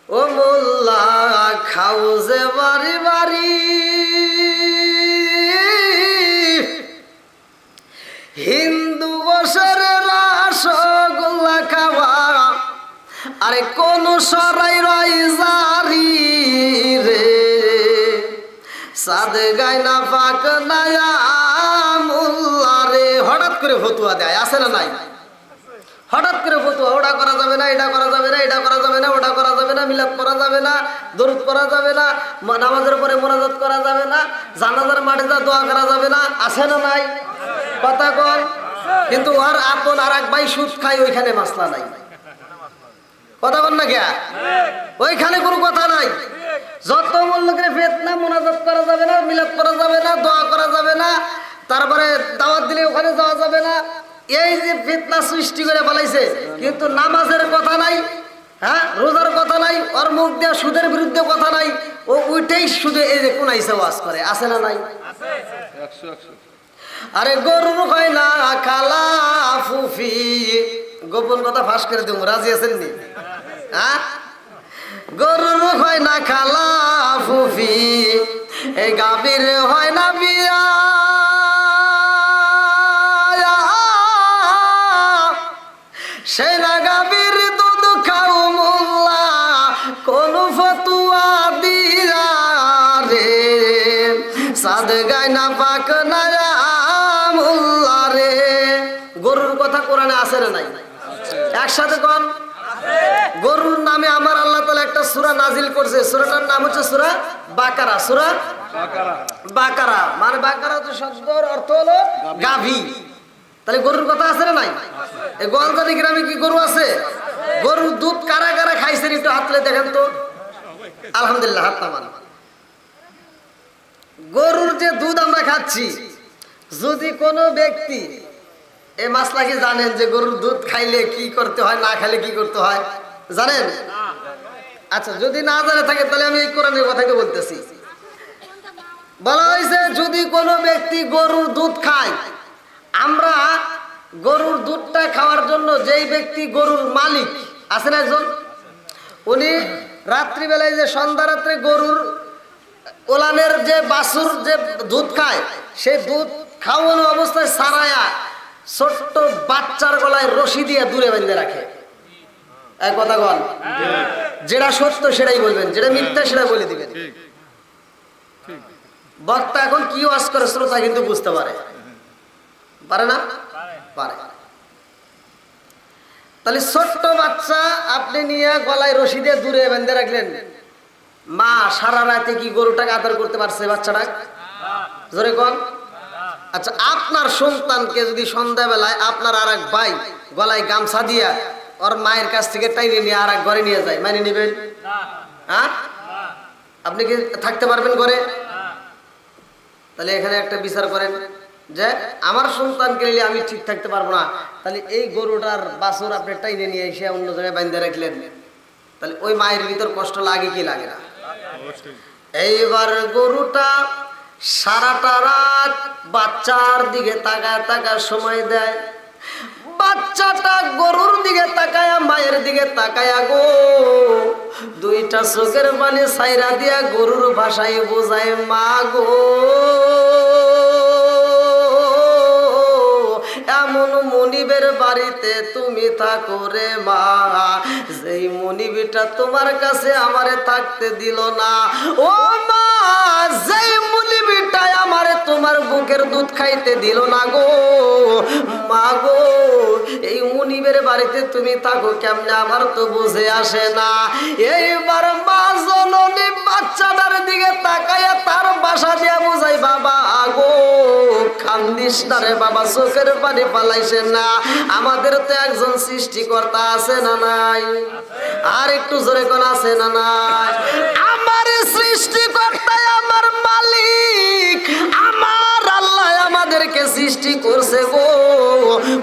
ও মোল্লা খাও যে বাড়ি বাড়ি, হিন্দু বছরের রসগোল্লা খাওয়া, আরে কোন সরাই রই জারি রে, সাদ গায় না পাক নায়া মোল্লা রে। হঠাৎ করে ফতুয়া দেয়, আছে না নাই? হঠাৎ করে ফতুয়া, ওটা করা যাবে না, এটা করা যাবে না, এটা করা যাবে না, ওটা করা যাবে না, মিলাদ করা যাবে না, দরুদ করা যাবে না, নামাজের পরে মোনাজাত করা যাবে না, জানাজার মাঠে যা দোয়া করা যাবে না, আছে না নাই? কথা কর। কিন্তু আর আপন আর এক ভাই সুদ খাই, ওইখানে মাসলা নাই। কথা বল না কে? ওইখানে কোনো কথা নাই। যত মূল্য করে ফিতনা, মোনাজাত করা যাবে না, মিলাদ করা যাবে না, দোয়া করা যাবে না, তারপরে দাওয়াত দিলে ওখানে যাওয়া যাবে না। এই যে ফিতনা সৃষ্টি করে ফেলাইছে, কিন্তু নামাজের কথা নাই, হ্যাঁ, রোজার কথা নাই, ওর মুখ দিয়ে সুদের বিরুদ্ধে কথা নাই, ও উঠেই শুধু এই যে কোনাইছে ওয়াজ করে, আছে না নাই? আরে গরুর হয় না খালা ফুফি, গোপন কথা ফাঁস করে দেব, রাজি আছেন নি? হ্যাঁ, গরুর হয় না খালা ফুফি, এই গাভীর হয় না বিয়া, সেই না গাভীর দুধ খাও মোল্লা, কোন ফতুয়া দিয়া রে, সাদ গায় না পাক নায়া মোল্লা রে। গরুর কথা কোরআনে আছে না নাই? একসাথে কোন গরুর নামে আমার আল্লাহ তাআলা একটা সূরা নাজিল করছে, সূরাটার নাম হচ্ছে সূরা বাকারা। সূরা বাকারা মানে বাকারা হচ্ছে শব্দের অর্থ হলো গাভী। তাহলে গরুর কথা আছে না নাই? এই গোয়ালদারি গ্রামে কি গরু আছে? গরুর দুধ কারা কারা খাইছেন একটু হাত তুলে দেখেন তো। আলহামদুলিল্লাহ, হাত নামান। গরুর যে দুধ আমরা খাচ্ছি, যদি কোনো ব্যক্তি এই মাসলা কি জানেন যে গরুর দুধ খাইলে কি করতে হয়, না খাইলে কি করতে হয় জানেন? আচ্ছা, যদি না জানে থাকে তাহলে আমি এই কোরআনের কথাকে বলতেছি। বলা হয়েছে যদি কোনো ব্যক্তি গরুর দুধ খায়, আমরা গরুর দুধটা খাওয়ার জন্য যেই ব্যক্তি গরুর মালিক আছেন একজন, উনি রাত্রিবেলায় যে সন্ধ্যা রাত্রে গরুর ওলানের যে বাছুর যে দুধ খায়, সেই দুধ খাওয়ানো অবস্থায় সারায়া ছোট্ট বাচ্চার গলায় রশি দিয়ে দূরে বেঁধে রাখে। এক কথা বল, যেটা সত্য সেটাই বলবেন, যেটা মিথ্যা সেটা বলে দিবেন। বক্তা এখন কি ওয়াজ করে শ্রোতা কিন্তু বুঝতে পারে, পারে না? পারে। তাহলে ছোট্ট বাচ্চা আপনি নিয়ে গলায় রশি দিয়ে দূরে বেঁধে রাখলেন, মা সারা রাতে কি গরুটাকে আদর করতে পারছে বাচ্চাটা? জোরে কোন। আচ্ছা, আপনার সন্তানকে যদি সন্ধ্যাবেলায় আপনার আর এক ভাই গলায় গামছা দিয়া ওর মায়ের কাছ থেকে টাইনে নিয়ে আর এক ঘরে নিয়ে যায়, মানে নিবেন? হ্যাঁ, আপনি কি থাকতে পারবেন ঘরে? তাহলে এখানে একটা বিচার করেন যে আমার সন্তানকে নিলে আমি ঠিক থাকতে পারবো না, তাহলে এই গরুটার বাছুর আপনি টাইনে নিয়ে এসে অন্য জায়গায় বাঁধে রাখলেন, তাহলে ওই মায়ের ভিতর কষ্ট লাগে কি লাগে না? এইবার গরুটা সারাটা রাত বাচ্চার দিকে তাকায় তাকায় সময় দেয়, বাচ্চাটা গরুর দিকে তাকায় মায়ের দিকে তাকায়া গো দুইটা চোখের পানি ছাইরা দিয়া গরুর ভাষায় বোঝায়, মা গো এমন মনিবের বাড়িতে তুমি থাকো রে মা, যেই মনিবটা তোমার কাছে আমারে থাকতে দিল না। ও মা, যেই মনিবটা আমারে তোমার বুকের দুধ খাইতে দিল না গো মা গো, এই মনিবের বাড়িতে তুমি থাকো কেমনে আমার তো বুঝে আসে না। এইবার মা জননী বাচ্চাটার দিকে তাকাইয়া তার বাসা দিয়া বুঝাই, বাবা গো কান্দিস না রে বাবা, চোখের পানি পালাইছে না, আমাদের তো একজন সৃষ্টিকর্তা আছে না নাই? আর একটু জোরে কোন আছে না নাই? আমার সৃষ্টিকর্তা আমার মালিক, আমার আল্লাহ আমাদেরকে সৃষ্টি করছে গো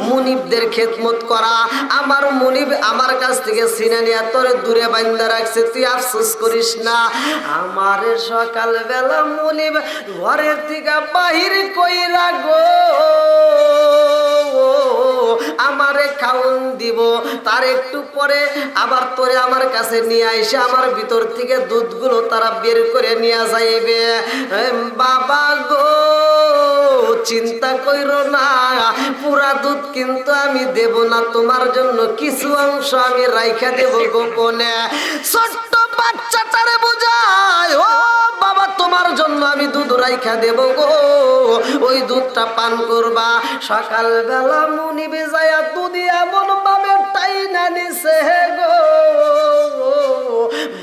মুনিবদের খেদমত করা। আমার মুনিব আমার কাছ থেকে ছিনে নিয়ে তোরে দূরে বান্ধা রাখছে, তুই আফসোস করিস না। আমার সকালবেলা মুনিব ঘরের থেকে বাহির কইরা গো আমারে খাওন দিব, তার একটু পরে আবার তোরে আমার কাছে নিয়ে আইসে আমার ভিতর থেকে দুধগুলো তারা বের করে নিয়ে যাইবে। বাবা গো চিন্তা কইরো না, পুরা দুধ কিন্তু আমি দেব না, তোমার জন্য কিছু অংশ আমি রাইখা দেব গোপনে। ছোট্ট বাচ্চাটারে বুঝায়, ও বাবা তোমার জন্য আমি দুধ রাইখা দেব গো, ওই দুধটা পান করবা। সকালবেলা মুনি বেজায়া দুধ এমন ভাবে টাইনা নিছে গো,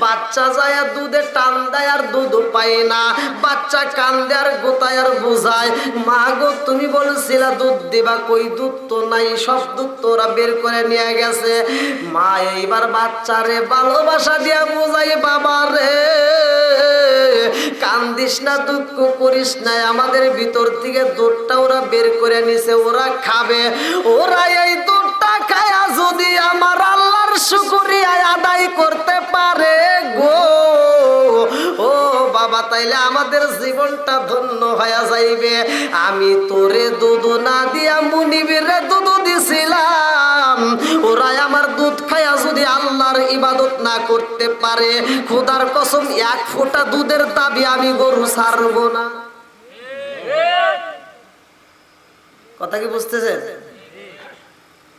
বাচ্চা যায় দুধে টান দেয় আর দুধ পায় না। বাচ্চা কান্দে আর গোতায় আর বুঝায়, মা গো তুমি বলছিলা দুধ দিবা, কই দুধ তো নাই, সব দুধ তোরা বের করে নিয়ে গেছে। মা এইবার বাচ্চারে ভালোবাসা দিয়া বুঝাই, বাবা রে কান্দিস না, দুঃখ করিস না, আমাদের ভিতর থেকে দুধটা ওরা বের করে নিছে, ওরা খাবে। ওরা এই দুধটা খায়া যদি আমার আল্লাহর শুকরিয়া আদায় করতে পারে গো, ও বাবা তাইলে আমাদের জীবনটা ধন্য হয়ে যাইবে। আমি তোরে দুধ না দিয়া মুনিবের দুধ দিছিলাম, ওরা আমার দুধ খায়া যদি আল্লাহর ইবাদত না করতে পারে, খোদার কসম এক ফোঁটা দুধের দাবি আমি গরু ছাড়বো না। কথা কি বুঝতেছেন?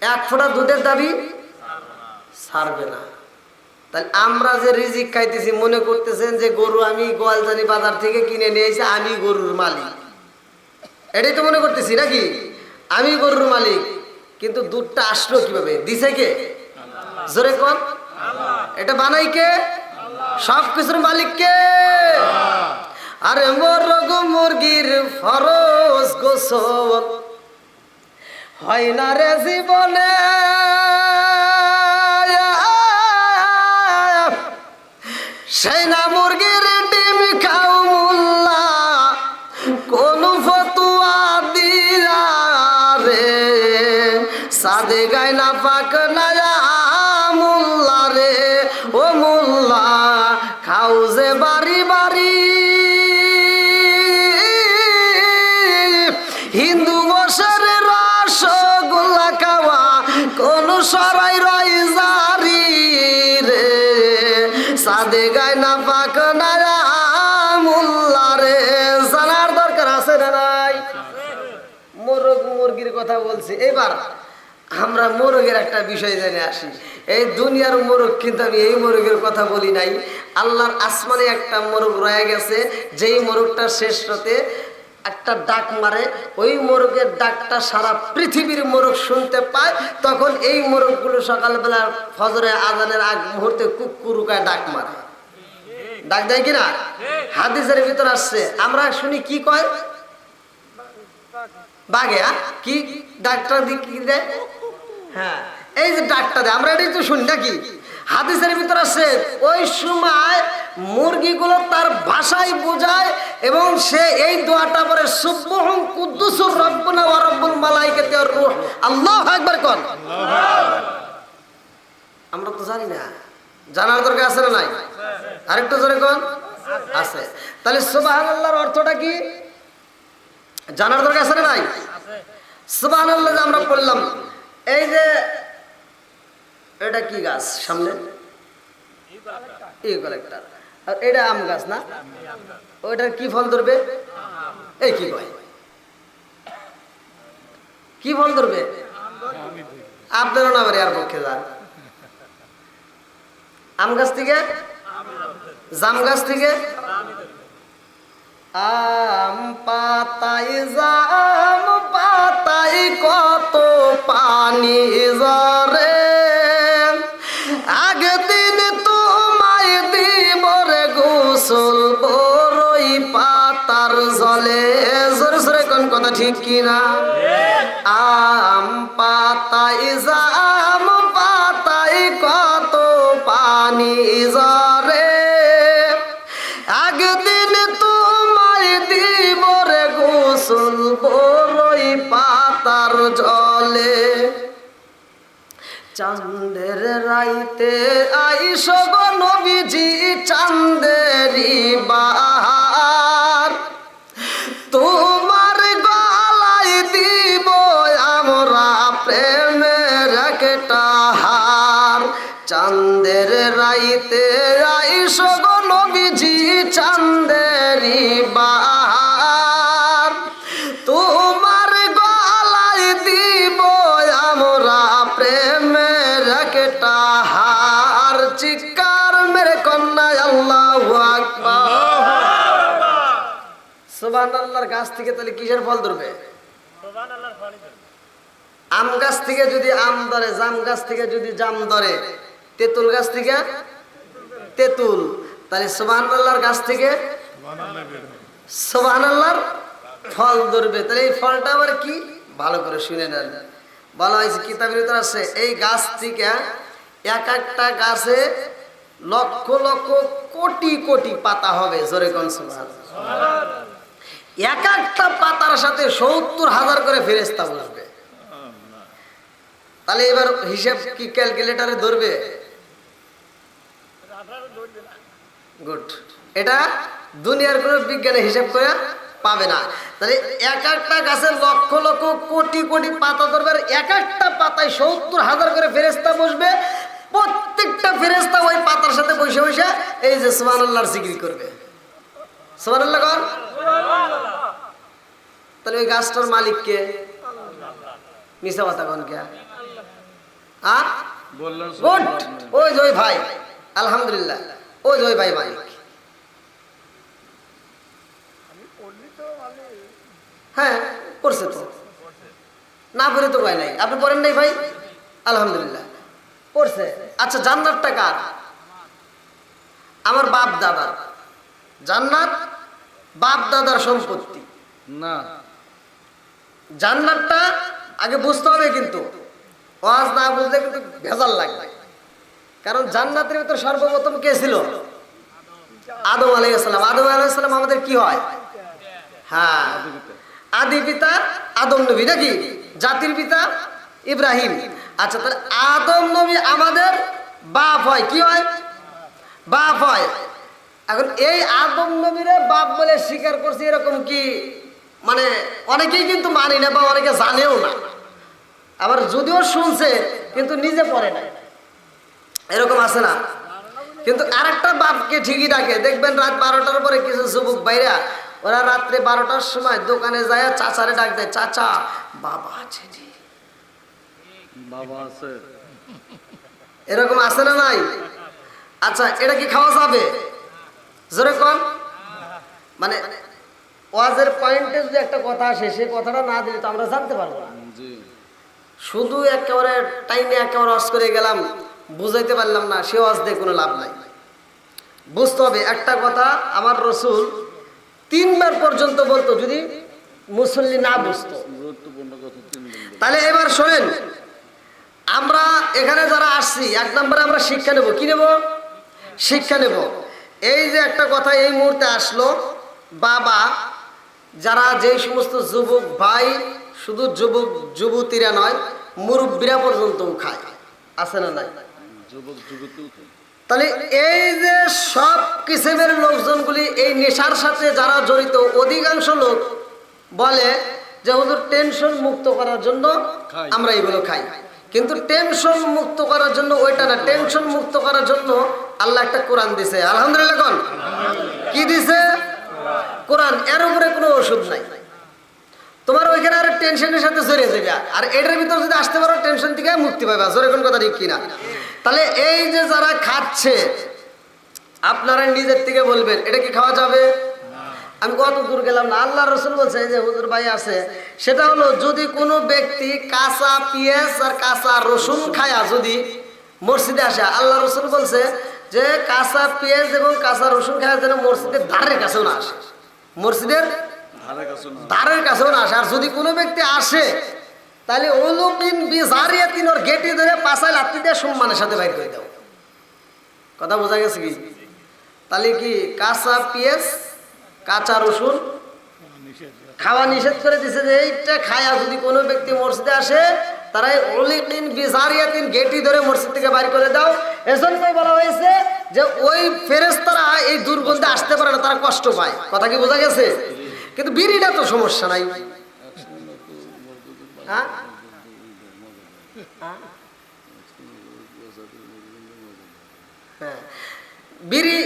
এক ফোঁটা দুধের দাবি ছাড়বে না। তাহলে আমরা যে রিজিক খাইতেছি মনে করতেছেন যে গরু আমি গোয়ালজানি বাজার থেকে কিনে নিয়ে এসে আমি গরুর মালিক, এটাই তো মনে করতেছি নাকি? আমি গরুর মালিক, কিন্তু দুধটা আসলো কিভাবে? দিছে কে? জোরে কোন? এটা বানাই কে? সবকিছুর মালিক কে? আরে মোরগ মুরগির ফরজ গোসল হয় না রে জীবনে, সেই না মুরগির ডিম খাও মোল্লা, কোন ফতুয়া দিয়া রে, সাদে গায় না পাক না মোল্লা রে, ও মোল্লা খাও যে বাড়ি বাড়ি, হিন্দু বসের রসগোল্লা খাওয়া কোন সরাই রই জারি রে, সাদে গায় না পাক না মোল্লা রে। জানার দরকার আছে না নাই? মোরগ মুরগির কথা বলছি, এবার আমরা মোরগের একটা বিষয় জেনে আসি। এই দুনিয়ার মোরগ কিন্তু আমি এই মোরগের কথা বলি নাই, আল্লাহর আসমানে একটা মোরগ রয়ে গেছে, যেই মোরগটা শেষ রাতে একটা ডাক মারে, ওই মোরগের ডাকটা সারা পৃথিবীর মোরগ শুনতে পায়। তখন এই মোরগগুলো সকালবেলা ফজরে আজানের আগ মুহূর্তে কুকুরুকায় ডাক মারে। ডাক দেয় কিনা? হাদিসের ভিতর আসছে, আমরা শুনি কি কয় বাঘে, কি ডাকটা কি দেয়? হ্যাঁ এই যে ডাকটা দেয়, আমরা এটাই তো শুনি নাকি? হাদিসের ভিতর আছে ওই সময় মুরগিগুলো তার ভাষায় বোঝায় এবং সে এই দোয়াটা পরে সুবহুন কুদ্দুসুর রব্বুনা ওয়া রব্বুল মালাইকাতি ওয়ার রূহ, আল্লাহু আকবার কোন। আমরা তো জানি না, জানার দরকার আছে না নাই? আরেকটু জোরে কোন আছে। তাহলে সুবহানাল্লাহর অর্থটা কি জানার দরকার আছে না নাই? সুবহানাল্লাহ যে আমরা পড়লাম, এই যে এটা কি গাছ সামনে? ইউক্যালিপটাস। আর এটা আম গাছ না? ওইটার কি ফল ধরবে? এই কি কয়, কি ফল ধরবে? আপনারও না আর পক্ষে যান। আম গাছ থেকে, জাম গাছ থেকে, আম পাতায় জাম পাতায় কত পানি ঝরে, আগদিন তোমায় দিব রে গোসল বড়ই পাতার জলে। জোরে জোরে কোন কথা ঠিক কিনা? আম পাতায় জাম পাতায় কত পানি ঝরে, আগদিন তোমায় দিব রে গোসল বড়ই পাতার জলে। চাঁদের রাইতে আইসো গো নবীজি চাঁদেরি বাহার, তোমার গলায় দিব আমরা প্রেম বাড়িতে আইসো গো নবীজি চাঁদেরি বাহার, তোমার গলায় দিব আমরা প্রেমের একটা হার। চিৎকার মেরে কন্যা আল্লাহু আকবার। সুবহানাল্লাহর গাছ থেকে তাহলে কিসের ফল ধরবে? আম গাছ থেকে যদি আম ধরে, জাম গাছ থেকে যদি জাম ধরে, তেঁতুল গাছ থেকে তেঁতুল, তাহলে সুবহানাল্লাহর গাছ থেকে সুবহানাল্লাহর ফল ধরবে। তাহলে এই ফলটা আবার কি? ভালো করে শুনে নেন। বলা হয়েছে কিতাবের ভিতরে আছে, এই গাছ থেকে এক একটা গাছে লক্ষ লক্ষ কোটি কোটি পাতা হবে। জোরে কোন সুবহানাল্লাহ। এক একটা পাতার সাথে ৭০,০০০ করে ফেরেশতা বসবে। তাহলে এবার হিসাব কি ক্যালকুলেটরে ধরবে? গুড। এটা দুনিয়ার কোনো বিজ্ঞানে হিসাব করে পাবে না। তাহলে এক একটা গাছের লক্ষ লক্ষ কোটি কোটি পাতা ধরবে, আর এক একটা পাতায় ৭০,০০০ করে ফেরেশতা বসবে। প্রত্যেকটা ফেরেশতা ওই পাতার সাথে বসে বসে এই যে সুবহানাল্লাহর জিকির করবে। সুবহানাল্লাহ কর। তাহলে ওই গাছটার মালিক কে? মিছা কথা কোন কে? ওই যে ওই ভাই, আলহামদুলিল্লাহ, ওই যে ওই ভাই মালিক। হ্যাঁ করছে তো, না পড়ে তো ভাই নাই। আপনি পড়েন নাই ভাই? আলহামদুলিল্লাহ পড়ছে। আচ্ছা, জান্নাতটা কার? আমার বাপ দাদার। জান্নাত বাপ দাদার সম্পত্তি না। জান্নাতটা আগে বুঝতে হবে, কিন্তু ওয়াজ না বুঝলে কিন্তু ভেজাল লাগবে। কারণ জান্নাতের ভিতর সর্বপ্রথম কে ছিল? আদম আলাইহিস সালাম। আদম আলাইহিস সালাম আমাদের কি হয়? হ্যাঁ, আদি পিতা আদম নবী, নাকি? জাতির পিতা ইব্রাহিম। আচ্ছা, তাহলে আদম নবী আমাদের বাপ হয়। কি হয়? বাপ হয়। এখন এই আদম নবীরে বাপ বলে স্বীকার করছে, এরকম কি মানে অনেকেই কিন্তু মানি না, বা অনেকে জানেও না। আবার যদিও শুনছে কিন্তু নিজে পড়ে না, এরকম আছে না? কিন্তু আরেকটা বাপকে ঠিকই ডাকে। দেখবেন রাত 12টার পরে কিছু যুবক বাইরা, ওরা রাত্রে 12টার সময় দোকানে যায় চাচারে ডাক দেয়, চাচা বাবা আছে জি, বাবা আছে। এরকম আছে না নাই? আচ্ছা, এটা কি খাওয়া যাবে? জোরে কম। মানে ওয়াজের পয়েন্টে যদি একটা কথা আসে, সেই কথাটা না দিলে তো আমরা জানতে পারবো না। শুধু একেবারে টাইমে একেবারে ওয়াজ করে গেলাম, বুঝাইতে পারলাম না, সে ওয়াজ দিয়ে কোনো লাভ নাই। বুঝতে হবে একটা কথা, আমার রসুল 3 বার পর্যন্ত বলতো যদি মুসল্লি না বুঝতো। তাহলে এবার শোনেন, আমরা এখানে যারা আসছি, 1 নম্বরে আমরা শিক্ষা নেব। কি নেব? শিক্ষা নেব। এই যে একটা কথা এই মুহূর্তে আসলো, বাবা যারা, যেই সমস্ত যুবক ভাই, শুধু যুবক যুবতীরা নয়, মুরব্বীরা পর্যন্ত খায়, আছে না নাই? তাহলে এই যে সব কিসিমের লোকজনগুলি এই নেশার সাথে যারা জড়িত, অধিকাংশ লোক বলে যে হুজুর টেনশন মুক্ত করার জন্য আমরা এগুলো খাই। কিন্তু টেনশন মুক্ত করার জন্য ওইটা না, টেনশন মুক্ত করার জন্য আল্লাহ একটা কোরআন দিছে। আলহামদুলিল্লাহ কোন কি দিছে? কোরআন। এর উপরে কোনো ওষুধ নাই। তোমার ওইখানে আর টেনশনের সাথে জড়িয়ে যাবে, আর এটার ভিতর যদি আসতে পারো টেনশন থেকে মুক্তি পাবে। জোরে কোন কথা ঠিক কিনা? তাহলে এই যে যারা খাচ্ছে, আপনারা নিজের থেকে বলবেন এটা কি খাওয়া যাবে? আমি কত দূর গেলাম না, আল্লাহ রসুল বলছে যে হুজুর ভাই আছে, সেটা হলো যদি কোনো ব্যক্তি কাঁচা পেঁয়াজ আর কাঁচা রসুন খায়া যদি মসজিদে আসে, আল্লাহ রসুল বলছে যে কাঁচা পেঁয়াজ এবং কাঁচা রসুন খায়া যেন মসজিদের ধারের কাছেও না আসে, মসজিদের ধারের কাছেও না আসে। আর যদি কোনো ব্যক্তি আসে, তাহলে ওলুকিন বিজারিয়াতিন, ওর গেটে ধরে পাছায় লাথি দিয়ে সম্মানের সাথে বাইর করে দাও। কথা বোঝা গেছে কি? তাহলে কি কাঁচা পেঁয়াজ কাঁচা রসুন খাওয়া নিষেধ করে দিছে, যে এইটা খায়া যদি কোনো ব্যক্তি মসজিদে আসে, তারাই ওলিকিন বিজারিয়াতিন, গেটি ধরে মসজিদ থেকে বাইর করে দাও। এজন্যই বলা হয়েছে যে ওই ফেরেশতারা এই দুর্গন্ধে আসতে পারে না, তারা কষ্ট পায়। কথা কি বোঝা গেছে? কিন্তু বিড়িটা তো সমস্যা নাই। হ্যাঁ, হ্যাঁ, বিড়ি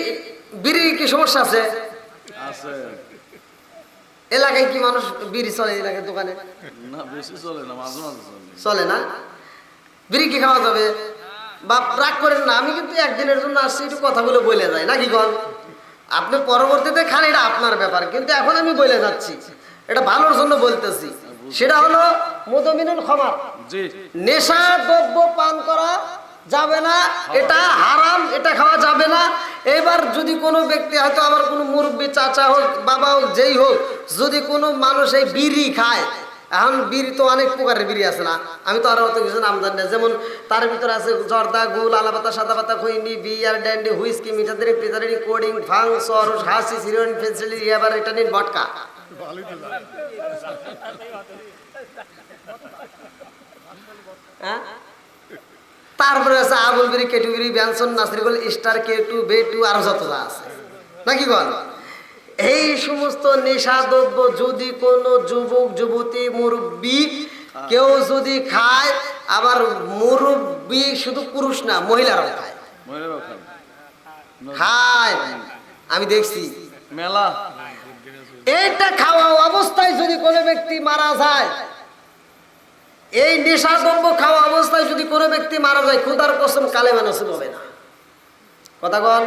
বিড়ি কি সমস্যা আছে? আছে এলাকায় কি মানুষ বিড়ি চলে? এলাকায় দোকানে না, বেশি চলে না, মাঝে মাঝে চলে। চলে না? বিড়ি কি খাওয়া যাবে? বাপ রাগ করেন না, আমি কিন্তু একদিনের জন্য আসছি, একটু কথাগুলো বলে যায় নাকি কন? আপনি পরবর্তীতে খান, এটা আপনার ব্যাপার, কিন্তু এখন আমি বলে যাচ্ছি, এটা ভালোর জন্য বলতেছি। সেটা হলো মুদমিনুল খামার, জি নেশা দ্রব্য পান করা যাবে না, এটা হারাম, এটা খাওয়া যাবে না। এবার যদি কোনো ব্যক্তি, হয়তো আমার কোনো মুরব্বী চাচা হোক, বাবা হোক, যেই হোক, যদি কোনো মানুষ এই বিড়ি খায়, এখন বিড়ি তো অনেক প্রকারের বিড়ি আছে না, আমি তো আরো অত কিছু নাম জানি না, যেমন তার ভিতরে আছে জর্দা, গুল, আলাপাতা, সাদা পাতা, খৈনি, বিয়ার, ড্যান্ডি, হুইস্কি, মিঠাদারি, পিতারি, কোডিং, ভাং, সরস, হাসি, সিরোইন, ফেন্সিলি, ইয়াবার, ইটানিন, ভটকা। হ্যাঁ, তারপরে আছে আবুল বিড়ি, কেটু বিড়ি, ব্যানসন, নাসরিগুল, স্টার, কেটু, বেটু, আরো যত যা আছে নাকি বল। এই সমস্ত নেশা দ্রব্য যদি কোনো যুবক যুবতী মুরব্বী কেউ যদি খায়, আবার মুরব্বী শুধু পুরুষ না, মহিলারাও খায়, মহিলারাও খায়। খায়, আমি দেখছি মেলা। এইটা খাওয়া অবস্থায় যদি কোনো ব্যক্তি মারা যায়, এই নেশা দ্রব্য খাওয়া অবস্থায় যদি কোনো ব্যক্তি মারা যায়, খোদার কসম কালেমা নসিব হবে না। কথা বল।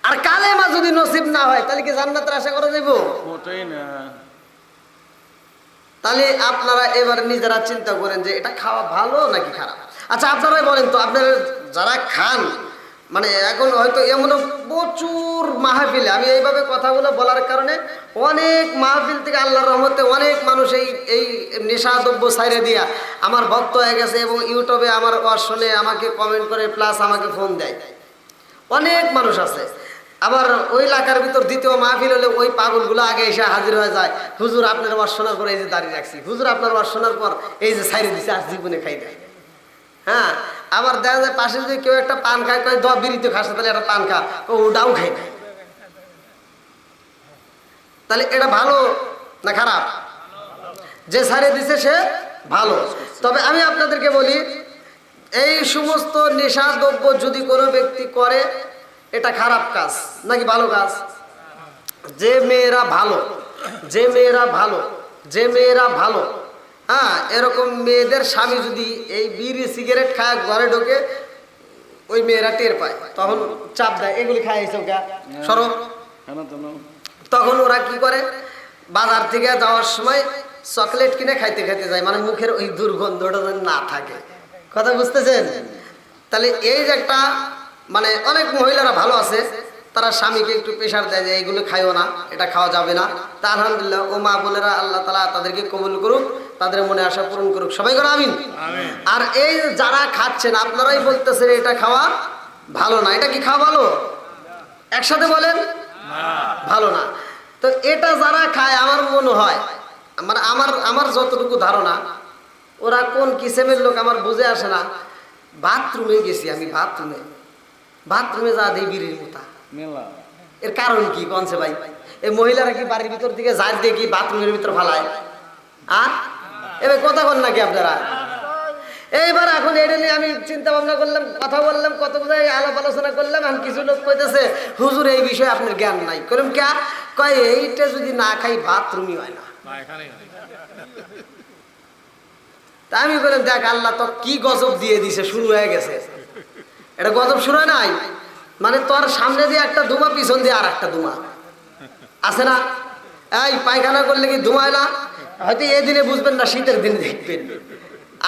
আর কালেমা যদি নসিব না হয়, তাহলে কি জান্নাতের আশা করা যাইব? ওটাই না। তাহলে আপনারা এবার নিজেরা চিন্তা করেন যে এটা খাওয়া ভালো নাকি খারাপ। আচ্ছা আপনারাই বলেন তো, আপনারা যারা খান, মানে এখন হয়তো এমন প্রচুর মাহফিলে, আমি এইভাবে কথাগুলো বলার কারণে অনেক মাহফিল থেকে আল্লাহর রহমতে অনেক মানুষ এই নেশা দ্রব্য ছাইরে দিয়া আমার ভক্ত হয়ে গেছে, এবং ইউটিউবে আমার ওয়াজ শুনে আমাকে কমেন্ট করে, প্লাস আমাকে ফোন দেয়, অনেক মানুষ আছে। আবার ওই এলাকার ভিতর দ্বিতীয় মাহফিল হলে ওই পাগলগুলো আগে এসে হাজির হয়ে যায়, হুজুর আপনার ওয়াজ শোনার পর এই যে দাঁড়িয়ে রাখছি, হুজুর আপনার ওয়াজ শোনার পর এই যে ছাইরে দিছে, আজ জীবনে খাই দেয়। হ্যাঁ, আবার দেখা যায় পাশে যদি কেউ একটা পান খায়, কয় দ বিড়িতে খাস, তাহলে একটা পান খা, ওটাও খাই না। তাহলে এটা ভালো না খারাপ? যে ছাড়িয়ে দিছে সে ভালো। তবে আমি আপনাদেরকে বলি, এই সমস্ত নেশা দ্রব্য যদি কোনো ব্যক্তি করে, এটা খারাপ কাজ নাকি ভালো কাজ? যে মেয়েরা ভালো, যে মেয়েরা ভালো, যে মেয়েরা ভালো, হ্যাঁ, এরকম মেয়েদের স্বামী যদি এই বিড়ি সিগারেট খায়, ঘরে ঢোকে, ওই মেয়েরা টের পায়, তখন চাপ দেয়, এগুলি খায় চৌকা সরো। তখন ওরা কি করে, বাজার থেকে যাওয়ার সময় চকলেট কিনে খাইতে খাইতে যায়, মানে মুখের ওই দুর্গন্ধটা যেন না থাকে। কথা বুঝতেছেন? তাহলে এই যে একটা, মানে অনেক মহিলারা ভালো আছে, তারা স্বামীকে একটু প্রেশার দেয় যে এইগুলো খাইও না, এটা খাওয়া যাবে না। তা আলহামদুলিল্লাহ, ও মা বোনেরা, আল্লাহ তাআলা তাদেরকে কবুল করুক, তাদের মনে আশা পূরণ করুক, সবাই করে আমিন। আর এই যারা খাচ্ছেন, আপনারাই বলতেছেন এটা খাওয়া ভালো না, এটা কি খাওয়া ভালো? একসাথে বলেন ভালো না। তো এটা যারা খায়, আমার মনে হয়, আমার যতটুকু ধারণা, ওরা কোন কিসেমের লোক আমার বুঝে আসে না। বাথরুমে গেছি আমি, বাথরুমে যা দেই বিড়ির মোতা, এর কারণ কি কনছে ভাই? এই মহিলারা কি বাড়ির ভিতর থেকে জার দিয়ে কি বাথরুমের ভিতর ফালায়? এবার কথা বল নাকি আপনারা? এইবার এখন এটা নিয়ে আমি চিন্তা ভাবনা করলাম, কথা বললাম, কত বোঝায় আলাপ আলোচনা করলাম। এখন কিছু লোক কইতেছে, হুজুর এই বিষয়ে আপনার জ্ঞান নাই। করলাম কে? কয় এইটা যদি না খাই বাথরুমই হয় না। তা আমি বললাম, দেখ আল্লাহ তো কি গজব দিয়ে দিছে, শুরু হয়ে গেছে। এটা গজব শুরু হয় নাই, মানে তোর সামনে দিয়ে একটা ধুমা, পিছন দিয়ে আর একটা ধুমা আছে না? এই পায়খানা করলে কি ধুমায় না? হয়তো এই দিনে বুঝবেন না, শীতের দিনে দেখবেন,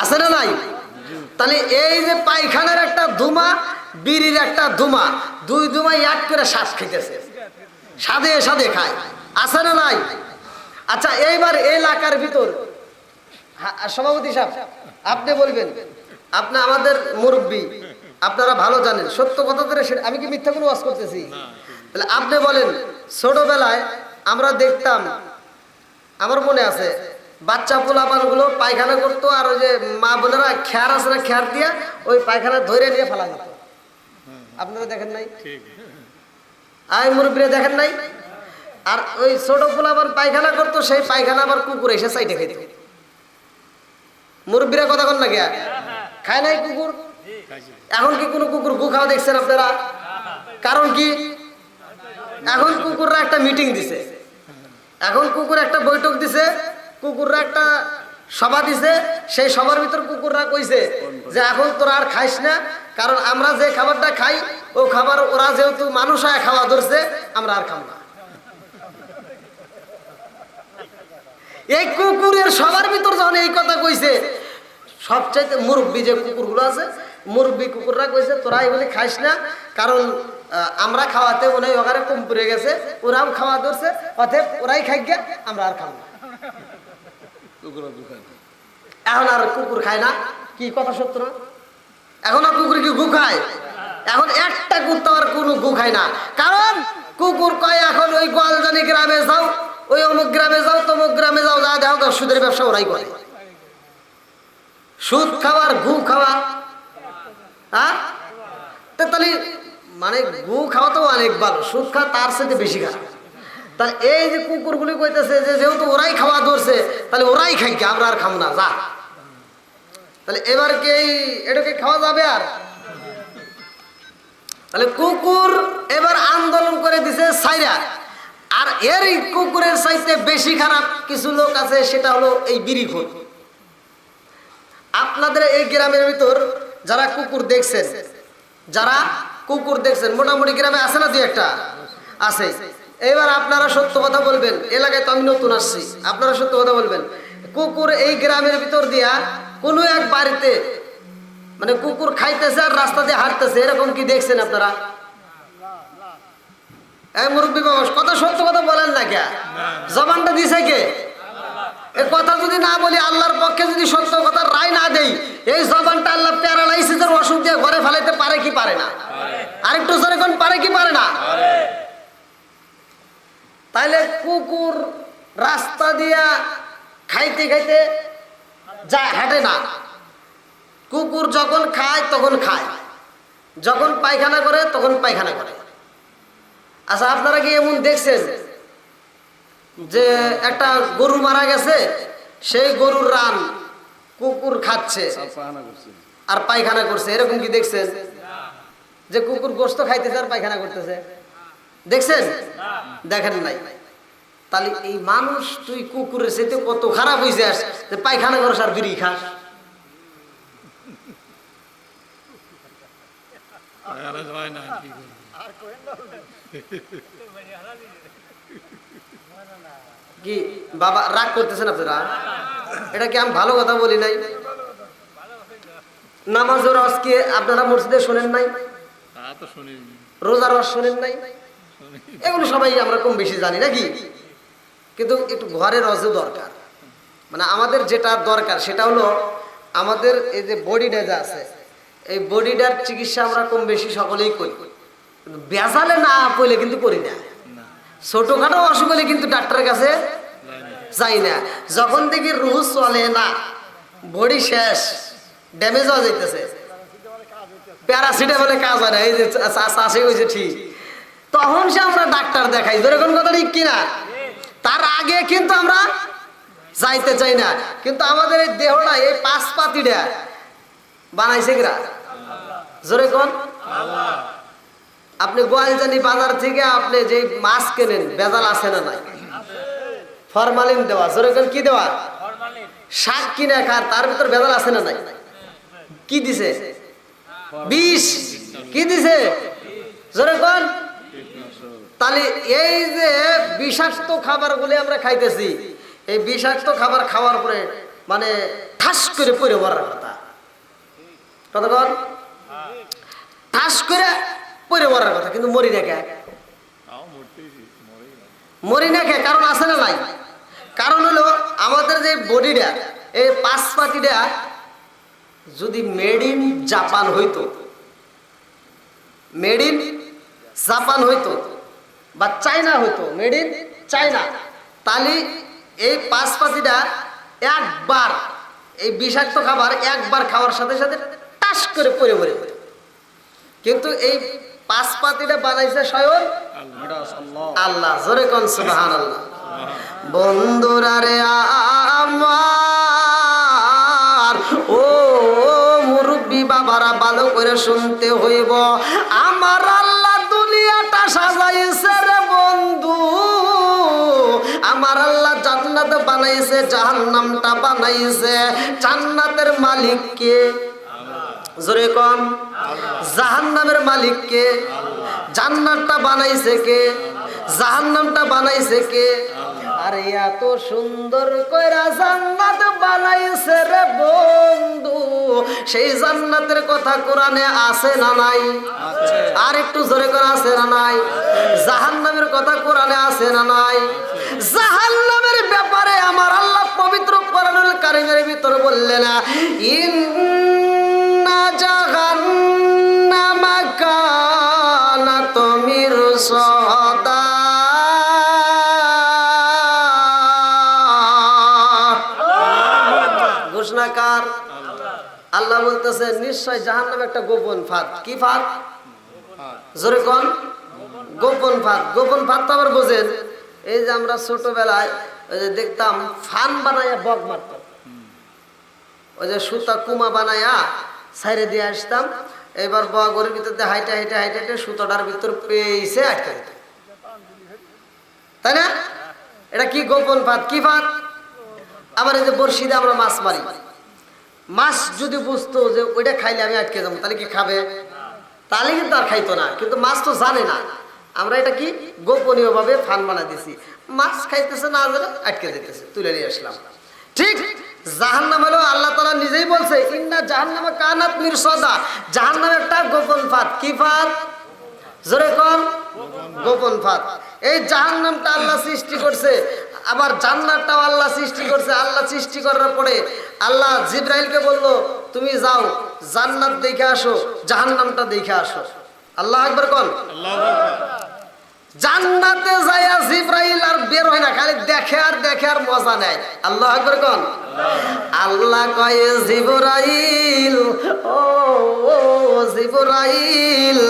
আছে না নাই? তাহলে এই যে পায়খানার একটা ধুমা, বিড়ির একটা ধুমা, দুই ধুমাই এক করে শ্বাস খেতেছে, সাদে সাদে খায়, আছে না নাই? আচ্ছা এইবার এই এলাকার ভিতর, সভাপতি সাহেব আপনি বলবেন, আপনি আমাদের মুরব্বী, আপনারা ভালো জানেন, সত্য কথা ধরে, আমি কি মিথ্যা কোনো ওয়াজ করতেছি? তাহলে আপনি বলেন, ছোটবেলায় আমরা দেখতাম, আমার মনে আছে, বাচ্চা পোলাপান গুলো পায়খানা করতো, আর ওই যে মা বোনেরা খ্যার আছে না, খ্যার দিয়া ওই পায়খানা ধরে নিয়ে ফেলা যেত। আপনারা দেখেন নাই? মুরব্বীরা দেখেন নাই? আর ওই ছোট পোলাপান পায়খানা করতো, সেই পায়খানা আবার কুকুর এসে সাইডে খাইত। মুরব্বীরা কথা কন না কে? খায় নাই কুকুর? এখন কি কোনো কুকুর গু খাওয়া দেখছেন আপনারা? কারণ কি, এখন কুকুররা একটা মিটিং দিছে, এখন কুকুর একটা বৈঠক দিছে, কুকুররা একটা সভা দিছে। সেই সভার ভিতর কুকুররা কইছে যে এখন তোরা আর খাইস না, কারণ আমরা যে খাবারটা খাই ও খাবার ওরা যেহেতু মানুষ আয় খাওয়া ধরছে, আমরা আর খাবো না। এই কুকুরের সবার ভিতর যখন এই কথা কইছে, সবচাইতে মুরব্বী যে কুকুরগুলো আছে, মুরব্বী কুকুররা কইছে তোরা এগুলি খাইস না, কারণ আমরা খাওয়াতে মনে হয় ওখানে কম পড়ে গেছে, ওরাও খাওয়া ধরছে, অতএব ওরাই খাই গে, আমরা আর খাবো না। এখন আর কুকুর খায় না, কি কথা সত্য না? এখন আর কুকুর কি গু খায়? এখন একটা কুত্তা আর কোনো গু খায় না, কারণ কুকুর কয় এখন ওই গোয়ালজানি গ্রামে যাও, ওই অমুক গ্রামে যাও, তমুক গ্রামে যাও, যা দেখো সুদের ব্যবসা ওরাই করে। সুদ খাওয়ার গু খাওয়া, হ্যাঁ তাহলে মানে গু খাওয়া তো অনেক ভালো, সুদ খাওয়া তার সাথে বেশি খারাপ। তাহলে এই যে কুকুরগুলি কইতেছে যে যেহেতু ওরাই খাওয়া ধরছে, তাহলে ওরাই খাই, আমরা আর খাবো না, যা। তাহলে এবার কি এটাকে খাওয়া যাবে? আর তাহলে কুকুর এবার আন্দোলন করে দিছে সাইরা। আর এর কুকুরের চাইতে বেশি খারাপ কিছু লোক আছে, সেটা হলো এই বিড়িখোর। আপনাদের এই গ্রামের ভিতর যারা কুকুর দেখছেন, যারা কুকুর দেখছেন, মোটামুটি গ্রামে আছে না দুই একটা আছে। এবার আপনারা সত্য কথা বলবেন, এলাকায় তো আমি নতুন আসছি, আপনারা সত্য কথা বলবেন, কুকুর এই গ্রামের ভিতর দিয়া কোনো এক বাড়িতে মানে কুকুর খাইতেছে আর রাস্তা দিয়ে হাঁটতেছে, এরকম কি দেখছেন আপনারা? এই মুরব্বী বাবা, কথা সত্য কথা বলেন না কে? জবানটা দিছে কে? এই কথা যদি না বলি, আল্লাহর পক্ষে যদি সত্য কথা রায় না দেই, এই জবানটা আল্লাহ প্যারালাইসিসের অসুখ দিয়ে ঘরে ফেলাইতে পারে কি পারে না? আরেকটু জোরে কোন পারে কি পারে না? তাইলে কুকুর রাস্তা দিয়া খাইতে খাইতে যায়, হাঁটে না। কুকুর যখন খায় তখন খায়, যখন পায়খানা করে তখন পায়খানা করে। আচ্ছা, আপনারা কি এমন দেখছেন যে একটা গরু মারা গেছে, সেই গরুর রান কুকুর খাচ্ছে আর পায়খানা করছে, এরকম কি দেখছেন? যে কুকুর গোশত খাইতেছে আর পায়খানা করতেছে, দেখছেন? দেখেন নাই। তাহলে এই মানুষ, তুই কুকুরের সাথে কত খারাপ হয়েছে যে পায়খানা করস আর বিড়ি খাস। কি বাবা রাগ করতেছেন আপনারা? এটা কি আমি ভালো কথা বলি নাই? নামাজের রস কি আপনারা মসজিদে শোনেন নাই? রোজার রস শোনেন নাই? এগুলো সবাই আমরা কম বেশি জানি নাকি? কিন্তু একটু ঘরের রসও দরকার। মানে আমাদের যেটা দরকার সেটা হলো আমাদের এই যে বডিটা যা আছে, এই বডিটার চিকিৎসা আমরা কম বেশি সকলেই করি, বেজালে না পড়লে কিন্তু করি না। ছোটখাটো অসুখ হলে কিন্তু ডাক্তারের কাছে যাই না। যখন দেখি রুহ চলে না, বডি শেষ, ড্যামেজ হয়ে যাইতেছে, প্যারাসিটামলে কাজ হয় না, এই যে চাষে হয়েছে ঠিক, তখন সে আমরা ডাক্তার দেখাই। যেরকম কথা ঠিক কিনা? তার আগে কিন্তু আমরা যাইতে চাই না। কিন্তু আমাদের এই দেহটা, এই পাঁচ পাতিটা বানাইছে কিরা? জোরে কোন? আপনি গোয়ালজানি বাজার থেকে আপনি যে মাছ কেনেন, বেজাল আছে না নাই? ফরমালিন দেওয়া। জোরে কোন? কি দেওয়া? শাক কিনে খান, তার ভিতর বেজাল আছে না নাই? কি দিছে? বিষ। কি দিছে? জোরে কোন? তাহলে এই যে বিষাক্ত খাবারগুলি আমরা খাইতেছি, এই বিষাক্ত খাবার খাওয়ার পরে মানে ঠাস করে পড়ে মরার কথা। কতক্ষণ? ঠাস করে পড়ে মরার কথা, কিন্তু মরি না কে? মরি না কে? কারণ আছে না নাই? কারণ হলো আমাদের যে বডিটা, এই পাঁচ পাতিটা যদি মেড ইন জাপান হইতো, মেড ইন জাপান হইতো বা চায়না হইতো, মেড ইন চায়না, তাহলে এই পাঁচ পাতিটা একবার এই বিষাক্ত খাবার একবার খাওয়ার সাথে সাথে টাস করে পড়ে পড়ে। কিন্তু এই পাঁচ পাতিটা বানাইছে স্বয়ং আল্লাহ। জোরে কোন সুবহানাল্লাহ। বন্ধুরা রে আমার, ও মুরব্বী বাবারা, ভালো করে শুনতে হইব। আমার আল্লাহ দুনিয়াটা সাজাইছে রে বন্ধু, আমার আল্লাহ জান্নাত বানাইছে, জাহান্নামটা বানাইছে। জান্নাতের মালিক কে? জোরে কম। জাহান্নামের মালিক কে? জান্নাতটা বানাইছে কে? জাহান্নামটা বানাইছে কে? আরে এত সুন্দর কইরা জান্নাত বানাইছে রে বন্ধু, সেই জান্নাতের কথা কোরআনে আছে না নাই? আর একটু জোরে করে আছে না নাই? জাহান্নামের কথা কোরআনে আছে না নাই? জাহান্নামের ব্যাপারে আমার আল্লাহ পবিত্র কোরআনুল কারীমের ভিতর বললেন, ইন্না জাহান্নামা কানাত মিরসাদা। ঘোষণাকার আল্লাহ বলতেছে, নিশ্চয় জাহান্নাম একটা গোপন ফাঁদ। কি ফাঁদ? জোরে কোন? গোপন ফাঁদ। গোপন ফাঁদ তো আবার বোঝেন, এই যে আমরা ছোটবেলায় ওই যে দেখতাম ফান বানাইয়া বক মারতাম, ওই যে সুতা কুমা বানাইয়া সাইরে দিয়ে আসতাম, এবার বগরের ভিতর দিয়ে হাইটে হাইটে হাইটে হাইটে সুতাটার ভিতর পেয়েছে আটকে দিত, তাই না? এটা কি গোপন ফাঁদ? কি ফাঁদ? আবার এই যে বড়শি দিয়ে আমরা মাছ মারি, মাছ যদি বুঝতো যে ওইটা খাইলে আমি আটকে যাবো, তাহলে কি খাবে? তাহলে কিন্তু আর খাইতো না। কিন্তু মাছ তো জানে না, আমরা এটা কি গোপনীয় ভাবে ফান বানা দিছি, মাছ খাইতেছে না জানে আটকে দিতেছে, তুলে নিয়ে আসলাম। ঠিক জাহান্নাম হলো আল্লাহ তাআলা নিজেই বলছে, ইন্না জাহান্নামা কানাত মিরসাদা। জাহান্নাম একটা গোপন ফাঁদ। কি ফাঁদ? জোরে কোন? গোপন ফাঁদ। এই জাহান্নামটা আল্লাহ সৃষ্টি করছে, আবার জান্নাতটাও আল্লাহ সৃষ্টি করছে। আল্লাহ সৃষ্টি করার পরে আল্লাহ জিবরাইলকে বলল, তুমি যাও জান্নাত দেখে আসো, জাহান্নামটা দেখে আসো। আল্লাহু আকবার কোন? জান্নাতে যায়া জিবরাইল আর বের হয় না, খালি দেখে আর দেখে আর মজা নেয়। আল্লাহু আকবার কোন? আল্লাহ কয়, জিবরাইল ও জিবরাইল,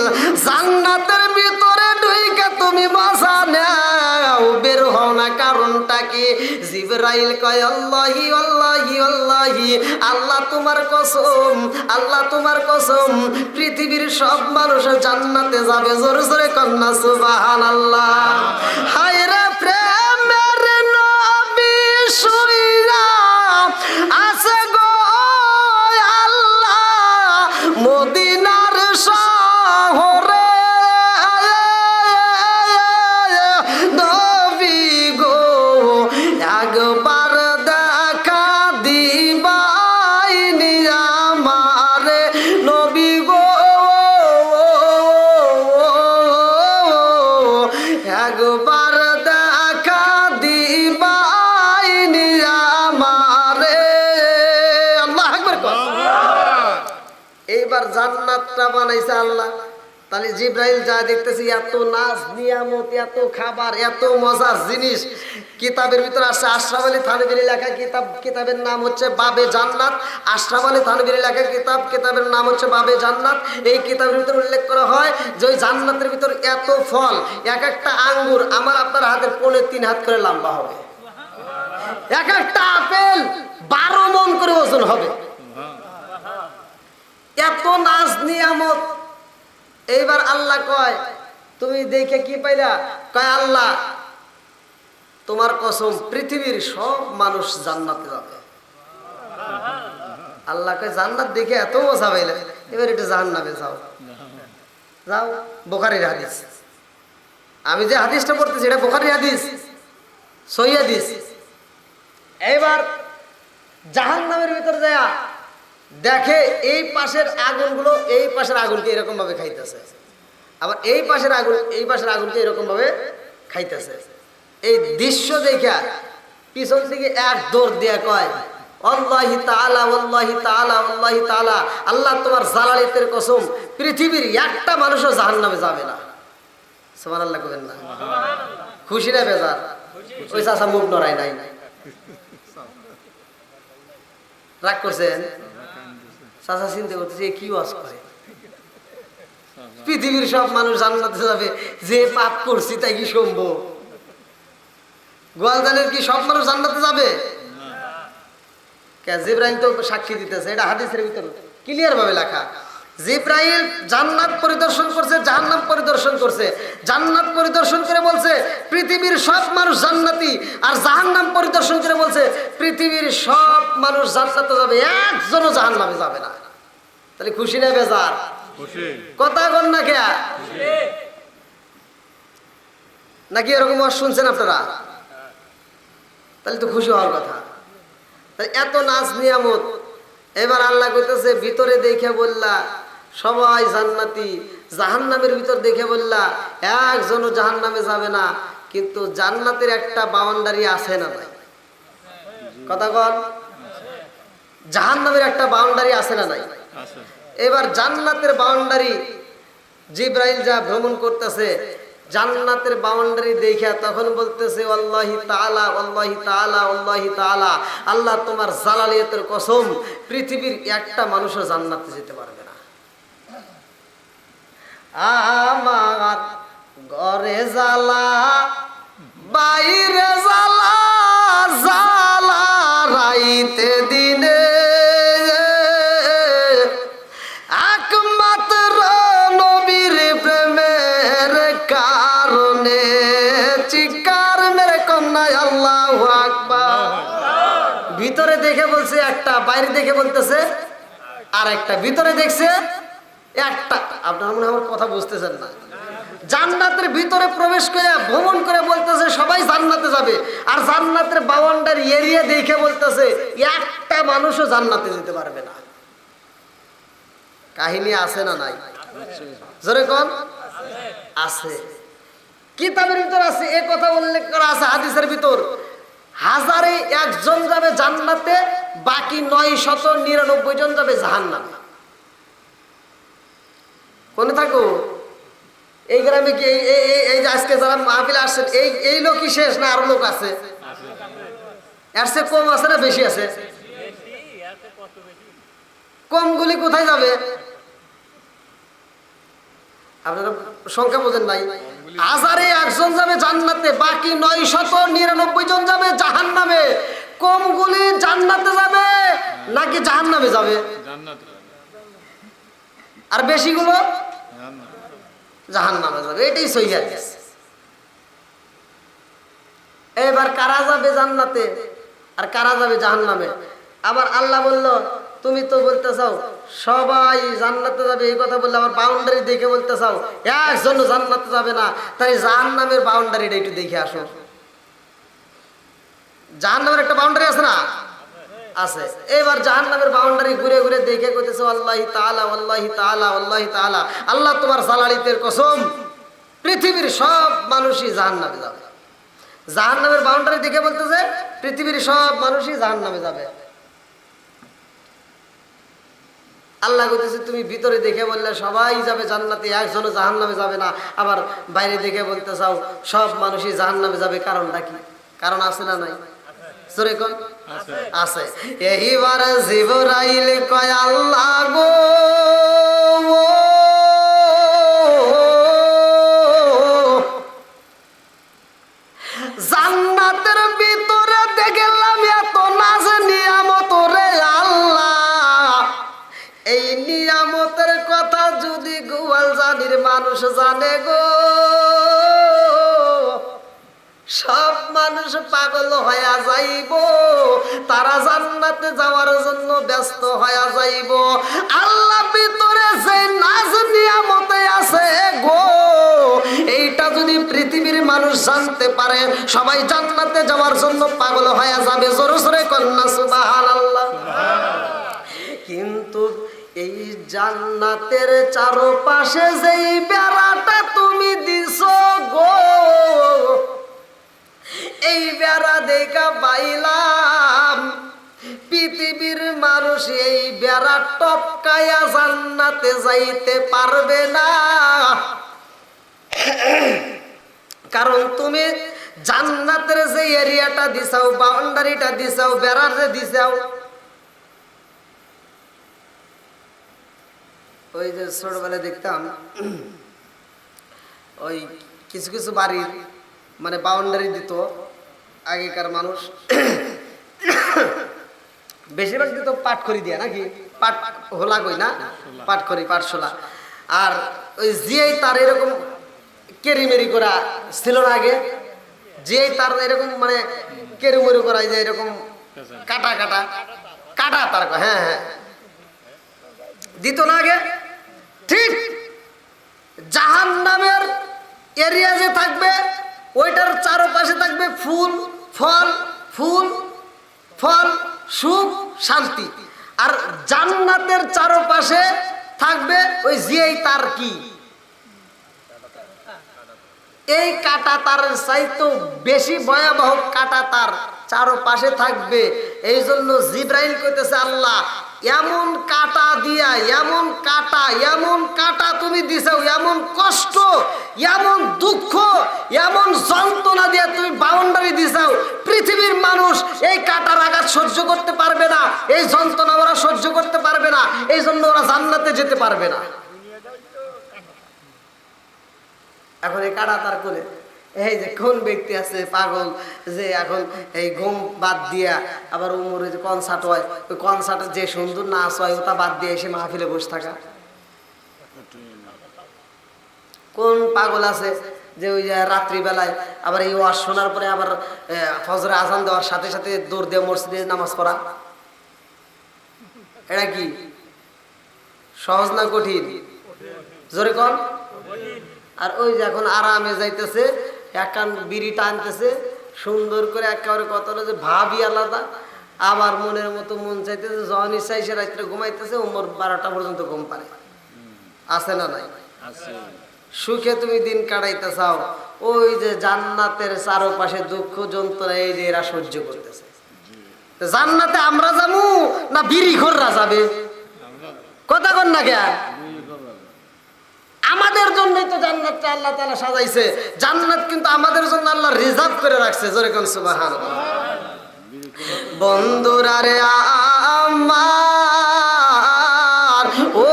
জান্নাতের ভিতরে ঢুইকে তুমি মজা নাও, বের হও না, কারণটা কি? জিবরাইল কয়, আল্লাহি আল্লাহি আল্লাহি, আল্লাহ তোমার কসম, আল্লাহ তোমার কসম, পৃথিবীর সব মানুষ জান্নাতে যাবে। জোরে জোরে কন্যা সুবহানাল্লাহ। হায় রে প্রেমের নবী শুইরা আছে গো আল্লাহ মদিনার শহরে, নবী গো একবার দেখা দিবাইনি আমারে, নবী গো একবার দেখা দিবাইনি আমারে। আল্লাহু আকবার। এইবার জান্নাতটা বানাইছে আল্লাহ। তাহলে জিবরাইল যা দেখতেছি, এত নাচ নিয়ামত, এত খাবার, এত মজার জিনিস কিতাবের ভিতরে আসছে। আশরাফ আলী থানভীর লেখা কিতাব, কিতাবের নাম হচ্ছে বাবে জান্নাত। আশরাফ আলী থানভীর লেখা কিতাব, কিতাবের নাম হচ্ছে বাবে জান্নাত। এই কিতাবের ভিতরে উল্লেখ করা হয় যে ওই জান্নাতের ভিতর এত ফল, এক একটা আঙ্গুর আমার আপনার হাতের 3.5 হাত করে লম্বা হবে, এক একটা আপেল 12 মণ করে ওজন হবে, এত নাজ নিয়ামত। এইবার আল্লাহ কয়, তুমি দেখে কি পাইলা? কয়, আল্লাহ তোমার কসম, পৃথিবীর সব মানুষ জান্নাতে যাবে। আল্লাহ কয়, জান্নাত দেখে এত মজা পাইলা, এবার একটু জাহান্নামে যাও। যাও, বুখারীর হাদিস। আমি যে হাদিসটা পড়তেছি এটা বুখারীর হাদিস, সহিহ হাদিস। এইবার জাহান্নামের ভিতর যায় দেখে এই পাশের আগুনগুলো এই পাশের আগুনকে এরকম ভাবে খাইতেছে, আবার এই পাশের আগুন এই পাশের আগুনকে এরকম ভাবে খাইতেছে। এই দৃশ্য দেখা পিছন থেকে এক দৌড় দিয়ে কয়, আল্লাহি তাআলা আল্লাহি তাআলা আল্লাহি তাআলা, আল্লাহ তোমার জালালিতের কসম, পৃথিবীর একটা মানুষও জাহান্নামে যাবে না। সুবহানাল্লাহ কইবেন না? খুশি না বেজার? ওই চাচা মুখ নড়াই নাই, রাগ করছেন? চাচা চিন্তা করতেছে কি ওয়াজ করে, পৃথিবীর সব মানুষ জান্নাতে যাবে, যে পাপ করছি তাই কি সম্ভব? গোয়ালদানের কি সব মানুষ জান্নাতে যাবে? জিবরাইল তো সাক্ষী দিতেছে, এটা হাদিসের ভিতরে ক্লিয়ার ভাবে লেখা। জিব্রাইল জান্নাত পরিদর্শন করছে, জাহান্নাম পরিদর্শন করছে। জান্নাত পরিদর্শন করে বলছে পৃথিবীর সব মানুষ জান্নাতি, আর জাহান্নাম পরিদর্শন করে বলছে পৃথিবীর সব মানুষ জান্নাতে যাবে, একজনও জাহান্নামে যাবে না। তাহলে খুশি না বেজার? কথা বল না কে? নাকি এরকম শুনছেন আপনারা? তাহলে তো খুশি হওয়ার কথা। এত নাজ নিয়ামত, এবার আল্লাহ কইতেছে ভিতরে দেখে বললা সবাই জান্নাতি, জাহান্নামের ভিতর দেখে বললা একজনও জাহান্নামে যাবে না, কিন্তু জান্নাতের একটা বাউন্ডারি আছে না নাই? কথা বল, জাহান্নামের একটা বাউন্ডারি আছে না নাই? এবার জান্নাতের বাউন্ডারি জিব্রাইল যা ভ্রমণ করতেছে, জান্নাতের বাউন্ডারি দেখে তখন বলতেছে আল্লাহি তাআলা, আল্লাহি তাআলা, আল্লাহি তাআলা, আল্লাহ তোমার জালালিয়াতের কসম, পৃথিবীর একটা মানুষও জান্নাতে যেতে পারবে না। আমার ঘরে জ্বালা, বাইরে জ্বালা, জ্বালা রাইতে দিনে, একমাত্র নবীর প্রেমের কারণে। চিৎকার মেরে কন্যা আল্লাহু আকবার। ভিতরে দেখে বলছে একটা, বাইরে দেখে বলতেছে আর একটা। ভিতরে দেখছে একটা, আপনারা মনে হয় আমার কথা বুঝতেছেন না। জান্নাতের ভিতরে প্রবেশ করে ভ্রমণ করে বলতেছে সবাই জান্নাতে যাবে, আর জান্নাতের বাউন্ডারি এরিয়া দেখে বলতেছে একটা মানুষও জান্নাতে যেতে পারবে না। কাহিনী আছে না নাই? জোরে কোন? আছে, কিতাবের ভিতর আছে, এই কথা উল্লেখ করা আছে হাদিসের ভিতর। হাজারে একজন যাবে জান্নাতে, বাকি 999 জন যাবে জাহান্নামে। কোনে থাকো? এই গ্রামে কি এই যে আজকে যারা মাহফিলে আসছেন, এই লোকই শেষ না আরো লোক আছে? এর চেয়ে কম আছে না বেশি আছে? কমগুলি কোথায় যাবে? আপনারা সংখ্যা বোঝেন নাই। হাজারে একজন যাবে জান্নাতে, বাকি 999 জন যাবে জাহান্নামে। কমগুলি জান্নাতে যাবে নাকি জাহান্নামে যাবে? আর বেশিগুলো জাহান্নামে যাবে। এটাই সহিহ হাদিস। এবার কারা যাবে জান্নাতে আর কারা যাবে জাহান্নামে? আবার আল্লাহ বলল তুমি তো বলতে চাও সবাই জান্নাতে যাবে, এই কথা বললে আবার বাউন্ডারি দেখে বলতে চাও একজন জান্নাতে যাবে না। তাই জাহান্নামের বাউন্ডারিটা একটু দেখে আসো। জাহান্নামের একটা বাউন্ডারি আছে না? আছে। এবার জাহান্নামের বাউন্ডারি ঘুরে ঘুরে দেখে কইতেছে আল্লাহি তাআলা, আল্লাহি তাআলা, আল্লাহি তাআলা, আল্লাহ তোমার জালালিতের কসম, পৃথিবীর সব মানুষই জাহান্নামে যাবে। জাহান্নামের বাউন্ডারি দেখে বলতেছে পৃথিবীর সব মানুষই জাহান্নামে যাবে। আল্লাহ কইতেছে তুমি ভিতরে দেখে বললে সবাই যাবে জান্নাতে, একজনও জাহান্নামে যাবে না। আবার বাইরে দেখে বলতে চাও সব মানুষই জাহান্নামে যাবে। কারণটা কি? কারণ আছে না নাই? সরে কোন? আছে। এইবার জিবরাইল কয় আল্লাহ গো, জান্নাতের ভিতরে দেখলাম এত নাজ নিয়ামত রে আল্লাহ, এই নিয়ামতের কথা যদি গোয়াল জানির মানুষ জানে গো, সব মানুষ পাগল হয়ে যাইব, তারা জান্নাতে যাওয়ার জন্য ব্যস্ত হয়ে যাইব। আল্লাহ ভিতরে যে নাজ নিয়ামতে আছে গো, এইটা যদি পৃথিবীর মানুষ জানতে পারে সবাই জান্নাতে যাওয়ার জন্য পাগল হয়ে যাবে। জোরে জোরে কন্যা সুবহানাল্লাহ। কিন্তু এই জান্নাতের চারপাশে যেই বেড়াটা তুমি দিছো গো, এই বেড়া দেখা পাইলাম পৃথিবীর মানুষ এই বেড়া টপকায়া জান্নাতে যাইতে পারবে না। কারণ তুমি জান্নাতের যে এরিয়াটা দিছাও, বাউন্ডারিটা দিছাও, বেড়া যে দিছাও, ওই যে ছোটবেলায় দেখতাম ওই কিছু কিছু বাড়ির মানে বাউন্ডারি দিত আগেকার মানুষ, বেশিরভাগ তো পাট করি দিয়া নাকি পাট হোলা কই না পাট করি পাটশোলা আর ওই জিয়াই তার এরকম কেরিমেরি করা ছিল না আগে জিয়াই তার এরকম মানে কেরিমেরি করা যে এরকম কাটা কাটা কাটা তার হ্যাঁ হ্যাঁ দিত না আগে ঠিক জাহান্নামের এরিয়া যে থাকবে ওইটার চারপাশে থাকবে ফুল ফল ফুল ফল সুখ শান্তি আর জান্নাতের চারপাশে থাকবে ওই জিয়াই তার কি এই কাটা তার চাইতো বেশি ভয়াবহ কাটা তার চারপাশে থাকবে এই জন্য জিব্রাইল কইতেছে আল্লাহ এমন কাটা দিয়া এমন কাটা তুমি দিছাও এমন কষ্ট এমন দুঃখ এমন যন্ত্রণা দিয়া তুমি বাউন্ডারি দিছাও পৃথিবীর মানুষ এই কাটার আঘাত সহ্য করতে পারবে না এই যন্ত্রণা ওরা সহ্য করতে পারবে না এই জন্য ওরা জান্নাতে যেতে পারবে না এখন এই কাটা তার কোলে এই যে কোন ব্যক্তি আছে পাগল যে এখন এই ঘুম বাদ দিয়া আবার উমরে যে কনসার্ট হয় ওই কনসার্টের যে সুন্দর নাচ হয় ওটা বাদ দিয়ে এসে মাহফিলে বসে থাকা কোন পাগল আছে যে ওই রাত্রিবেলায় আবার এই ওয়াজ শোনার পরে আবার ফজরে আজান দেওয়ার সাথে সাথে দৌড় দিয়ে মসজিদে নামাজ পড়া এটা কি সহজ না কঠিন জোরে কন আর ওই যে এখন আরামে যাইতেছে একান বিড়ি টানতেছে সুন্দর করে একেবারে কত যে ভাবি আলাদা আবার মনের মতো মন চাইতেছে যখন ইচ্ছা এসে রাত্রে ঘুমাইতেছে উমর 12টা পর্যন্ত ঘুম পারে আছে না নাই সুখে তুমি দিন কাটাইতে চাও ওই যে জান্নাতের চারপাশে দুঃখ যন্ত্রণা এই যে এরা সহ্য করতেছে জান্নাতে আমরা যাবো না বিড়ি ঘররা যাবে কথা কন না কে আমাদের জন্যই তো জান্নাতটা আল্লাহ তাআলা সাজাইছে জান্নাত কিন্তু আমাদের জন্য আল্লাহ রিজার্ভ করে রাখছে জোরে কোন সুবহানাল্লাহ বন্ধুরা রে আমার ও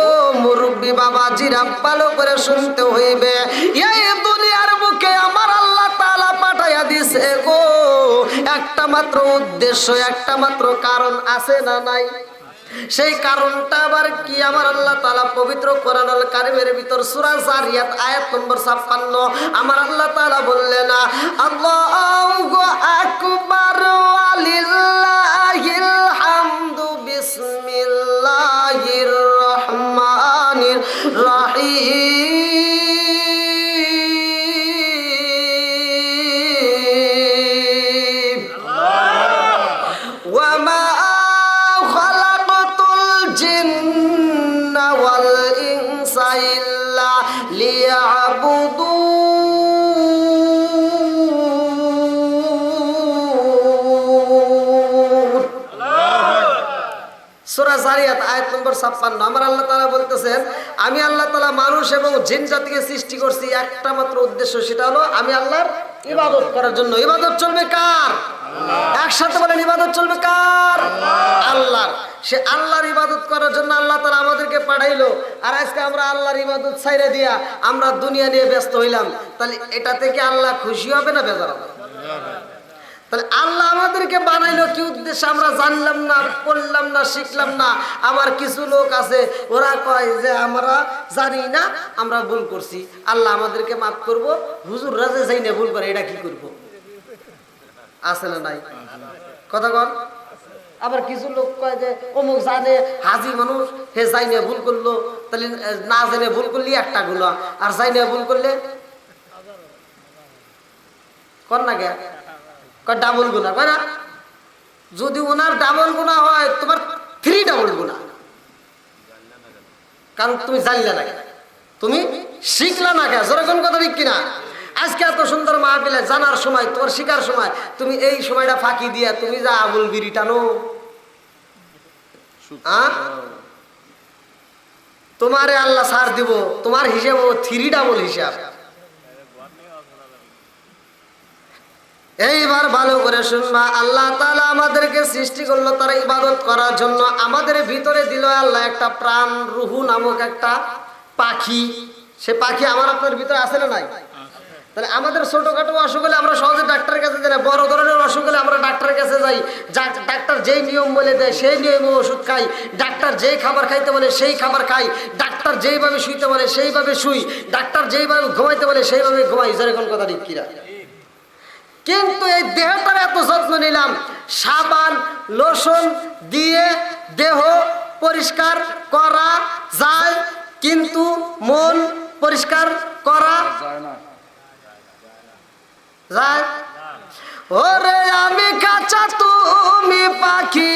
মুরব্বি বাবাজিরা ভালো করে শুনতে হইবে এই দুনিয়ার বুকে আমার আল্লাহ তাআলা পাঠাইয়া দিছে গো একটা মাত্র উদ্দেশ্য একটা মাত্র কারণ আছে না নাই সেই কারণটা আবার কি আমার আল্লাহ তাআলা পবিত্র কোরআনুল কারীমের ভিতর সূরা জারিয়াত আয়াত নম্বর 56 আমার আল্লাহ তাআলা বললেন আল্লাহু আকবার ওয়ালিল্লাহিল হামদু বিসমিল্লাহির রহমানির রহিম ওয়া মা সূরা জারিয়াত আয়াত নম্বর 56 আমার আল্লাহ তাআলা বলতেছেন আমি আল্লাহ তাআলা মানুষ এবং জিন জাতিকে সৃষ্টি করছি একটা মাত্র উদ্দেশ্য সেটা হলো আমি আল্লাহর ইবাদত করার জন্য ইবাদত চলবে কার আল্লাহ একসাথে বলেন ইবাদত চলবে কার আল্লাহর সে আল্লাহর ইবাদত করার জন্য আল্লাহ তাআলা আমাদেরকে পাঠাইলো আর আজকে আমরা আল্লাহর ইবাদত ছাইরা দিয়া আমরা দুনিয়া নিয়ে ব্যস্ত হইলাম তাহলে এটা থেকে আল্লাহ খুশি হবে না বেজার হবে তাহলে আল্লাহ আমাদেরকে বানাইলো কি উদ্দেশ্যে আমরা জানলাম না পড়লাম না শিখলাম না আবার কিছু লোক আছে ওরা কয় যে আমরা জানি না আমরা ভুল করছি আল্লাহ আমাদেরকে মাফ করব হুজুররা যে যাই না ভুল করে এটা কি করব আছে না নাই কথা বল আবার কিছু লোক কয় যে অমুক জানে হাজি মানুষ হে যাই না ভুল করলো তাহলে না জেনে ভুল করলি একটা গুনাহ আর যাই না ভুল করলে কর না কে ডাবল গুনাহ কয় না যদি ওনার ডাবল গুনাহ হয় তোমার 3 ডাবল গুনাহ কারণ তুমি জানলে না তুমি শিখলা না কে যেরকম কথা ঠিক কিনা আজকে এত সুন্দর মাহফিলে জানার সময় তোমার শিখার সময় তুমি এই সময়টা ফাঁকি দিয়া তুমি যা আবুল বিড়ি টানো তোমারে আল্লাহ ছাড় দিব তোমার হিসাব 3 ডাবল হিসাব এইবার ভালো করে শুনবা আল্লাহ তাআলা আমাদেরকে সৃষ্টি করলো তার ইবাদত করার জন্য আমাদের ভিতরে দিল আল্লাহ একটা প্রাণ রূহ নামক একটা পাখি সে পাখি আমার আপনার ভিতরে আছে না নাই তাহলে আমাদের ছোটখাটো অসুখ হলে আমরা সহজে ডাক্তারের কাছে যাই না, বড় ধরনের অসুখ হলে আমরা ডাক্তারের কাছে যাই। ডাক্তার যেই নিয়ম বলে দেয় সেই নিয়মে ওষুধ খাই, ডাক্তার যেই খাবার খাইতে বলে সেই খাবার খাই, ডাক্তার যেইভাবে শুইতে বলে সেইভাবে শুই, ডাক্তার যেইভাবে ঘুমাইতে বলে সেইভাবে ঘুমাই। যেরকম কথা ঠিক কিনা? কিন্তু এই দেহটার এত যত্ন নিলাম, সাবান লোশন দিয়ে দেহ পরিষ্কার করা যায়, কিন্তু মন পরিষ্কার করা যায় না। যায়? ওরে আমি কাঁচা তুমি পাখি,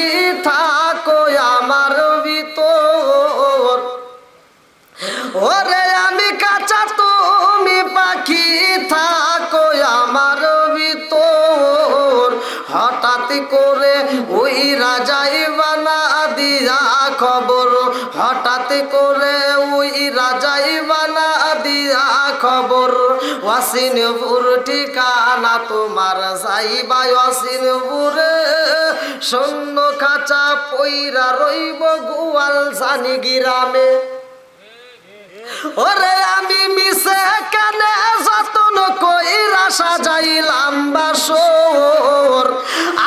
থাকো আমার ভিতর। ওরে আমি কাঁচা তুমি পাখি, থাকো আমার ভিতর। হঠাৎ করে ওই রাজাই বানা দিয়া খবর, হঠাৎ করে ওই রাজাই বানা দিয়া খবর। ওয়াসিনপুর ঠিকানা তোমার, যাইবা ওয়াসিনপুরে। সৈন্য খাঁচা পইরা রইব গোয়াল জানি গ্রামে। ওরে আমি মিশে কানে যতন কইরা সাজাইলাম বাসর,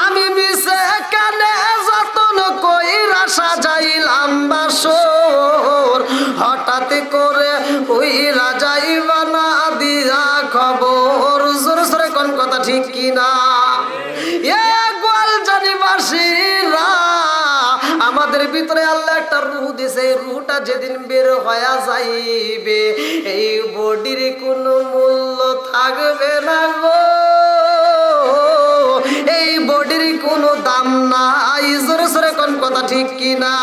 আমি মিশে কানে যতন কইরা সাজাইলাম বাসর। হঠাৎ করে ওই রাজাই বানা দিয়া খবর। জোরে জোরে কোন কথা ঠিক কিনা? এ গোয়াল জানিবাসীরা, আমাদের ভিতরে আল্লাহ একটা রূহ দিছে, এই রূহটা যেদিন বের হয়ে যাইবে এই বডির কোনো মূল্য থাকবে না গো, এই বডির কোনো দাম নাই। জোরে জোরে কোন কথা ঠিক কিনা?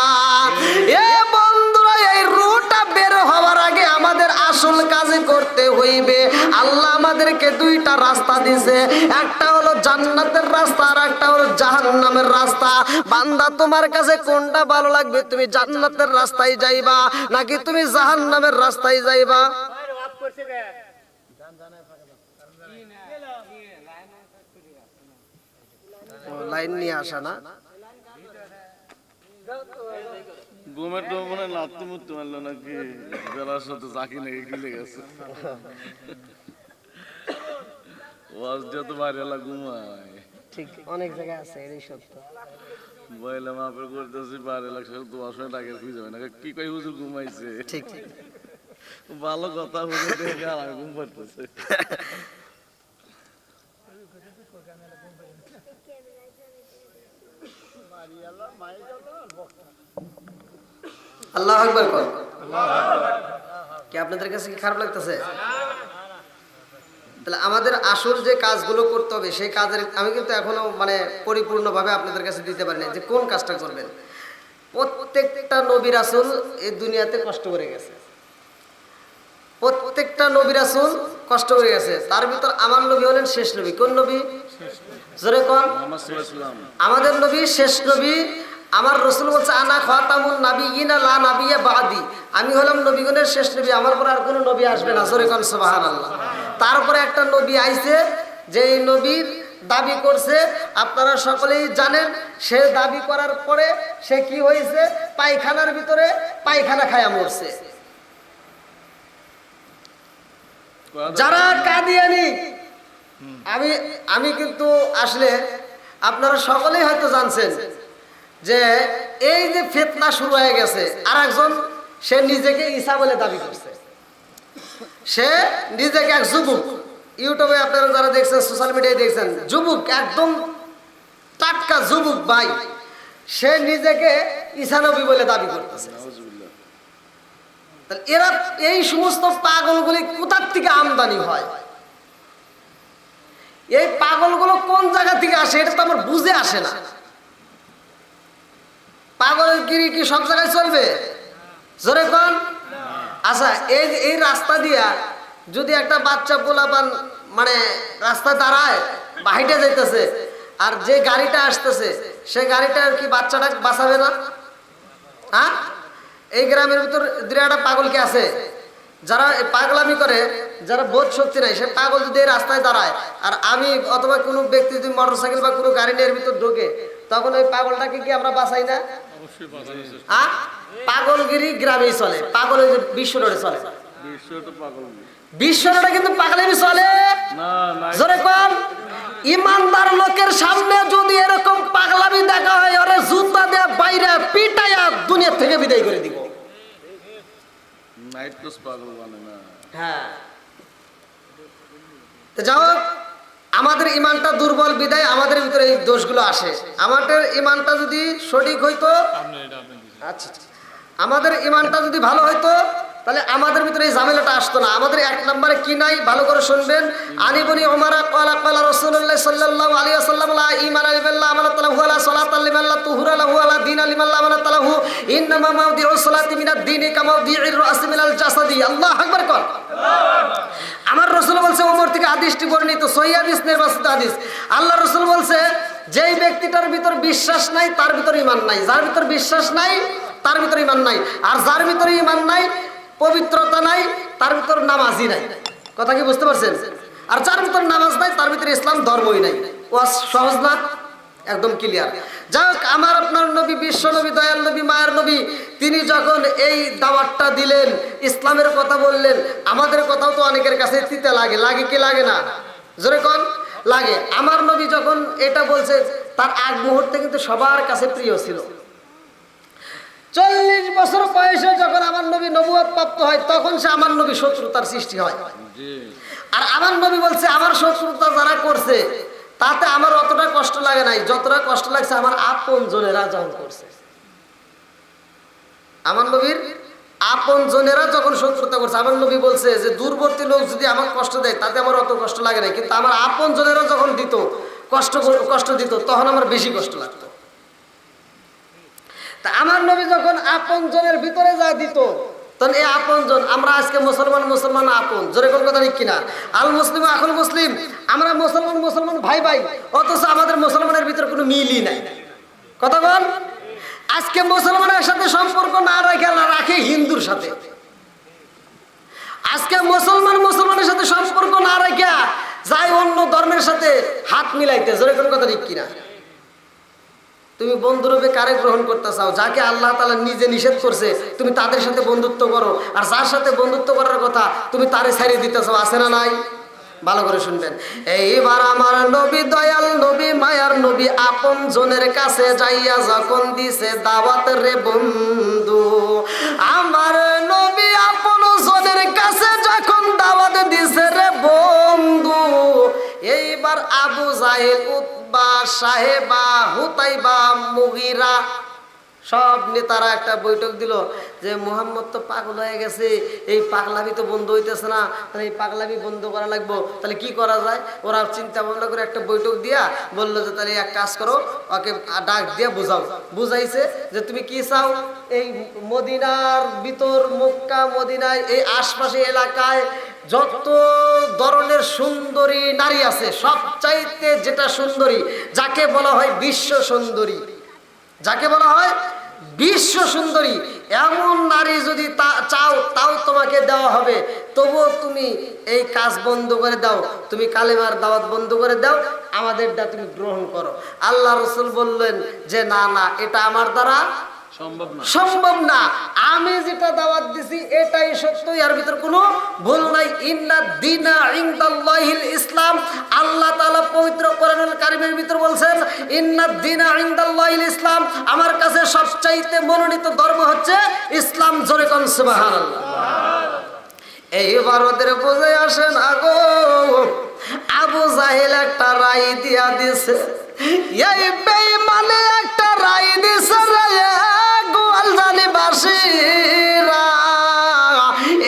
এ বন্ধুরা, এই রূহটা বের হওয়ার আগে আমাদের আসল কাজ করতে হইবে। আল্লাহ আমাদেরকে দুইটা রাস্তা দিছে, একটা হলো জান্নাতের রাস্তা আর একটা হলো জাহান্নামের রাস্তা। বান্দা তোমার কাছে কোনটা ভালো লাগবে? তুমি জান্নাতের রাস্তায় যাইবা নাকি তুমি জাহান্নামের রাস্তায় যাইবা? লাইন নিয়ে আসা না, ঘুমের তো মনে লাত্তি মুত্তি মারলো নাকি, বেলার সাথে চাকি নাকি গিলে গেছে। ওয়াজ দিয়ে তো বাইরে এলা ঘুমায়। ঠিক, অনেক জায়গায় আছে, এটাই সত্য। বইলে মাপের করতেছি বাইরে লাগছে, তো আসলে টাকা খুঁজে যাবে না, কি কই হুজুর ঘুমাইছে। ঠিক, ভালো কথা হুজুর দেখে আর ঘুম পাড়তেছে। আল্লাহু আকবার কর। কি আপনাদের কাছে কি খারাপ লাগতেছে? তাহলে আমাদের আসল যে কাজগুলো করতে হবে সেই কাজের আমি কিন্তু এখনো মানে পরিপূর্ণভাবে আপনাদের কাছে দিতে পারিনি যে কোন কাজটা করবেন। প্রত্যেকটা নবী রাসূল এই দুনিয়াতে কষ্ট করে গেছে, প্রত্যেকটা নবী রাসূল কষ্ট করে গেছে। তার ভিতর আমার নবী হলেন শেষ নবী। কোন নবী? জোরে কোন? আমাদের নবী শেষ নবী। আমার রসুল বলছে আনা খাতামুন নাবিয়িনা লা নাবিয়্যা বাদি, আমি হলাম নবীগণের শেষ নবী, আমার পরে আর কোনো নবী আসবে না। জোরে কোন সুবহানাল্লাহ। তারপরে একটা নবী আইছে, যে এই নবীর দাবি করছে, আপনারা সকলেই জানেন। সে দাবি করার পরে সে কি হয়েছে? পায়খানার ভিতরে পায়খানা খায়া মরছে। যারা কাদিয়ানি, আমি কিন্তু আসলে আপনারা সকলেই হয়তো জানছেন যে এই যে ফিতনা শুরু হয়ে গেছে, আর একজন সে নিজেকে ঈসা বলে দাবি করছে। সে নিজেকে এক যুবক, ইউটিউবে আপনারা যারা দেখছেন, সোশ্যাল মিডিয়ায় দেখছেন, যুবক, একদম টাটকা যুবক ভাই, সে নিজেকে ঈসা নবী বলে দাবি করতেছে। এরা এই সমস্ত পাগলগুলি কোথার থেকে আমদানি হয়? এই পাগলগুলো কোন জায়গা থেকে আসে এটা তো আমার বুঝে আসে না। পাগলের গিরি কি সব জায়গায় চলবে? জোরে কোন? আচ্ছা, এই রাস্তা দিয়া যদি একটা বাচ্চা পোলাপান মানে রাস্তা দাঁড়ায় বা হাইটে যাইতেছে, আর যে গাড়িটা আসতেছে সে গাড়িটা কি বাচ্চাটা বাঁচাবে না? হ্যাঁ, এই গ্রামের ভিতর দুই একটা পাগল কি আছে যারা পাগলামি করে, যারা বোধ শক্তি নাই, সে পাগল যদি এই রাস্তায় দাঁড়ায় আর আমি অথবা কোনো ব্যক্তি যদি মোটরসাইকেল বা কোনো গাড়ি নিয়ে এর ভিতর ঢোকে, তখন ওই পাগলটাকে কি আমরা বাঁচাই না? পাগলগিরি গ্রামেই চলে, পাগল বিশ্ব রোডে চলে। বিশ্বটা কিন্তু পাগলামি চলে না না জোরে কম। ইমানদার লোকের সামনে যদি এরকম পাগলামি দেখা হয়, ওরে জুতা দিয়ে বাইরে পিটাইয়া দুনিয়া থেকে বিদায় করে দিব। নাইট ক্লোজ পাগল মানে না। হ্যাঁ, তো যাই হোক, আমাদের ইমানটা দুর্বল বিদায় আমাদের ভিতরে এই দোষগুলো আসে। আমাদের ইমানটা যদি সঠিক হইতো, আচ্ছা, আমাদের ইমানটা যদি ভালো হইতো, তাহলে আমাদের ভিতরে এই ঝামেলাটা আসতো না। আমাদের এক নম্বরে কি নাই, ভালো করে শুনবেন। আনিবনি ওমরা ক্বালা ক্বালা রাসূলুল্লাহ সাল্লাল্লাহু আলাইহি ওয়াসাল্লাম লা ঈমানা বিল্লাহি আমানাতাল্লাহু আলা সালাতাল লিমাল্লা তুহুরা লাহু আলা দীনা লিমাল্লা আমানাতাল্লাহু ইন্নামা মাউদিউস সালাতি মিনাদ দীনি কামাউদিউর রাসি মিনাল জাসাদি। আল্লাহু আকবার কর। আমার রাসূল বলছে, ওমর থেকে হাদিসটি বর্ণিত, সহিহ হাদিস, নির্বাচিত হাদিস। আল্লাহ রাসূল বলছে, যেই ব্যক্তিটার ভিতর বিশ্বাস নাই তার ভিতর ঈমান নাই, যার ভিতর বিশ্বাস নাই তার ভিতর ঈমান নাই, আর যার ভিতরে ঈমান নাই, পবিত্রতা নাই, তার ভিতর নামাজই নাই। কথা কি বুঝতে পারছেন? আর যার ভিতর নামাজ নাই তার ভিতরে ইসলাম ধর্মই নাই। ও সহজ না? একদম ক্লিয়ার। যাক, আমার আপনার নবী, বিশ্ব নবী, দয়াল নবী, মায়ের নবী, তিনি যখন এই দাওয়াতটা দিলেন, ইসলামের কথা বললেন, আমাদের কথাও তো অনেকের কাছে তিতে লাগে। লাগে কি লাগে না? জোরে কোন লাগে। আমার নবী যখন এটা বলছে, তার আগ মুহূর্তে কিন্তু সবার কাছে প্রিয় ছিল। 40 বছর বয়সে যখন আমার নবী নবুয়ত প্রাপ্ত হয়, তখন সে আমার নবী শত্রুতার সৃষ্টি হয়। আর আমার নবী বলছে, আমার শত্রুতা যারা করছে তাতে আমার অতটা কষ্ট লাগে নাই, যতটা কষ্ট লাগছে আমার আপন জনেরা যখন করছে। আমার নবীর আপন জনেরা যখন শত্রুতা করছে, আমার নবী বলছে যে দূরবর্তী লোক যদি আমার কষ্ট দেয় তাতে আমার অত কষ্ট লাগে নাই, কিন্তু আমার আপন জনেরা যখন দিত, কষ্ট দিত, তখন আমার বেশি কষ্ট লাগতো। তা আমার নবী যখন আপন জনের ভিতরে যা দিত, তখন এই আপন জন, আমরা আজকে মুসলমান আপন, জোরে কোন কথা ঠিক কিনা? আল মুসলিম আখুল মুসলিম, আমরা মুসলমান ভাই ভাই, অথচ আমাদের মুসলমানের ভিতরে কোনো মিলই নাই। কথা বল। আজকে মুসলমানের সাথে সম্পর্ক না রাখে হিন্দুর সাথে। আজকে মুসলমানের সাথে সম্পর্ক না রাখা যায় অন্য ধর্মের সাথে হাত মিলাইতে, জোরে কোন কথা ঠিক কিনা? তুমি বন্ধুরূপে কারে গ্রহণ করতে চাও? যাকে আল্লাহ তাআলা নিজে নিষেধ করছে তুমি তাদের সাথে বন্ধুত্ব করো, আর যার সাথে বন্ধুত্ব করার কথা তুমি তারে ছাড়িয়ে দিতে চাও। আছে না নাই? ভালো করে শুনবেন। এইবার আমার নবী, দয়াল নবী, মায়ার নবী, আপন জনের কাছে যাইয়া যখন দিছে দাওয়াত রে বন্ধু, আমার নবী আপন জনের কাছে যখন দাওয়াত দিছে রে বন্ধু, এইবার আবু জাহেল, উতবা, সাহেবা, হুতাইবা, মুগিরা, সব নেতারা একটা বৈঠক দিল যে মুহাম্মদ তো পাগল হয়ে গেছে, এই পাগলামি তো বন্ধ হইতেছে না, তাহলে এই পাগলামি বন্ধ করা লাগবো, তাহলে কি করা যায়? ওরা চিন্তা ভাবনা করে একটা বৈঠক দিয়া বললো যে তাহলে এক কাজ করো, ওকে ডাক দিয়া বুঝাও। বুঝাইছে যে তুমি কি চাও, এই মদিনার ভিতর, মক্কা মদিনায় এই আশপাশে এলাকায় যত ধরনের সুন্দরী নারী আছে, সবচাইতে যেটা সুন্দরী, যাকে বলা হয় বিশ্ব সুন্দরী, যাকে বলা হয় বিশ্ব সুন্দরী, এমন নারী যদি চাও তাও তোমাকে দেওয়া হবে, তবুও তুমি এই কাজ বন্ধ করে দাও, তুমি কালেমার দাওয়াত বন্ধ করে দাও, আমাদেরটা তুমি গ্রহণ করো। আল্লাহ রাসূল বললেন যে না না, এটা আমার দ্বারা সম্ভব না, আমি যেটা দাওয়াত দিছি এটাই সত্য, এর ভিতর কোনো ভুল নাই। ইন্নাদ দীনা ইনদাল্লাহিল ইসলাম, আল্লাহ তাআলা পবিত্র কোরআনুল কারীমের ভিতর বলছেন ইন্নাদ দীনা ইনদাল্লাহিল ইসলাম, আমার কাছে সবচাইতে মনোনীত ধর্ম হচ্ছে ইসলাম। জোরে কোন সুবহানাল্লাহ। এইবার ওদের বুঝে আসে না গো, আবু জাহেল একটা রায় দিয়া দিছে, এই বেঈমানে একটা রায় দিছে রে গোয়ালজানিবাসীরা,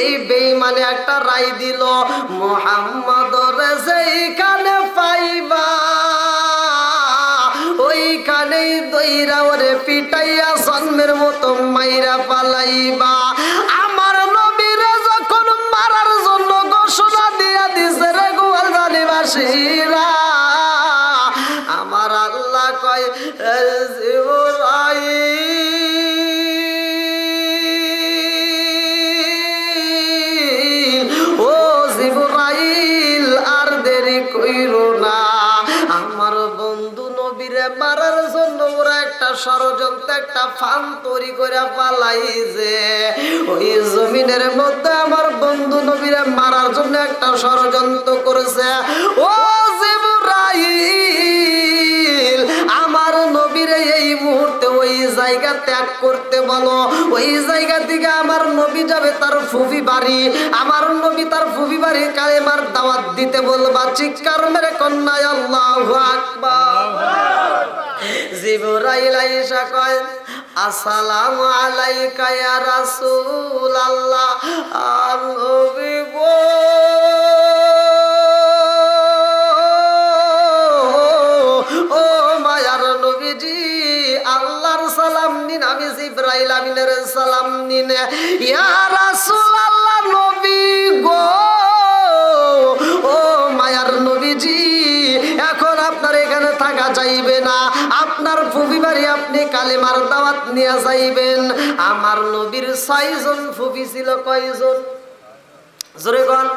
এই বেঈমানে একটা রায় দিল, মুহাম্মদর যেইখানে পাইবা ওইখানেই দইরা ওরে পিটাইয়া জন্মের মতো মাইরা পালাইবা। আমার নবীরে যখন মারার জন্য ঘোষণা দিয়া দিছে রে গোয়ালজানিবাসীরা, আমার আল্লাহ কয় ও জিবরাইল, আর দেরি কইরো না, আমার বন্ধু নবীরে মারার জন্য ওরা একটা ষড়যন্ত্র একটা ফান তৈরি করে পালাইছে। ওই জমিনের মধ্যে আমার বন্ধু নবীরে মারার জন্য একটা ষড়যন্ত্র করেছে। ও জিবরাইল, আমার নবীরে এই মুহূর্তে ওই জায়গা ত্যাগ করতে বলো। ওই জায়গা থেকে আমার নবী যাবে তার ফুফি বাড়ি। আমার নবী তার ফুফি বাড়ি কালেমার দাওয়াত দিতে বলবা। চিৎকার মেরে কন্যা আল্লাহু আকবার। জিবরাইল আয়েশা কয়, আসসালামু আলাইকা ইয়া রাসূলুল্লাহ। নবী গো, ও মায়ার নবীজি, আল্লাহর সালাম নিন, আমি জিবরাইল আমিনের সালাম নিন। ইয়া রাসূলুল্লাহ, নবী গো, ও মায়ার নবীজি, এখন আপনার এখানে থাকা যাইবে না, আপনার ফুফি বাড়ি আপনি কালেমার দাওয়াত নিয়ে যাইবেন। আমার নবীর 6 জন ফুফি ছিল। কয়জন? জোরে কোন?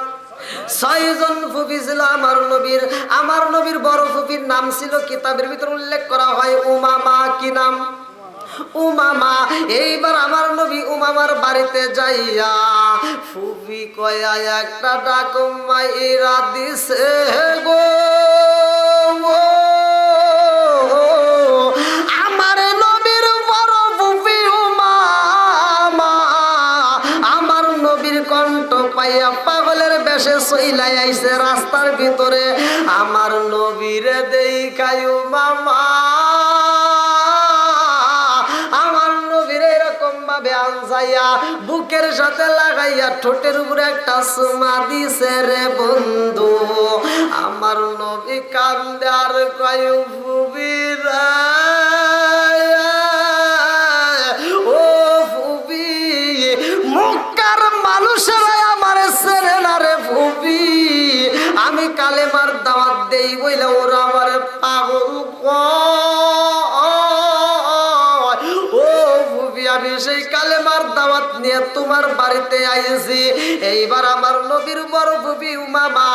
6 জন ফুফি ছিল আমার নবীর। আমার নবীর বড় ফুফির নাম ছিল, কিতাবের ভিতর উল্লেখ করা হয় উমামা। কি নাম? উমামা। এইবার আমার নবী উমামার বাড়িতে যাইয়া ফুফি কয়া একটা ডাক মাইরা দিছে গো। আমার নবীর বড় ফুফি উমামা আমার নবীর কণ্ঠ পাইয়া পাগলের বেশে চইলাই আইছে রাস্তার ভিতরে। আমার নবীরে দেখাই উমামা আমার নবীর এরকম ভাবে আনসাইয়া বুকের সাথে লাগাইয়া ঠোঁটের উপরে একটা চুমা দিছে রে বন্ধু। আমার নবী কান্দে আর কয়, ফুবিরা, ও ফুবি, মুক্কার মানুষেরা আমার ছেড়ে না রে ফুবি। আমি কালেমার দাওয়াত দেই বইলে ওরা আমার পাগল কয়। ও ফুবি, আমি সেই কালেমার দাওয়াত নিয়ে তোমার বাড়িতে আইছি। এইবার আমার নবীর বড় ফুবি উমামা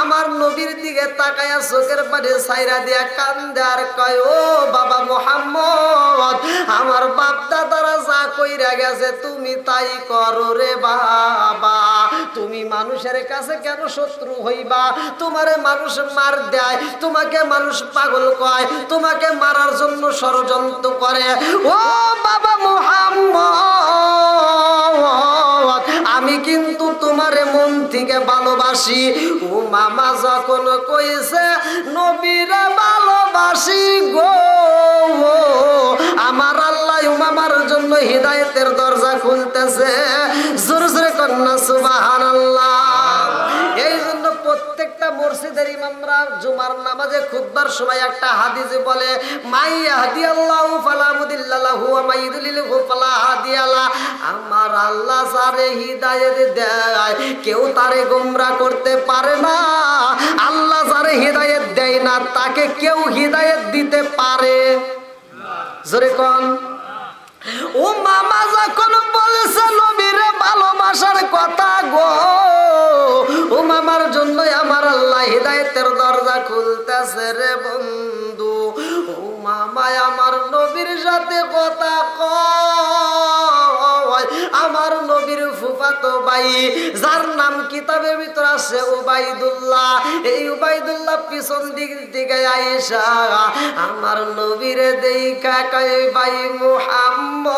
আমার নবীর দিকে তাকায়া চোখের পানি ছাইরা দিয়া কান্দে আর কয়, ও বাবা মুহাম্মদ, আমার বাপ দাদারা যা কইরা গেছে তুমি তাই করো রে বাবা। তুমি মানুষের কাছে কেন শত্রু হইবা? তোমারে মানুষ মার দেয়, তোমাকে মানুষ পাগল কয়, তোমাকে মারার জন্য ষড়যন্ত্র করে। ও বাবা মুহাম্মদ, আমি কিন্তু তোমারে মন থেকে ভালোবাসি। ও মামা যখন কইছে নবীরে ভালোবাসি গো, আমার আল্লাহ উমামার জন্য হিদায়াতের দরজা খুলতেছে। জোরে জোরে কন্যা সুবহানাল্লাহ। এই জন্য প্রত্যেকটা মসজিদের ইমামরা জুমার নামাজে খুতবার সময় একটা হাদিস বলে, মাই ইয়াহদিয়াল্লাহু ফালা মুদিল্লা লাহু ওয়া মাই ইউদ্লিলহু ফালা হাদিয়া লা। আমার আল্লাহ যারে হিদায়াত দেয় কেউ তারে গোমরাহ করতে পারে না। আল্লাহ যারে হিদায়াত দেয় না তাকে কেউ হিদায়াত দিতে পারে না। জোরে কোন? ও মামা যখন বলেছে নবীরে ভালোবাসার কথা গো, ও মামার জন্য আমার আল্লাহ হিদায়াতের দরজা খুলতেছে রে বন্ধু। ও মামায় আমার নবীর সাথে কথা কয়। আমার নবীর ফুফাতো ভাই যার নাম কিতাবের ভিতর আছে উবাইদুল্লাহ, এই উবাইদুল্লাহ পিছন দিক থেকে আয়েশা আমার নবীরে দেখা কয়, ভাই মুহাম্মদ,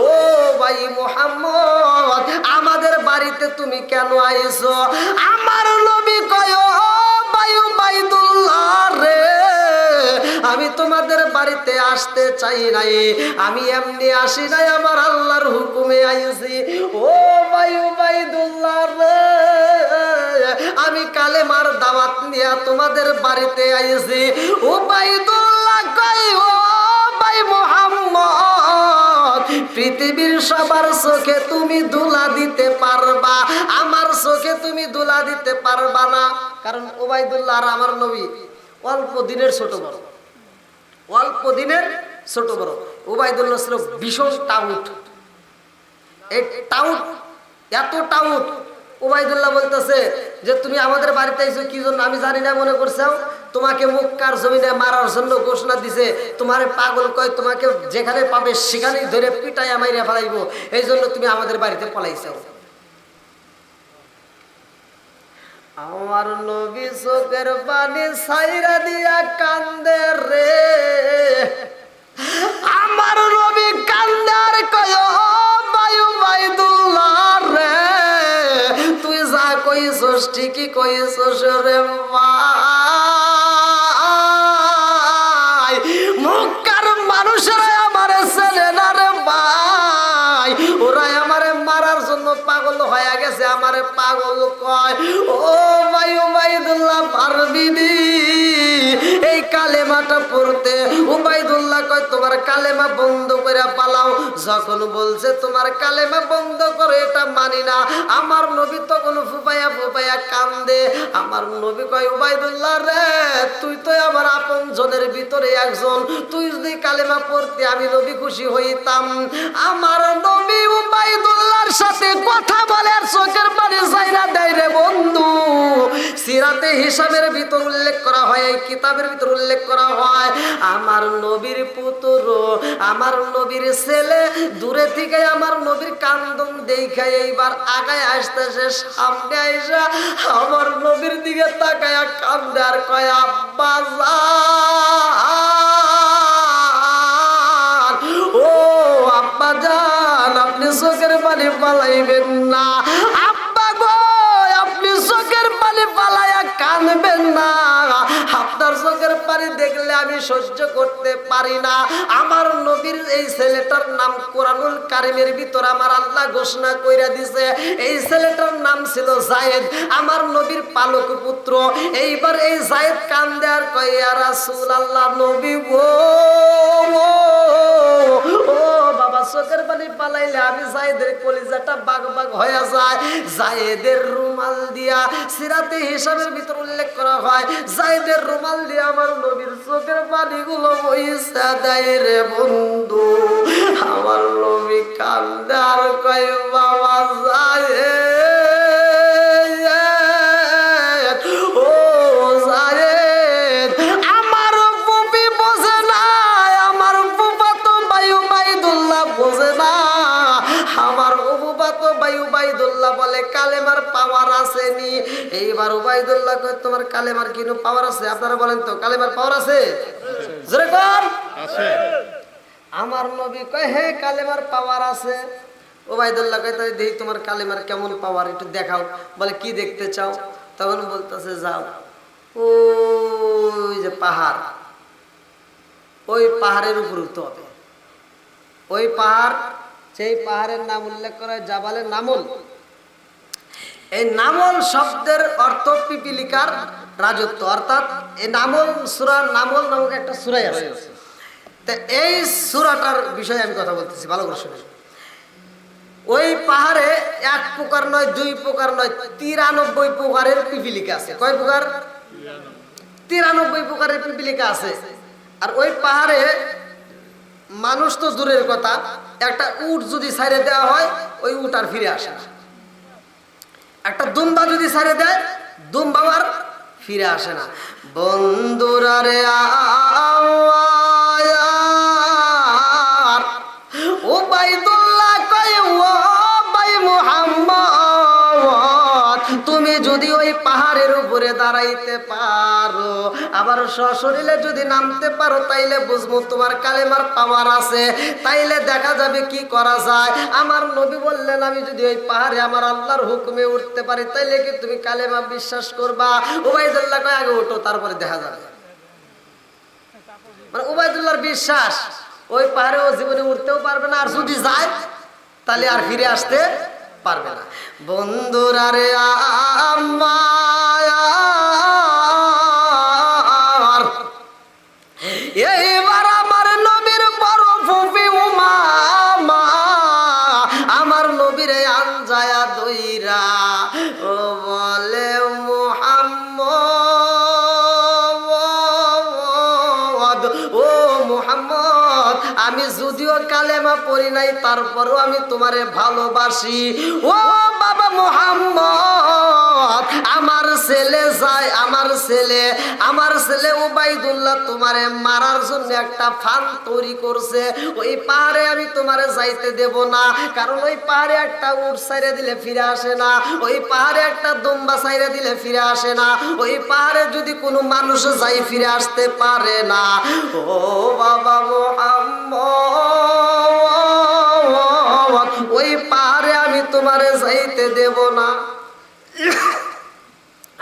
ও ভাই মুহাম্মদ, আমাদের বাড়িতে তুমি কেন আইছো? আমার নবী কয়, ও ভাই উবাইদুল্লাহ রে, আমি তোমাদের বাড়িতে আসতে চাই নাই, আমি এমনি আসি নাই, আমার আল্লাহর হুকুমে আইছি। ও ভাই উবাইদুল্লাহ রে, আমি কালেমার দাওয়াত নিয়ে তোমাদের বাড়িতে আইছি। উবাইদুল্লাহ কয়, ও ভাই মুহাম্মদ, পৃথিবীর সবার চোখে তুমি ধুলা দিতে পারবা, আমার চোখে তুমি ধুলা দিতে পারবা না। কারণ উবাইদুল্লাহ আর আমার নবী অল্প দিনের ছোট বড়, অল্প দিনের ছোট বড়। উবাইদুল্লাহ ছিল ভীষণ টাউট। এই টাউট, এত টাউট, উবাইদুল্লাহ বলতেছে যে তুমি আমাদের বাড়িতে এসো কি জন্য আমি জানি না মনে করছো, তোমাকে মক্কার জমিনে মারার জন্য ঘোষণা দিছে, তোমারে পাগল কয়, তোমাকে যেখানে পাবে সেখানেই ধরে পিটাইয়া মাইরা ফেলাইবো, এই জন্য তুমি আমাদের বাড়িতে পলাইছো। আমার নবী চোখের পানি ছাইরা দিয়া কান্দে রে, আমার নবী কান্দে আর কয় বায়ু বাইদুল্লাহ রে, তুই যা কইছস ঠিকই কইছস রে ভাই, মক্কার মানুষেরা আমারে চেনে না রে ভাই, ওরা আমারে মারার জন্য পাগল হয়ে গেছে, আমারে পাগল কয়। ও ভাই উবাইদুল্লাহ পারবি নি এই কালেমাটা পড়তে? উবাইদুল্লাহ কয় তোমার কালেমা বন্ধ করে পালাও। যখন বলছে তোমার কালেমা বন্ধ করে, এটা মানি না, আমার নবী তখন ফুপাইয়া ফুপাইয়া কান্দে। আমার নবী কয় উবাইদুল্লাহ রে, তুই তো আমার আপন জনের ভিতরে একজন, তুই যদি কালেমা পড়তে আমি নবী খুশি হইতাম। আমার নবী উবাইদুল্লাহর সাথে কথা বলে আর চোখের পানি ছাইরা দেয় রে বন্ধু। সিরাতে হিসাবের ভিতর উল্লেখ করা হয়, এই কিতাবের ভিতর উল্লেখ করা হয়, আমার নবীর পুত্র, আমার নবীর ছেলে দূরে থেকে আমার নবীর কান্দন দেখে এইবার আগায় আসতেছে, সামনে আইসা আমার নবীর দিকে তাকায়া কান্দে আর কয় আব্বা জান, ও আব্বা জান, আপনি চোখের পানি পালাইবেন না, আব্বা গো আপনি চোখের পানি পালাইয়া কাঁদবেন না, আপনার চোখের পানি দেখলে আমি সহ্য করতে পারি না। আমার নবীর এই ছেলেটার নাম কোরআনুল কারিমের ভিতর আমার আল্লাহ ঘোষণা কইরা দিছে, এই ছেলেটার নাম ছিল যায়েদ, আমার নবীর পালক পুত্র। এইবার এই যায়েদ কান্দে আর কয় ইয়া রাসূলুল্লাহ, নবী গো, ও বাবা চোখের পানি পালাইলে আমি যায়েদের কলিজাটা বাগ বাগ হয়ে যায়। যায়েদের রুমাল দিয়া সিরাতে হিসাবের ভিতর উল্লেখ করা হয়, যায়েদের রুমাল দিয়া আমার নবীর চোখের পানিগুলো বইসা দেয় রে বন্ধু। আমার নবী কান্দে আর কয় বাবা যায়েদ, ও যায়েদ, আমার ফুপি বোঝে না, আমার ফুপা তো ভাই উবাইদুল্লাহ বোঝে না, আমার ফুপা তো ভাই উবাইদুল্লাহ বলে কালেমার পাওয়ার আছে নি। এইবার উবাইদুল্লাহ কয় তোমার কালেমার কি পাওয়ার আছে? আপনারা বলেন তো কালেমার পাওয়ার আছে? জোরে কোন আছে? আমার নবী কয় হ্যাঁ কালেমার পাওয়ার আছে। উবাইদুল্লাহ কয় তাই দেখি তোমার কালেমার কেমন পাওয়ার, একটু দেখাও। বলে কি দেখতে চাও? তখন বলতেছে যাও ওই যে পাহাড়, ওই পাহাড়ের উপর উঠতে হবে। ওই পাহাড়, সেই পাহাড়ের নাম উল্লেখ করা হয় জাবালে নামল। এই নামল শব্দের অর্থ পিপিলিকার রাজত্ব, অর্থাৎ এই নামল সূরা, নামল নামক একটা সূরাই আছে। তা এই সূরাটার বিষয়ে আমি কথা বলতেছি, ভালো করে শুনুন। ওই পাহাড়ে এক প্রকার নয়, দুই প্রকার নয়, 93 প্রকারের পিপিলিকা আছে। কয় প্রকার? 93 প্রকারের পিপিলিকা আছে। আর ওই পাহাড়ে মানুষ তো দূরের কথা, একটা উট যদি ছাড়ে দেওয়া হয় ওই উট আর ফিরে আসে না। একটা দুম্বা যদি ছাড়ে দেয় দুম্বা আর ফিরে আসে না। বন্ধুরা রে উবাইদুল্লাহ কয় ও ভাই মুহাম্মদ, তুমি যদি ওই পাহাড়ের উপরে দাঁড়াইতে পারো, আবার সশরীরে যদি নামতে পারো, তাইলে বুঝবো তোমার কালেমার পাওয়ার আছে, তাইলে দেখা যাবে কি করা যায়। আমার নবী বললেন আমি যদি ওই পাহাড়ে আমার আল্লাহর হুকুমে উঠতে পারি, তাইলে কি তুমি কালেমা বিশ্বাস করবা? উবাইদুল্লাহ কয় আগে ওঠো তারপরে দেখা যাবে। মানে উবাইদুল্লাহর বিশ্বাস ওই পাহাড়ে ও জীবনে উঠতেও পারবে না, আর যদি যায় তাহলে আর ফিরে আসতে পারবে না। বন্ধুরা রে এইবার আমার নবীর বড় ফুফি উমামা আমার নবীর আনজায়া দইরা ও বলে মুহাম্মদ, ও মুহাম্মদ, আমি যদিও কালেমা পড়ি নাই তারপরও আমি তোমারে ভালোবাসি। ও বাবা মুহাম্মদ, আমার ছেলে যায়, আমার ছেলে উবাইদুল্লাহ তোমারে মারার জন্য একটা ফান তৈরি করছে। ওই পাহাড়ে আমি তোমারে যাইতে দেব না, কারণ ওই পাহাড়ে একটা উট ছাইড়ে দিলে ফিরে আসে না, ওই পাহাড়ে একটা দুম্বা ছাইড়ে দিলে ফিরে আসে না, ওই পাহাড়ে যদি কোনো মানুষ যাই ফিরে আসতে পারে না। ও বাবা মুহাম্মদ, ওই পাহাড়ে আমি তোমারে যাইতে দেব না।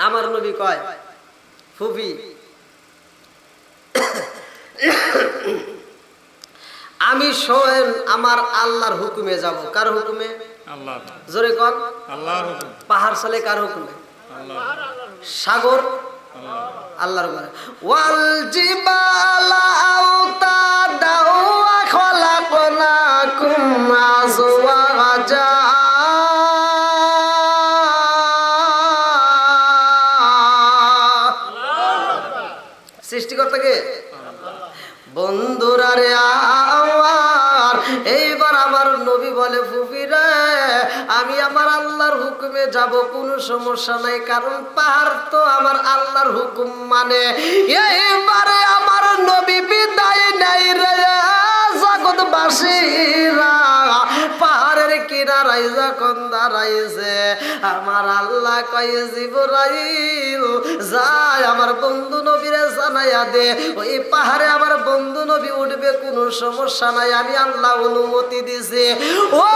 আমার নবী কয়, ফুফি আমি স্বয়ং আমার আল্লাহর হুকুমে যাব। কার হুকুমে? আল্লাহ। জোরে কর। আল্লাহর হুকুম। পাহাড় চলে কার হুকুমে? আল্লাহ। সাগর আল্লাহর হুকুমে। ওয়াল জিবালা আওতাদা ওয়া খলাকনাকুম আজওয়াজা। সৃষ্টিকর্তাকে বন্ধুরা রে আমার, এইবার আমার নবী বলে, ফুফিরা আমি আমার আল্লাহর হুকুমে যাব, কোনো সমস্যা নাই, কারণ পাহাড় তো আমার আল্লাহর হুকুম মানে। এইবারে আমার নবী বিদায় নাই রে জগৎবাসীরা। পাহাড়ের কিনারায় যখন দাঁড়াইছে, আমার আল্লাহ কয়, জিবরাইল যায় আমার বন্ধু নবীরে জানাইয়া দে, ওই পাহাড়ে আমার বন্ধু নবী উঠবে, কোনো সমস্যা নাই, আমি আল্লাহ অনুমতি দিছি। ও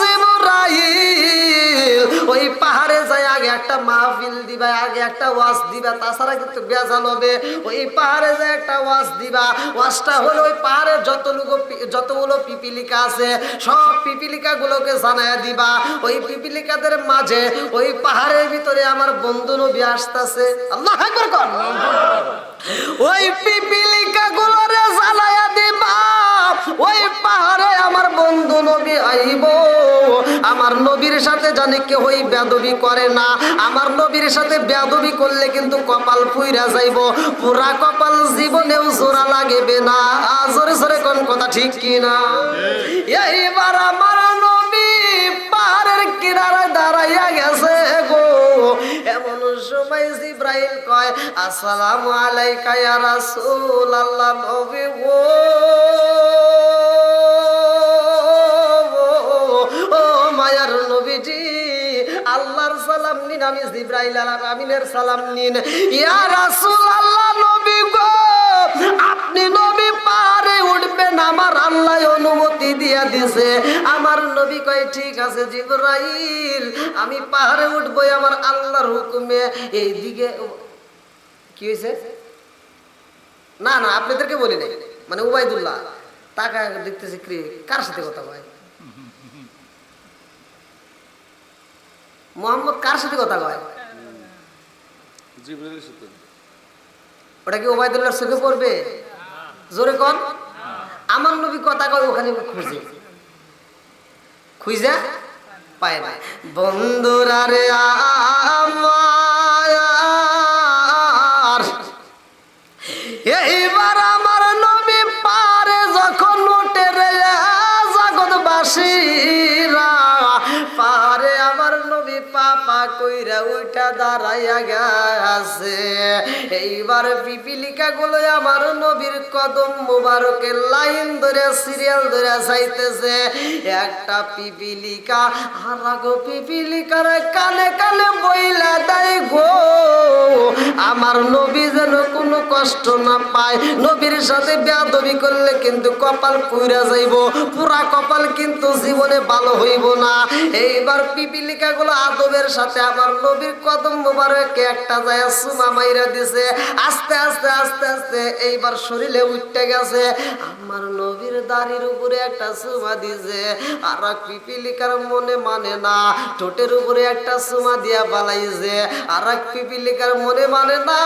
জিবরাইল, ওই পাহাড়ে যায় আগে একটা মাহফিল দিবা, আগে একটা ওয়াজ দিবা, তাছাড়া কিন্তু বেজাল হবে। ওই পাহাড়ে যায় একটা ওয়াজ দিবা, ওয়াজটা হলো ওই পাহাড়ের যতগুলো পিপিলিকা আছে সব পিপিলিকা গুলোকে জানাইয়া দিবা। ওই পিপিলিকাদের মাঝে ওই পাহাড়ের ভিতরে আমার বন্ধু নবী আসতেছে। আল্লাহু আকবার কর। ওই পিপিলিকা গুলোরে জানাইয়া দিবা, ওই পাহাড়ে আমার বন্ধু নবী আইব। আমার নবীর সাথে জানি কেউ ওই বেয়াদবি করে না, আমার নবীর সাথে বেয়াদবি করলে কিন্তু কপাল পুইরা যাইব, পুরা কপাল জীবনেও জোড়া লাগবে না। জোরে জোরে কোন কথা ঠিক কি না? এইবার আমার নবী পাহাড়ের কিনারায় দাঁড়াইয়া গেছে গো। এমন সময় জিবরাইল কয়, আসসালামু আলাইকা ইয়া রাসূলুল্লাহ। নবী গো, ও মায়ার নবীজি, আল্লাহর সালাম নিন, আমি জিবরাইল আমিনের সালাম নিন। ইয়া রাসূলুল্লাহ, নবী গো আপনি নবী পাহাড়ে উঠবেন, আমার আল্লাহ অনুমতি দিয়া দিছে। আমার নবী কয়, ঠিক আছে জিবরাইল, আমি পাহাড়ে উঠবো আমার আল্লাহর হুকুমে। এইদিকে কি হয়েছে? না না, আপনাদেরকে বলি নাই, মানে উবাইদুল্লাহ টাকা দেখতেছে, কার সাথে কথা কয়? মোহাম্মদ কার সাথে কথা কয়? জিবরাইলের সাথে। ওটা কি ওবাইদুল্লাহর চোখে পড়বে? জোরে কন। আমার নবী কথা কয়, ওখানে খুঁজে পায় না। বন্ধুরা রে আমার, এইবার আমার নবী পারে যখন উঠে রে জগৎবাসীরা, পারে আমার নবী পাপা কইরা উঠা দাঁড়াইয়া গেছে। এইবার পিপিলিকা গুলো আমার নবীর কদম মুবারকের লাইন ধরে সিরিয়াল ধরে যাইতেছে। একটা পিপিলিকা আর গো পিপিলিকার কানে কানে বইলা দেয় গো, আমার নবী যেন কোনো কষ্ট না পায়। নবীর সাথে বেয়াদবি করলে কিন্তু কপাল পুইরা যাইব, পুরা কপাল কিন্তু জীবনে ভালো হইব না। এইবার পিপিলিকা গুলো আদবের সাথে আমার নবীর কদম মুবারকে একটা যায় সুমা মাইরা দিছে। আস্তে আস্তে আস্তে আস্তে এইবার শরীরে উঠতে গেছে, আমার নবীর দাড়ির উপরে একটা সুমা দিছে। আর পিপিলিকার মনে মানে না, ঠোঁটের উপরে একটা সুমা দিয়া বালাইছে। আর পিপিলিকার মনে মানে না,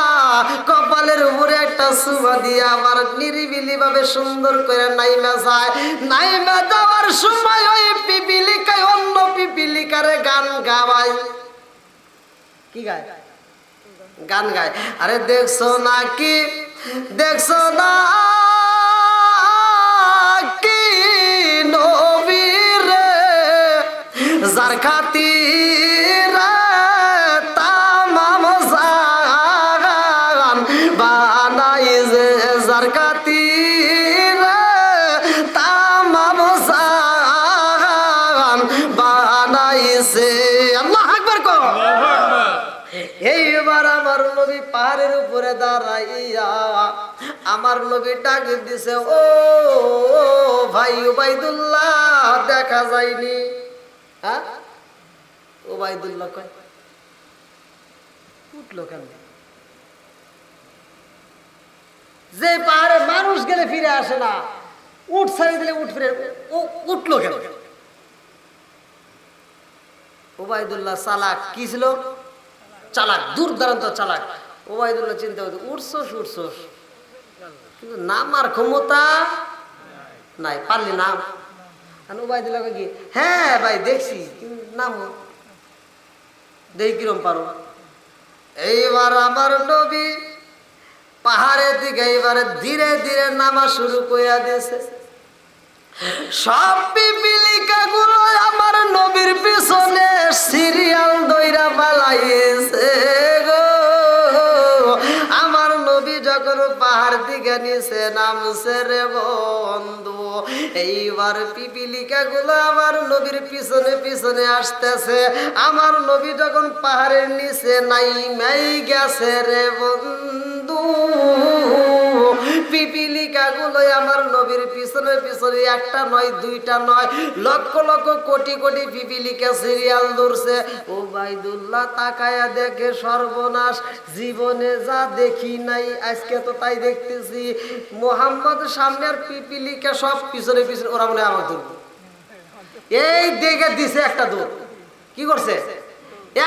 কপালের উপরে একটা সুমা দিয়া আবার নিরিবিলি ভাবে সুন্দর করে নাইমা যায়। নাইমা যাওয়ার সময় ওই পিপিলিকায় অন্য পিপিলিকারে গান গাওয়ায়। কি গায়? গান গায়। আরে দেখছো নাকি, দেখছো না কি নবীরে, যার খাতিরে তামাম এইবার আমার নবী পাহাড়ের উপরে দাঁড়াইয়া আমার নবী ডাক দিছে, ও ভাই উবাইদুল্লাহ দেখা যায়নি? হ্যাঁ, উবাইদুল্লাহ কয় উঠলো কেন? যে পাহাড়ে মানুষ গেলে ফিরে আসে না, উঠ ছাড়িয়ে দিলে উঠ ফিরে উঠলো কেন? উবাইদুল্লাহ চালাক, কি ছিল? চালাক, দূর দাঁড়ান্ত চালাক। উবাইদুল্লাহ চিন্তা করতো, উঠছোস কিন্তু নামার ক্ষমতা নাই, পারলি নাম। উবাইদুল্লাহ কি, হ্যাঁ ভাই দেখছি, কিন্তু নামো দেখি কিরম পারো। এইবার আমার নবী পাহাড়ের দিকে এইবারে ধীরে ধীরে নামা শুরু কইরা দিয়েছে। সব পিপিলিকা গুলো আমার নবীর পিছনে সিরিয়াল দইরা পালাইছে গো। আমার নবী যখন পাহাড় দিকে নিচে নামছে রে বন্ধু, এইবার পিপিলিকা গুলো আমার নবীর পিছনে পিছনে আসতেছে। আমার নবী যখন পাহাড়ের নিচে নাইমাই গেছে রে বন্ধু, পিপিলিকা গুলো আমার নবীর পিছনে পিছনে একটা নয় দুইটা নয়, লক্ষ লক্ষ কোটি কোটি পিপিলিকা সিরিয়াল ধরছে। উবাইদুল্লাহ তাকায়া দেখে সর্বনাশ, জীবনে যা দেখি নাই আজকে তো তাই দেখতেছি। মোহাম্মদ সামনের পিপিলিকা সব পিছনে পিছনে, ওরা মনে হয় আমার ধরবো। এই দেখে দিছে একটা দৌড়, কি করছে?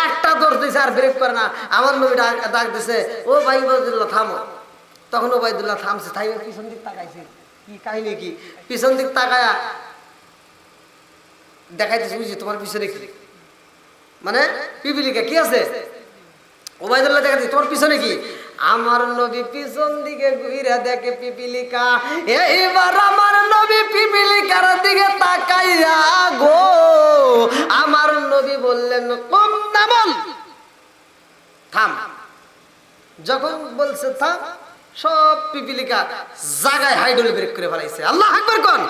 একটা দৌড় দিছে, আর ব্রেক করে না। আমার নবী ডাক দিছে, ও ভাই উবাইদুল্লাহ থামো। তখন উবাইদুল্লাহ থামছে, তাই পিছন দিক তাকাইছে, কি কাহিনী কি? পিছন দিক তাকায়া দেখাইতেছে, বুঝছি তোমার পিছনে কি, মানে পিপিলিকা কি আছে? উবাইদুল্লাহ দেখাচ্ছে তোমার পিছনে কি? আমার নবী পিছন দিকে ঘুরে দেখে পিপিলিকা। এইবার আমার নবী পিপিলিকার দিকে তাকাইয়া গো আমার নবী বললেন, কম না বল, থাম। যখন বলছে থাম, সব পিপিলিকা জায়গায় হাইড্রোল ব্রেক করে ফেলাইছে। আল্লাহু আকবার কোন।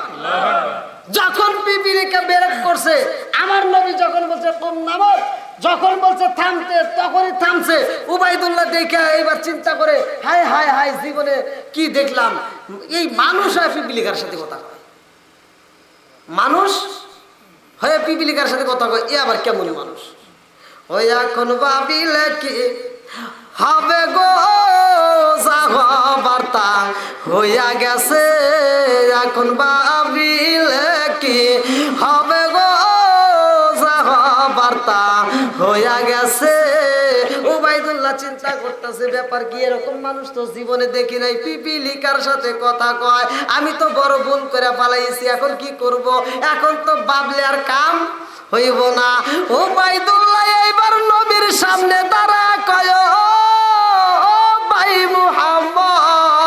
যখন পিপিলিকা ব্রেক করছে, আমার নবী যখন বলছে কম না বল, যখন বলছে থামতে, তখনই থামছে। উবাইদুল্লাহ দেখে এইবার চিন্তা করে, হায় হায় হায়, জীবনে কি দেখলাম? এই মানুষ হয় পিপিলিকার সাথে কথা কয়, মানুষ হয়ে পিপিলিকার সাথে কথা কয়, এ আবার কেমন মানুষ? ওই এখন ভাবিলে কি হবে গো, বার্তা হইয়া গেছে। এখন ভাবিলে কি হবে গো, বার্তা হইয়া গেছে। উবাইদুল্লাহ চিন্তা করতেছে, ব্যাপার কি? এরকম মানুষ তো জীবনে দেখি নাই, পিপিলিকার সাথে কথা কয়। আমি তো বড় ভুল করে পালাইছি, এখন কি করব? এখন তো ভাবলে আর কাম হইব না। উবাইদুল্লাহ এইবার নবীর সামনে দাঁড়া কয়, ভাই মুহাম্মদ,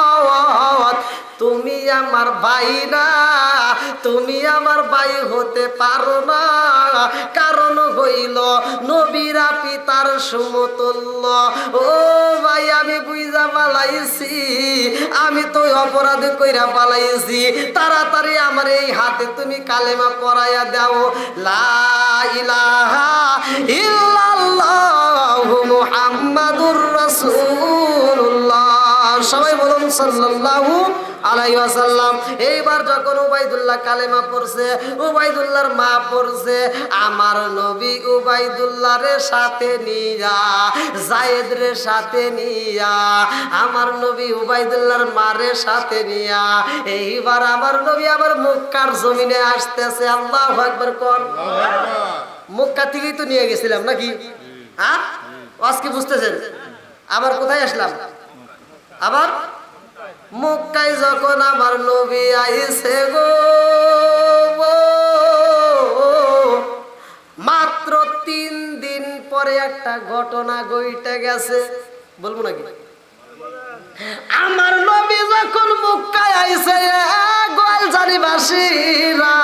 তুমি আমার ভাই না, তুমি আমার ভাই হতে পারো না। কারণ হইল নবীরা পিতার সমতুল্য। ও ভাই, আমি বুঝা পালাইছি, আমি তো অপরাধ কইরা পালাইছি। তাড়াতাড়ি আমার এই হাতে তুমি কালেমা পড়াইয়া দাও, লা ইলাহা ইল্লাল্লাহু মুহাম্মাদুর রাসূলুল্লাহ। সবাই বলুন সাল্লাল্লাহু আলাইহি ওয়াসাল্লাম। এইবার যখন উবাইদুল্লাহ কালেমা পড়ছে, উবাইদুল্লাহর মা পড়ছে, আমার নবী উবাইদুল্লাহরে সাথে নিয়া, যায়েদ রে সাথে নিয়া, আমার নবী উবাইদুল্লাহর মারে সাথে নিয়া, এইবার আমার নবী আবার মক্কার জমিনে আসতেছে। আল্লাহু আকবার কোন। মক্কা থেকেই তো নিয়ে গেছিলাম নাকি? হ্যাঁ, আজকে বুঝতেছেন? আবার কোথায় আসলাম? আবার মক্কায় যখন আমার নবী আইছে গো, মাত্র 3 দিন পরে একটা ঘটনা ঘটে গেছে, বলবো নাকি? আমার নবী যখন মক্কায় আইছে, গোয়ালজারিবাসীরা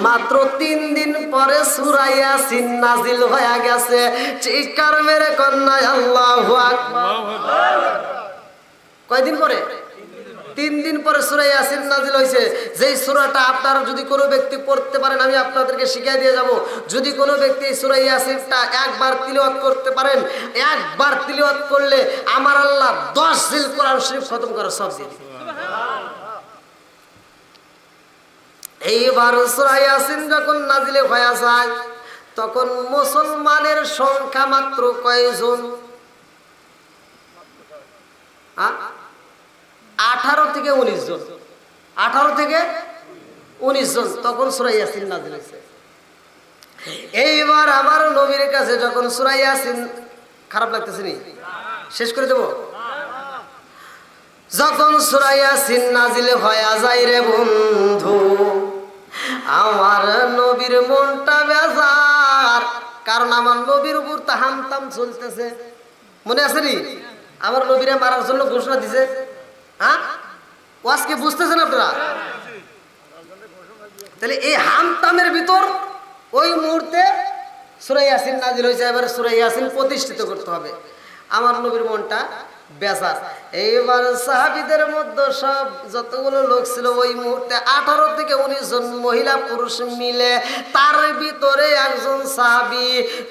মাত্র 3 দিন পরে সূরা ইয়াসিন নাজিল হয়ে গেছে। চিৎকার মেরে কন্যা আল্লাহু আকবার। কয়দিন পরে? 3 দিন পরে সূরা ইয়াসিন নাজিল হয়েছে। যেই সূরাটা আপনারা যদি কোনো ব্যক্তি পড়তে পারেন, আমি আপনাদেরকে শিখিয়ে দিয়ে যাব। যদি কোনো ব্যক্তি এই সূরা ইয়াসিনটা একবার তিলাওয়াত করতে পারেন, একবার তিলাওয়াত করলে আমার আল্লাহ 10 জিল কোরআন শরীফ খতম করার সব দিয়ে দিবেন। এইবার সূরা ইয়াসিন যখন নাজিল হয়ে যায়, তখন মুসলমানের সংখ্যা মাত্র কয়জন? 18 থেকে 19 জন। 18 থেকে 19 জন তখন সূরা ইয়াসিন নাজিল হয়েছে। এইবার আমার নবীর কাছে যখন সূরা ইয়াসিন, খারাপ লাগতেছে নি? শেষ করে দেব। যখন সূরা ইয়াসিন নাজিল হয়ে যায় রে বন্ধু, আমার নবীর মনটা বেজার। কারণ আমার নবীর উপর তাহামতাম চলতেছে। মনে আছে নি? আমার নবীরে মারার জন্য ঘোষণা দিছে। হ্যাঁ, ওয়াজকে বুঝতেছেন আপনারা? তাহলে এই হামতামের ভিতর ওই মুহূর্তে সূরা ইয়াসিন নাজিল হয়েছে। এবার সূরা ইয়াসিন প্রতিষ্ঠিত করতে হবে। আমার নবীর মনটা বেজার। এইবার সাহাবীদের মধ্যে সব যতগুলো লোক ছিল ওই মুহূর্তে 18 থেকে 19 জন মহিলা পুরুষ মিলে, তার ভিতরে একজন সাহাবী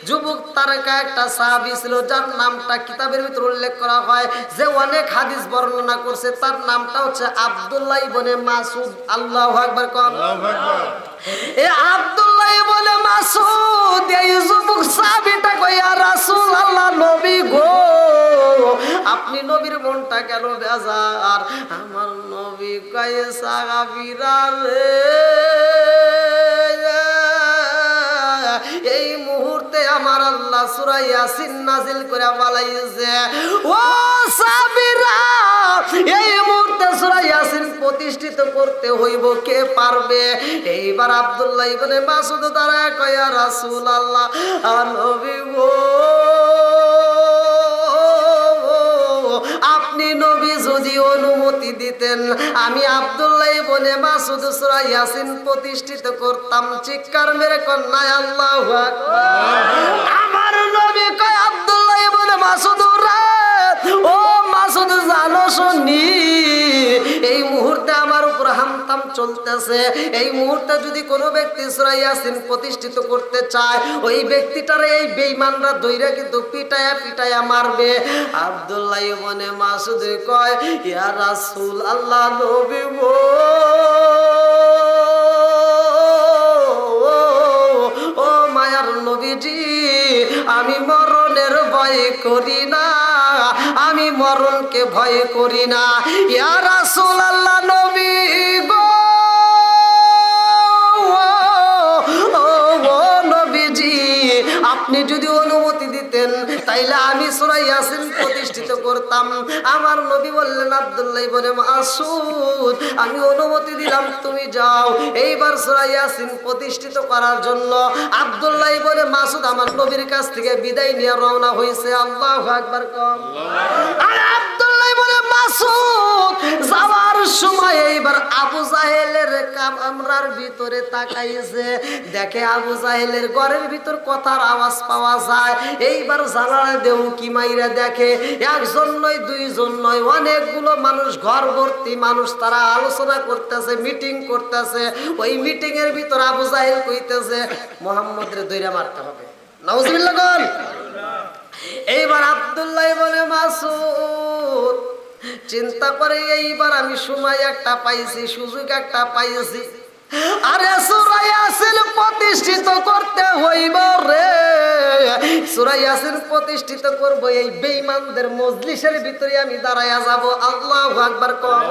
যুবক তারকা একটা সাহাবী ছিল, যার নামটা কিতাবের ভিতরে উল্লেখ করা হয়, যে অনেক হাদিস বর্ণনা করছে। তার নামটা হচ্ছে আব্দুল্লাহ ইবনে মাসউদ। আল্লাহু আকবার। আল্লাহু আকবার। এই আব্দুল্লাহ ইবনে মাসউদ এই যুবক সাহাবীটা কই, ইয়া রাসূলুল্লাহ, নবী গো, আপনি নবীর মনটা কেন বেজার? আমার নবী কয়ে, সাহাবীরা রে, এই মুহূর্তে আমার আল্লাহ সূরা ইয়াসিন নাজিল করে বালাইছে। ও সাহাবীরা, এই মুহূর্তে সূরা ইয়াসিন প্রতিষ্ঠিত করতে হইব, কে পারবে? এইবার আব্দুল্লাহ ইবনে মাসউদ দাঁড়ায় কয়, ইয়া রাসূলুল্লাহ, নবী গো, আপনি নবী যদি অনুমতি দিতেন, আমি আব্দুল্লাহ ইবনে মাসউদ সূরা ইয়াসিন প্রতিষ্ঠিত করতাম। চিৎকার মেরে কন্যা আল্লাহু আকবার। আমার নবী কয়, আব্দুল্লাহ ইবনে মাসউদ রে, ও মাসউদ, জানো শুনি, এই মুহূর্তে আমার উপর হামতাম চলতেছে। এই মুহূর্তে যদি কোনো ব্যক্তি সূরা ইয়াসিন প্রতিষ্ঠিত করতে চায়, ওই ব্যক্তিটারে এই বেঈমানরা ধইরা কিন্তু পিটায়া পিটায়া মারবে। আব্দুল্লাহ ইবনে মাসউদ কয়, ইয়া রাসূল আল্লাহ, নবী গো, ও মায়ার নবীজি, আমি মরণের ভয় করি না, আমি মরণকে ভয় করি না। ইয়া রাসূলুল্লাহ, নবী গো, ও নবীজি, আপনি যদি অনুমতি দিতেন তাইলে আমি সূরা ইয়াসিন প্রতিষ্ঠিত করতাম। আমার নবী বললেন, আব্দুল্লাহ ইবনে মাসউদ, আমি অনুমতি দিলাম, তুমি যাও। এইবার সূরা ইয়াসিন প্রতিষ্ঠিত করার জন্য আব্দুল্লাহ ইবনে মাসউদ আমার নবীর কাছ থেকে বিদায় নিয়ে রওনা হয়েছে। আল্লাহু আকবার। আর আব্দুল্লাহ ইবনে মাসউদ যাওয়ার সময় এইবার আবু জাহেলের কামরার ভিতরে তাকাইছে, দেখে আবু জাহেলের ঘরের ভিতর কথার আওয়াজ পাওয়া যায়। এইবার জানালা দেও কি মাইরা দেখে, একজন নয়, দুইজন নয়, অনেকগুলো মানুষ, ঘর ভর্তি মানুষ, তারা আলোচনা করতেছে, মিটিং করতেছে। ওই মিটিং এর ভিতর আবু জাহেল কইতেছে, মুহাম্মদরে দইরা মারতে হবে। নাউজুবিল্লাহ কোন। এইবার আব্দুল্লাহ ইবনে মাসউদ চিন্তা করে, এইবার আমি সময় একটা পাইছি, সুযোগ একটা পাইছি। আরে সূরা ইয়াসিন প্রতিষ্ঠিত করতে হইব রে, সূরা ইয়াসিন প্রতিষ্ঠিত করব। এই বেঈমানদের মজলিসের ভিতরে আমি দাঁড়ায়া যাব। আল্লাহু আকবার কর।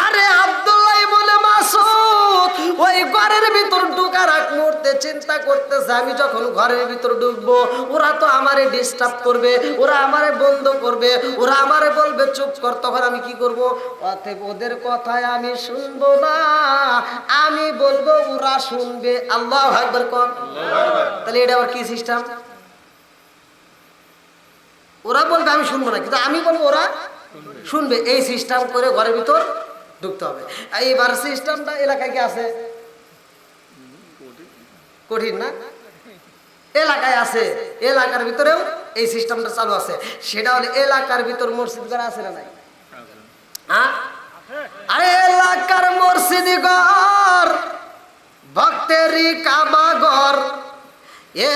আরে আব্দুল্লাহ ইবনে মাসউদ ওই ঘরের ভিতর ঢোকার আগ মুহূর্তে চিন্তা করতেছে, আমি যখন ঘরের ভিতর ঢুকবো, ওরা তো আমারে ডিস্টার্ব করবে, ওরা আমারে বন্ধ করবে, ওরা আমারে বলবে চুপ কর। তখন আমি কি করব? অতএব ওদের কথায় আমি শুনবো না, আমি বলবো, ওরা শুনবে। আল্লাহু আকবার কোন। তাহলে এটা আবার কি সিস্টেম? ওরা বলবে আমি শুনবো না, কিন্তু আমি বলবো ওরা শুনবে। এই সিস্টেম করে ঘরের ভিতর ঢুকতে হবে। এইবার সিস্টেমটা এলাকায় কি আছে? কঠিন না? এলাকায় আছে, এলাকার ভিতরেও এই সিস্টেমটা চালু আছে। সেটা হলে এলাকার ভিতর মসজিদ করা আছে না নাই? হ্যাঁ, আরে এলাকার মসজিদ ঘর, ভক্তেরই কাবা ঘর,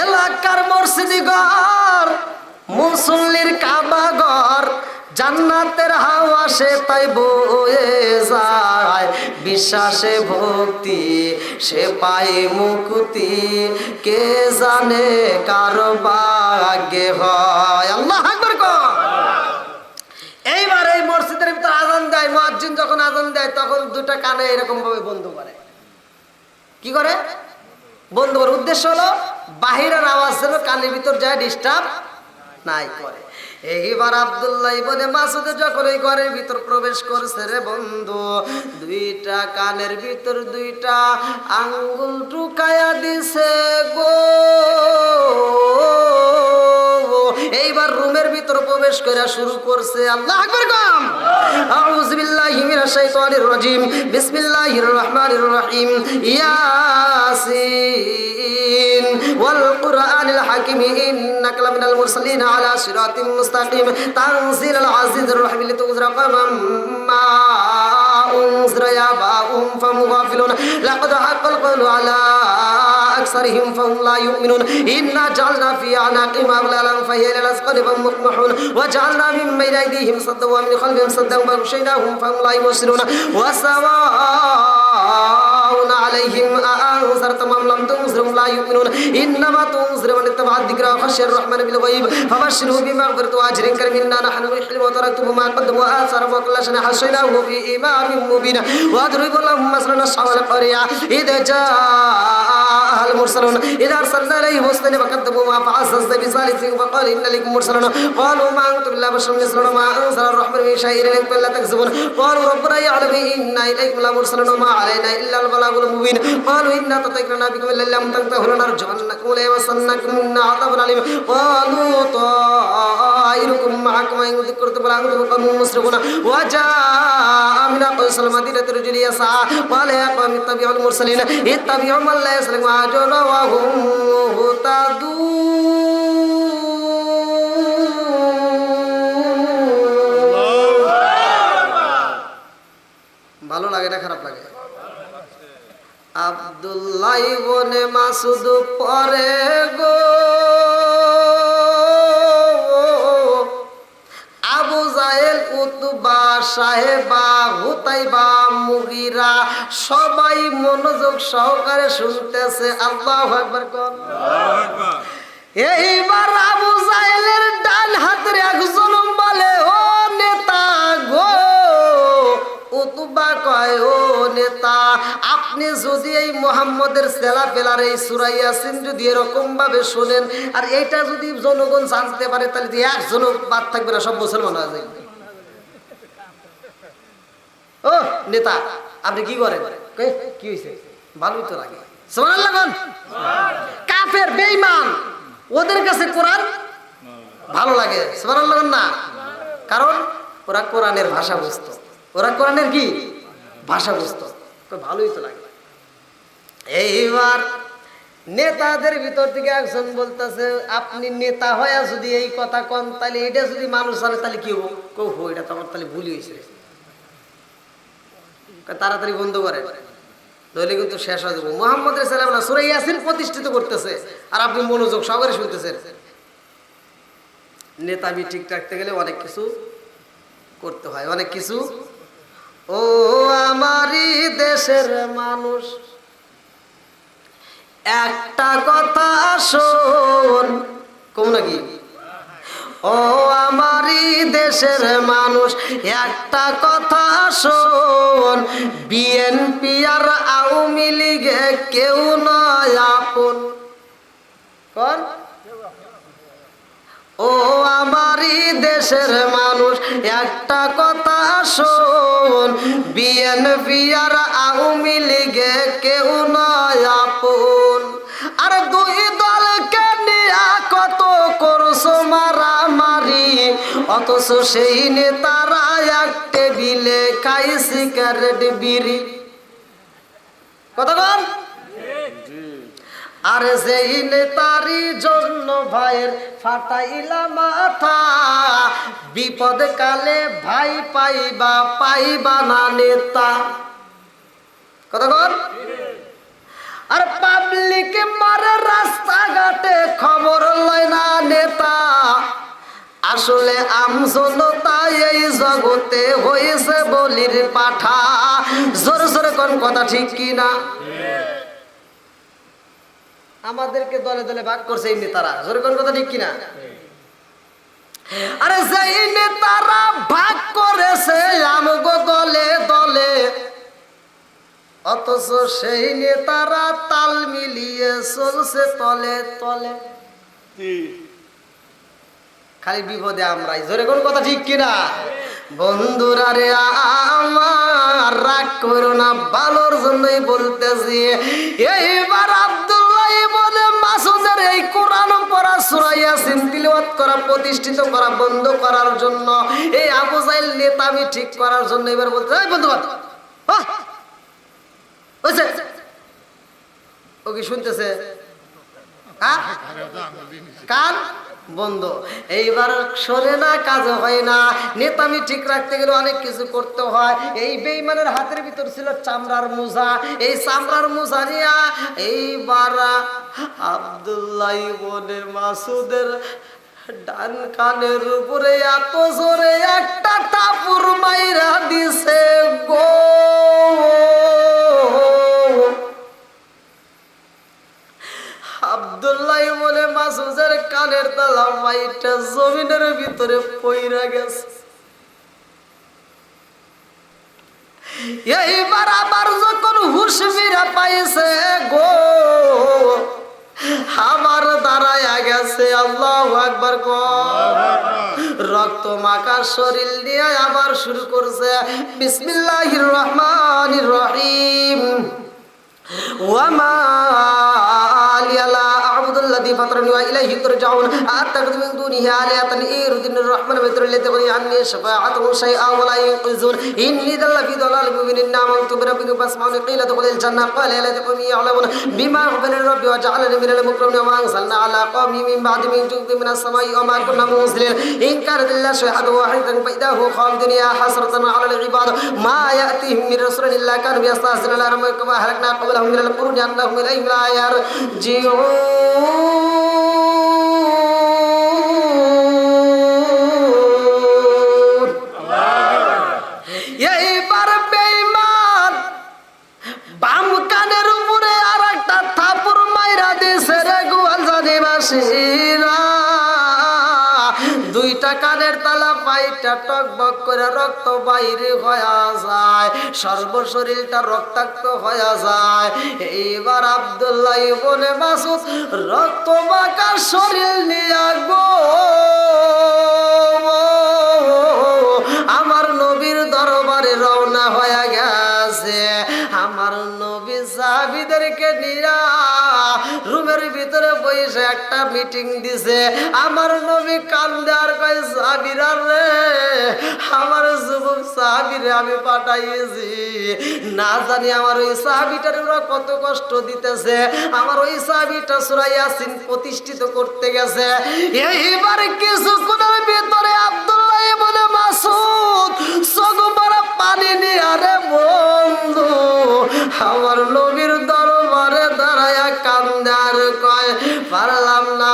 এলাকার মসজিদ ঘর, মুসল্লির কাবা ঘর, জান্নাতের হাওয়া সে তাই বয়ে যায়, বিশ্বাসে ভক্তি সে পায় মুক্তি, কে জানে কারো ভাগ্যে হয়। আল্লাহ আকবার কর। এইবার এই মসজিদের ভিতরে আজান দেয়, মুয়াজ্জিন যখন আজান দেয় তখন দুটা কানে এরকম ভাবে বন্ধ করে। কি করে? বন্ধ করে। উদ্দেশ্য হলো বাহিরের আওয়াজ যেন কানের ভিতর যায় ডিস্টার্ব নাই করে। এইবার আব্দুল্লাহ ইবনে মাসউদ যখন এই ঘরের ভিতর প্রবেশ করছে রে বন্ধু, দুইটা কানের ভিতর দুইটা আঙ্গুল ঢুকায়া দিছে গো। এইবার রুমের ভিতর প্রবেশ করে শুরু করছে আল্লাহু আকবার কাম। আউযু বিল্লাহি মিনাশ শাইতানির রাজিম, বিসমিল্লাহির রহমানির রহিম। ইয়াসিন ওয়াল কুরআনিল হাকিম ইন্নাকা লামিনাল মুরসালিন আলা সিরাতিম মুস্তাকিম তানজিলুল আজিজির রহিম লিতুযরা কামান মা উনজিরা ইয়াবাউম ফামুগাফিলুন লাকাদ হাক্কাল কওলু আলা আকসারিহিম ফাহুম লা ইউমিনুন ইন্না জাআলনা ফি আনাকিহিম আগলালান ফাহিয়া ইলা আযকানি ফাহুম ওয়া জাআলনা মিন বাইনি আইদিহিম সাদ্দান ওয়া মিন খালফিহিম সাদ্দান ফাগশায়নাহুম ফাহুম লা ইবসিরুন ওয়া সাওয়াউন আলাইহিম আআনজারতাহুম আম লাম তুনজিরহুম লা ইউমিনুন ইন্নামা তুনজিরু মান ইত্তাবা'a যিকরা ওয়া খাশিয়ার রাহমানি বিল গায়ব ফাবাশশিরহু বিমাগফিরাতিন ওয়া আজরিন কারীম ইন্না নাহনু নুহয়িল মওতা ওয়া নাকতুবু মা قدموا وآثارهم وكل شيء حصيناه في إمام مبين واضرب لهم مثلا أصحاب القرية إذ جاء المرسلون إذا أرسلنا إليهم اثنين فكذبوا ما فعززنا بثالث فقال إن لكم مرسلون قالوا ما أنتم إلا بشر مثلنا ما أنزل الرحمن من شيء إن أنتم إلا تكذبون قالوا ربنا يعلم إنا إليكم لمرسلون وما علينا إلا البلاغ المبين قالوا إنا تطيرنا بكم إلا لم تنتهوا لنرجمنكم وليمسنكم منا عذاب أليم قالوا طائركم معكم إن ذكرتم أنتم قوم مسرفون وجاء من أقصى المدينة رجل يسعى قال يا قوم اتبعوا المرسلين اتبعوا من لا يسلك معجون وهم مهتدون ভালো লাগে না খারাপ লাগে? আব্দুল্লাহ ইবনে মাসউদ পরে গো আবু জাহেল, উতবা, সাহেবা, হুতাইবা, মুগীরা সবাই মনোযোগ সহকারে শুনতেছে। আল্লাহু আকবার কোন। এইবার আবু জাহেলের ডান হাতের একজন বলে ও নেতা গো। উতবা কয় ও নেতা, আপনি যদি এই মুহাম্মদের সেলাফেলার এই সূরা ইয়াসিন যদি এরকম ভাবে শুনেন আর এইটা যদি জনগণ জানতে পারে তাহলে একজনও বাদ থাকবে না, সব মুসলমান হয়ে যাবে। ও নেতা আপনি কি করেন? কি হয়েছে? ভালোই তো লাগে। সুবহানাল্লাহ কোন। কাফের বেঈমান ওদের কাছে কোরআন ভালো লাগে। সুবহানাল্লাহ না, কারণ ওরা কোরআনের ভাষা বুঝতো। ওরা কোরআনের কি ভাষা বুঝতো, ভালোই তো লাগে। এইবার নেতাদের ভিতর থেকে একজন বলতেছে আপনি নেতা হয়ে যদি এই কথা কন তাহলে এটা যদি মানুষ জানে তাহলে কি হবো? কহো এটা তো আমার তাহলে ভুল হয়েছে, তাড়াতাড়ি বন্ধ করে নইলে কিন্তু শেষ হয়ে যাবো। মুহাম্মদের সালাম সূরা ইয়াসিন প্রতিষ্ঠিত করতেছে আর আপনি মনোযোগ সহকারে শুনতেছেন। নেতাবি ঠিক রাখতে গেলে অনেক কিছু করতে হয়, অনেক কিছু। ও আমারই দেশের মানুষ একটা কথা শোন, কম নাকি? ও আমারই দেশের মানুষ একটা কথা শোন, বিএনপি আর আওয়ামী লীগে কেউ নয় আপন। কোন? ও আমারই দেশের মানুষ একটা কথা শোন, বিএনপি আর আওয়ামী লীগে কেউ নয় আপন। আর দুই দলকে নিয়ে কত করছো মারামারি, অথচ সেই নেতারা এক টেবিলে খাই সিগারেট বিড়ি। কতক্ষণ? আর সেই নেতারি জন্য ভাইয়ের ফাটাইলা মাথা, বিপদে কালে ভাই পাইবা পাইবা না নেতা। কতক্ষণ? আর পাবলিকে মারে রাস্তাঘাটে খবর লয় না নেতা। আসলে আমজনতা এই জগতে হয়েছে বলির পাঠা। জোরে জোরে কোন কথা ঠিক কি না? আমাদেরকে দলে দলে ভাগ করছে এই নেতারা। জোরে কোন কথা ঠিক কি না? আরে যেই নেতারা ভাগ করেছে আমগো দলে দলে, অথচ সেই নেতারা তাল মিলিয়ে চলছে তলে তলে। খালি বিপদে আমরাই। জোরে কোন কথা ঠিক কিনা? বন্ধুরা রে আমার, রাগ করো না, ভালোর জন্যই বলতেছি। এইবার আব্দুল্লাহ ইবনে মাসউদের এই কোরআন পড়া, সূরা ইয়াসিন তিলাওয়াত করা, প্রতিষ্ঠিত করা বন্ধ করার জন্য, এই আবু জাহেল নেতামি ঠিক করার জন্য এবার বলতে, এই বন্ধু বুঝছে ও কি শুনতেছে? কান বন্ধ। এইবার শোনে না, কাজ হয় না। নেতামি ঠিক রাখতে গেলে অনেক কিছু করতে হয়। এই বেঈমানের হাতের ভিতর ছিল চামড়ার মোজা। এই চামড়ার মোজা নিয়ে এইবার আব্দুল্লাহ ইবনে মাসউদের ডান কানের উপরে এত জোরে একটা থাপ্পড় মাইরা দিছে গো। আব্দুল্লাহ ইবনে মাসউদের কানের তালা মাইটা জমিনের ভিতরে পইরা গেছে। এইবার আবার যখন হুশ ফিরে পাইছে গো, আমার দাঁড়ায়া গেছে। আল্লাহু আকবার কর। রক্ত মাখা শরীর নিয়ে আবার শুরু করছে, বিসমিল্লাহির রহমানির রহিম। ওয়ামা আলিয়ালা আবুদুল্লাযী ফাতারানি ওয়া ইলাইহি তুরজাউন আতাখিযু মিন দুনিহি আলিহাতান ইউরিদুনির রহমান বিতরলিতে করি আন্নি শাফাআতুহু শাইআ ওয়া লা ইয়াকুযুন ইন্নী দাল্লা ফি দালালিন মুবিনিন আমানতু বিরাব্বিকুম ফাসমাউনি ক্বিলা দুখুলিল জান্নাহ ক্বালা লা তাকুমু ইয়ালামুন বিমা হুবিনা রাব্বি ওয়া জাআলানি মিনাল মুকরামিন ওয়া আনসালনা আলা কওমি মিন বা'দি মিন জুদি মিনাস সামাই ওয়া মা কুন্না মুরসিলিন ইন কানা লিল্লাহি শাহাদু ওয়াহিদান ফাইদাহু খালিদুন ইয়া হাসরাতান আলাল ইবাদ মা ইয়াতিহিম মির রাসূলিন ইল্লা কানু ইয়াস্তাহজিনুনা লাহুম কামা হালাকনা ক্বাবলাহুম মিনাল কুরুনি আন্নাহুম ইলাইহিম লা ইয়ারজিউন। এইবার বেঈমান বাম কানের উপরে আর একটা থাপ্পড় মাইরা দিছে রে গোয়ালজানিবাসীরা। দুইটা কানের তালা পাইটা টকবক করে রক্ত বাইরে হয়ে যায়, সর্বশরীরটা রক্তাক্ত হয়ে যায়। এইবার আব্দুল্লাহ ইবনে মাসউদ রক্ত মাখা শরীর নিয়ে গো আমার নবীর দরবারে রওনা হয়ে গেছে। আমার নবী সাহাবীদেরকে নিয়ে রুমের ভিতরে বসে একটা মিটিং দিছে। আমার নবী কান্দে আর কয়, সাহাবীরা রে, আমার যুবক সাহাবীরে আমি পাঠাইছি, না জানি আমার ওই সাহাবীটার ওরা কত কষ্ট দিতেছে। আমার ওই সাহাবীটা সূরা ইয়াসিন প্রতিষ্ঠিত করতে গেছে। এইবার কিছুক্ষণের ভিতরে আব্দুল্লাহ ইবনে মাসউদ চোখে পানি নিয়ে আরে বন্ধু আমার নবীর দরবারে দাঁড়ায়া কান্দে আর কয়, পারলাম না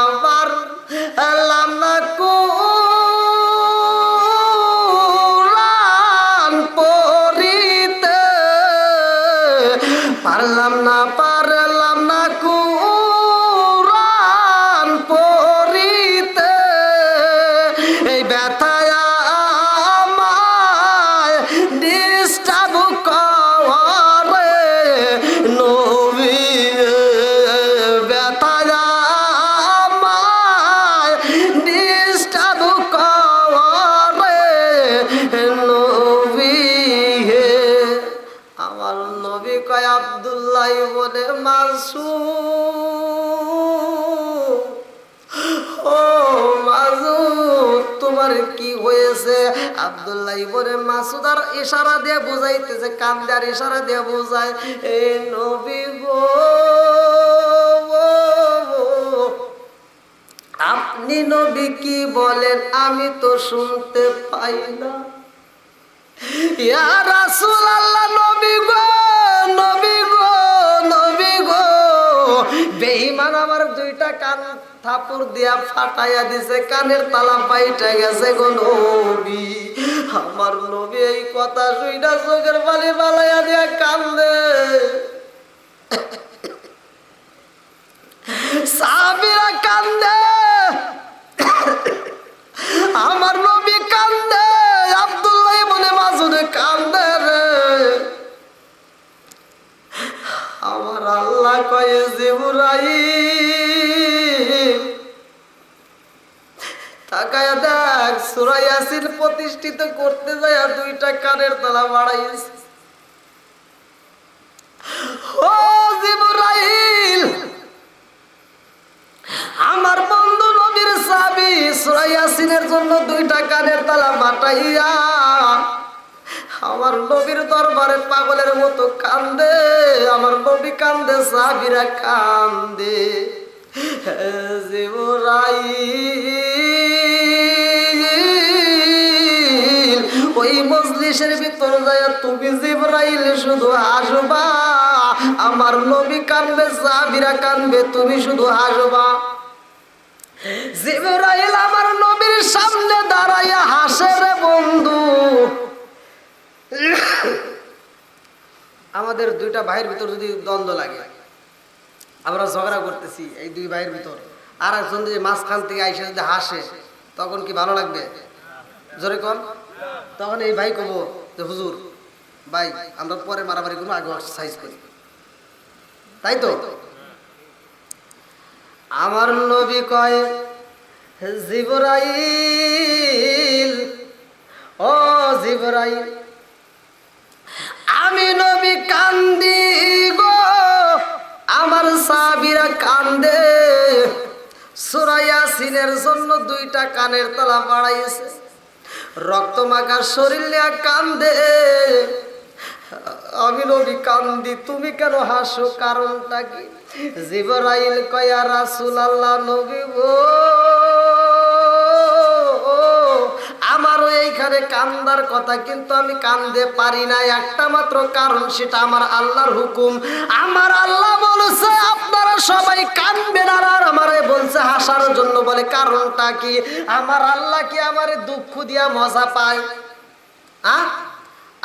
কুরআন পড়িতে, পারলাম না কুরআন পড়িতে, এই ব্যথায় আমায় ডিস্টার্ব করে নবী, ব্যথায় আমায় ডিস্টার্ব করে নবী। আমার নবী কয়, আব্দুল্লাহ ইবনে মাসউদ, ও মাসউদ তোমার কি হয়েছে? আব্দুল্লাহ ইবনে মাসউদ আর ইশারা দিয়ে বুঝাইতেছে, কান্দে আর ইশারা দিয়ে বুঝায়, এ নবী গো আপনি নবী কি বলেন আমি তো শুনতে পাই না। ইয়া রাসূলুল্লাহ, নবী গো, নবী গো, নবী গো, বেঈমান আমার দুইটা কান থাপড় দিয়া ফাটাইয়া দিছে, কানের তালা বাইটা গেছে গো নবী। আমার নবী এই কথা শুইনা চোখের পানি বালাইয়া দিয়া কান্দে। সাহাবীরা কান্দে, আমার নবী কান্দে, আব্দুল্লাহ ইবনে মাসউদ কান্দে রে। আমার আল্লাহ কয়ে জিবরাইল তাকায়া দেখ, সূরা ইয়াসিন প্রতিষ্ঠিত করতে যায় দুইটা কানের তলা বাড়াইছে। ও জিবরাইল, আমার বন্ধু নবীর সাহাবী সূরা ইয়াসিনের জন্য দুইটা কানের তালা বাটাইয়া আমার নবীর দরবারে পাগলের মতো কান্দে। আমার নবী কান্দে, সাহাবীরা কান্দে। জিবরাইল, ওই মজলিসের ভিতর যায় তুমি জিবরাইল শুধু হাসবা। আমার নবী কান্দবে, সাহাবীরা কান্দবে, তুমি শুধু হাসবা। জিবরাইল আমার নবীর সামনে দাঁড়াইয়া হাসে রে বন্ধু। আমাদের দুইটা ভাইয়ের ভিতর যদি দ্বন্দ্ব লাগে, আমরা ঝগড়া করতেছি এই দুই ভাইয়ের ভিতর, আর একজন যদি মাঝখান থেকে আইসা যদি হাসে, তখন কি ভালো লাগবে? জোরে কন। তখন এই ভাই কব যে হুজুর ভাই আমরা পরে মারামারি করবো, আগে এক্সারসাইজ করি, তাই তো? আমার নবী কয় জিবরাইল, ও জিবরাইল, আমি নবী কান্দি গো, আমার সাহাবীরা কান্দে। সূরা ইয়াসিনের জন্য দুইটা কানের তলা বাড়াইছে, রক্তমাখা শরীর নিয়ে কান্দে। আমি নবী কান্দি, তুমি কেন হাসো, কারণটা কি? জিবরাইল কয় ইয়া রাসূলুল্লাহ, নবী গো, আমারও এইখানে কান্দার কথা, কিন্তু আমি কান্দে পারি না, একটা মাত্র কারণ, সেটা আমার আল্লাহর হুকুম। আমার আল্লাহ বলছে আপনারা সবাই কাঁদবেন, আর আমারে বলছে হাসার জন্য। বলে কারণটা কি? আমার আল্লাহ কি আমারে দুঃখ দিয়া মজা পায়?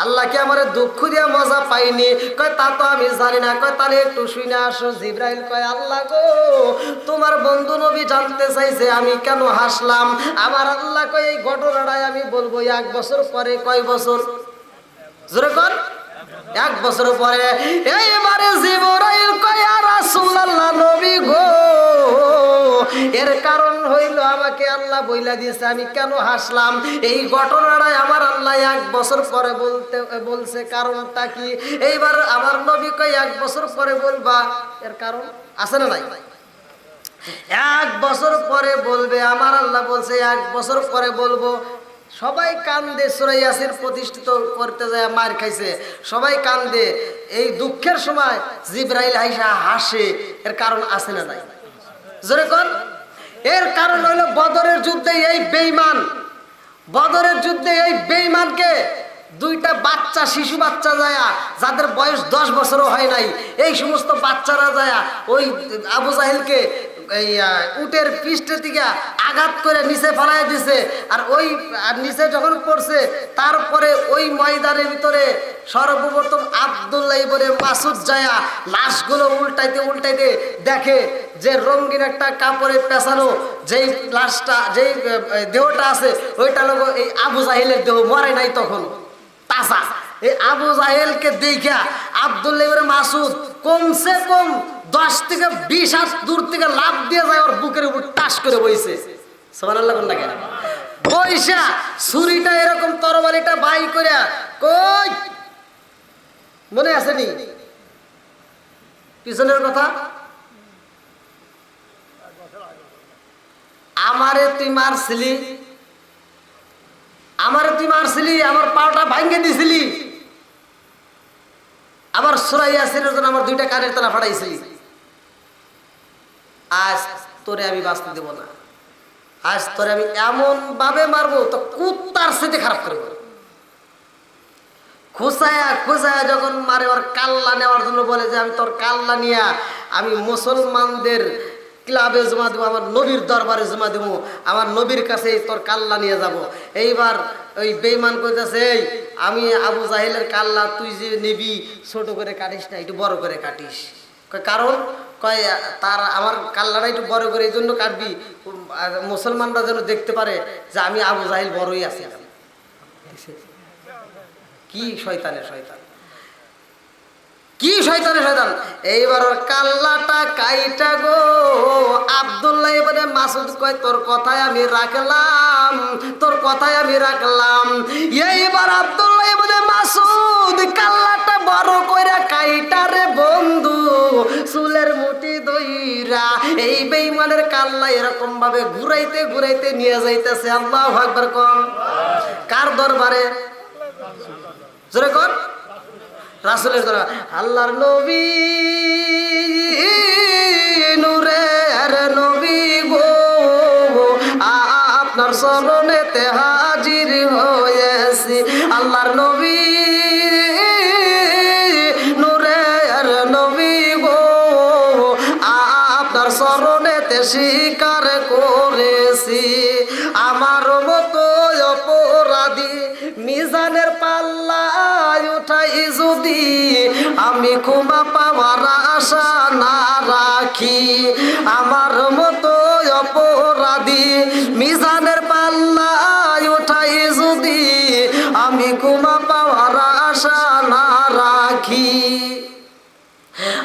আল্লাহ কি আমারে দুঃখ দিয়া মজা পাইনি? কয় তা তো আমি জানি না। কয় তাহলে একটু শুনে আসো। জিবরাইল কয় আল্লাহ গো, তোমার বন্ধু নবী জানতে চাইছে আমি কেন হাসলাম। আমার আল্লাহ কয় এই ঘটনাটাই আমি বলবো 1 বছর পরে। কয় বছর? জোরে কর। 1 বছর পরে। এইবারে জিবরাইল কয় ইয়া রাসূলুল্লাহ, নবী গো, এর কারণ হইল আমাকে আল্লাহ বইলা দিয়েছে আমি কেন হাসলাম। এই ঘটনাটাই আমার আল্লাহ 1 বছর পরে বলছে। কারণটা কি? এইবার আমার নবী কয় 1 বছর পরে বলবা। এর কারণ আছে না নাই? 1 বছর পরে বলবে। আমার আল্লাহ বলছে 1 বছর পরে বলবো। সবাই কান্দে। সূরা ইয়াসিন প্রতিষ্ঠিত করতে যায় মার খাইছে, সবাই কান্দে। এই দুঃখের সময় জিবরাইল আইসা হাসে। এর কারণ আছে না নাই? জোরে কোন। এর কারণ হলো বদরের যুদ্ধে এই বেঈমান, বদরের যুদ্ধে এই বেঈমানকে দুইটা বাচ্চা, শিশু বাচ্চা যায়া, যাদের বয়স 10 বছরও হয় নাই, এই সমস্ত বাচ্চারা যায়া ওই আবু জাহেলকে এই উটের পৃষ্ঠের দিকে আঘাত করে নিচে ফেলাই দিছে। আর ওই নিচে যখন পড়ছে, তারপরে ওই ময়দানের ভিতরে সর্বপ্রথম আব্দুল্লাহ ইবনে মাসউদ যায়া লাশগুলো উল্টাইতে উল্টাইতে দেখে যে রঙিন একটা কাপড়ে পেঁচানো যেই লাশটা, যেই দেহটা আছে, ওইটা লোক এই আবু জাহেলের দেহ, মরে নাই তখন, তাজা। এই আবু জাহেলকে দেখা আব্দুল্লাহ ইবনে মাসউদ কমসে কম 10 থেকে 20 হাত দূর থেকে লাফ দিয়ে যায়, ওর বুকের উপর টাস করে বইছে। সুবহানাল্লাহ কোন লাগে বইসা ছুরিটা এরকম তরবারিটা বাই করে, কই মনে আছে নি পিছনের কথা? আমারে তুই মারছিলি, আমারে তুই মারছিলি, আমার পাটা ভাঙ্গে দিছিলি, আবার সূরা ইয়াসিনের জন্য আমার 2টা কানের তলা ফাটাইছিলি। আজ তোরে আমি বাঁচতে দেব না। আজ তোরে আমি এমন ভাবে মারবো তো কুত্তার সাথে খারাপ করবো। খুসায়া খুসায়া যখন মারে ওর কাল্লা নেওয়ার জন্য বলে যে আমি তোর কাল্লা নিয়ে আমি মুসলমানদের ক্লাবে জমা দেবো, আমার নবীর দরবারে জমা দেবো, আমার নবীর কাছে তোর কাল্লা নিয়ে যাব। এইবার ওই বেঈমান কইতাছে, এই আমি আবু জাহেলের কাল্লা তুই যে নিবি ছোট করে কাটিস না, একটু বড় করে কাটিস। কারণ কয় তার আমার কাল্লাটা একটু বড় করে এই জন্য কাটবি মুসলমানরা যেন দেখতে পারে যে আমি আবু জাহেল বড়ই আছি। কি শয়তানের শয়তান, কি শয়তানের শয়তান। এইবার ওর কাল্লাটা কাইটা গো আব্দুল্লাহ ইবনে মাসউদ কয় তোর কথায় আমি রাখলাম, তোর কথায় আমি রাখলাম। এইবার আব্দুল্লাহ ইবনে মাসউদ কাল্লাটা বড় কইরা কাইটা রে বন্ধু চুলের মুঠি দইরা এই বেঈমানের কাল্লা এরকম ভাবে ঘুরাইতে ঘুরাইতে নিয়ে যাইতেছে। আল্লাহু আকবার কোন কার দরবারে? জোরে কোন? রাসূলের দরবার। আল্লাহর নবী নূরের নবী গো আপনার চরণেতে হাজির হয়েছি। আল্লাহর নবী নূরের নবী গো আপনার চরণেতে স্বীকার করেছি আমার মতো অপরাধী মিজানের পাল্লায় উঠাই যদি আমি ক্ষমা পাওয়ার আশা না রাখি, আমার মতো অপরাধী মিজানের পাল্লায় উঠাই যদি আমি ক্ষমা পাওয়ার আশা না রাখি।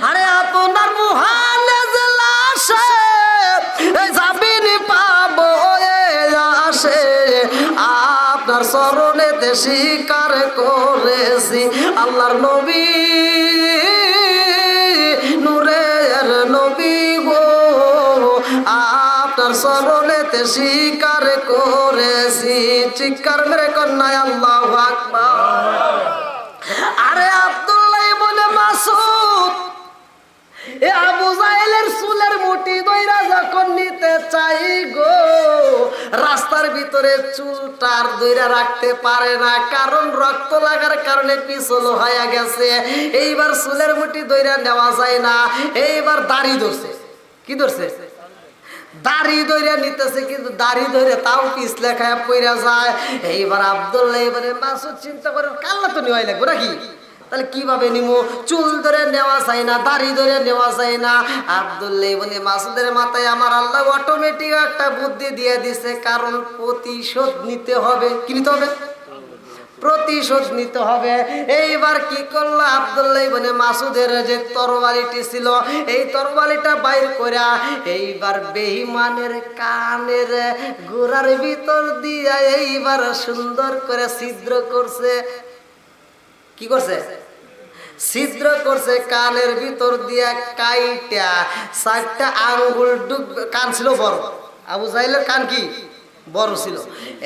আরে আপনার মুহালে জেলাসে যাবিনি পাবো আসে আপনার চরণেতে স্বীকার করেছি। আল্লাহর নবী নূরের নবী গো আপনার চরণেতে স্বীকার করেছি। চিৎকার মেরে কন্যায় আল্লাহু আকবার। আরে আব্দুল্লাহ ইবনে মাসউদ এ আবু জাহেলের চুলের মুঠি দইরা যখন নিতে চাই গো রাস্তার ভিতরে চুলটার দইরা রাখতে পারে না, কারণ রক্ত লাগার কারণে পিছল হয়ে গেছে। এইবার চুলের মুঠি দইরা নেওয়া যায় না, এইবার দাড়ি ধরছে। কি ধরছে? দাড়ি ধরে নিতেছে, কিন্তু দাড়ি ধরে তাও পিছলে খায় পইরা যায়। এইবার আব্দুল্লাহ ইবনে মাসউদ চিন্তা করে কাল্লা তো নেওয়াই লাগবে নাকি, তাহলে কিভাবে নিমু? চুল ধরে নেওয়া যায় না, দাড়ি ধরে নেওয়া যায় না। আব্দুল্লাহ ইবনে মাসউদের মাথায় আমার আল্লাহ অটোমেটিক একটা বুদ্ধি দিয়ে দিছে, কারণ প্রতিশোধ নিতে হবে। কি নিতে হবে? প্রতিশোধ নিতে হবে। এইবার কি করলো আব্দুল্লাহ ইবনে মাসউদের যে তরবারিটি ছিল এই তরবারিটা বাইর কইরা এইবার বেঈমানের কানের গোড়ার ভিতর দিয়া এইবার সুন্দর করে ছিদ্র করছে। কি করছে? ছিদ্র করছে কানের ভিতর দিয়া কাইটা 4টা আঙ্গুল ডুববে। কান ছিল বড়, আবু জাহেলের কান কি বড় ছিল।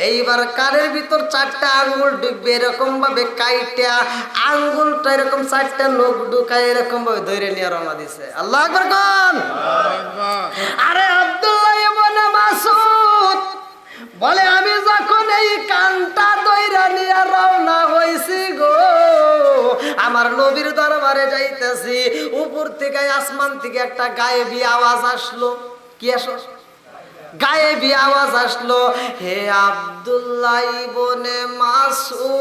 এইবার কানের ভিতর 4টা আঙ্গুল ঢুকবে এরকম ভাবে কাইটা আঙ্গুলটা এরকম 4টা নখ ঢুকায় এরকম ভাবে ধরে নিয়ে রওনা দিছে। আল্লাহু আকবার কোন? আরে আব্দুল্লাহ ইবনে মাসউদ বলে আমি যখন এই কানটা দইরা নিয়ে রওনা হইছি গো আমার নবীর দরবারে যাইতেছি, উপর থেকে আসমান থেকে একটা গায়েবী আওয়াজ আসলো। কি আসলো? গায়েবী আওয়াজ আসলো, হে আব্দুল্লাহ ইবনে মাসউদ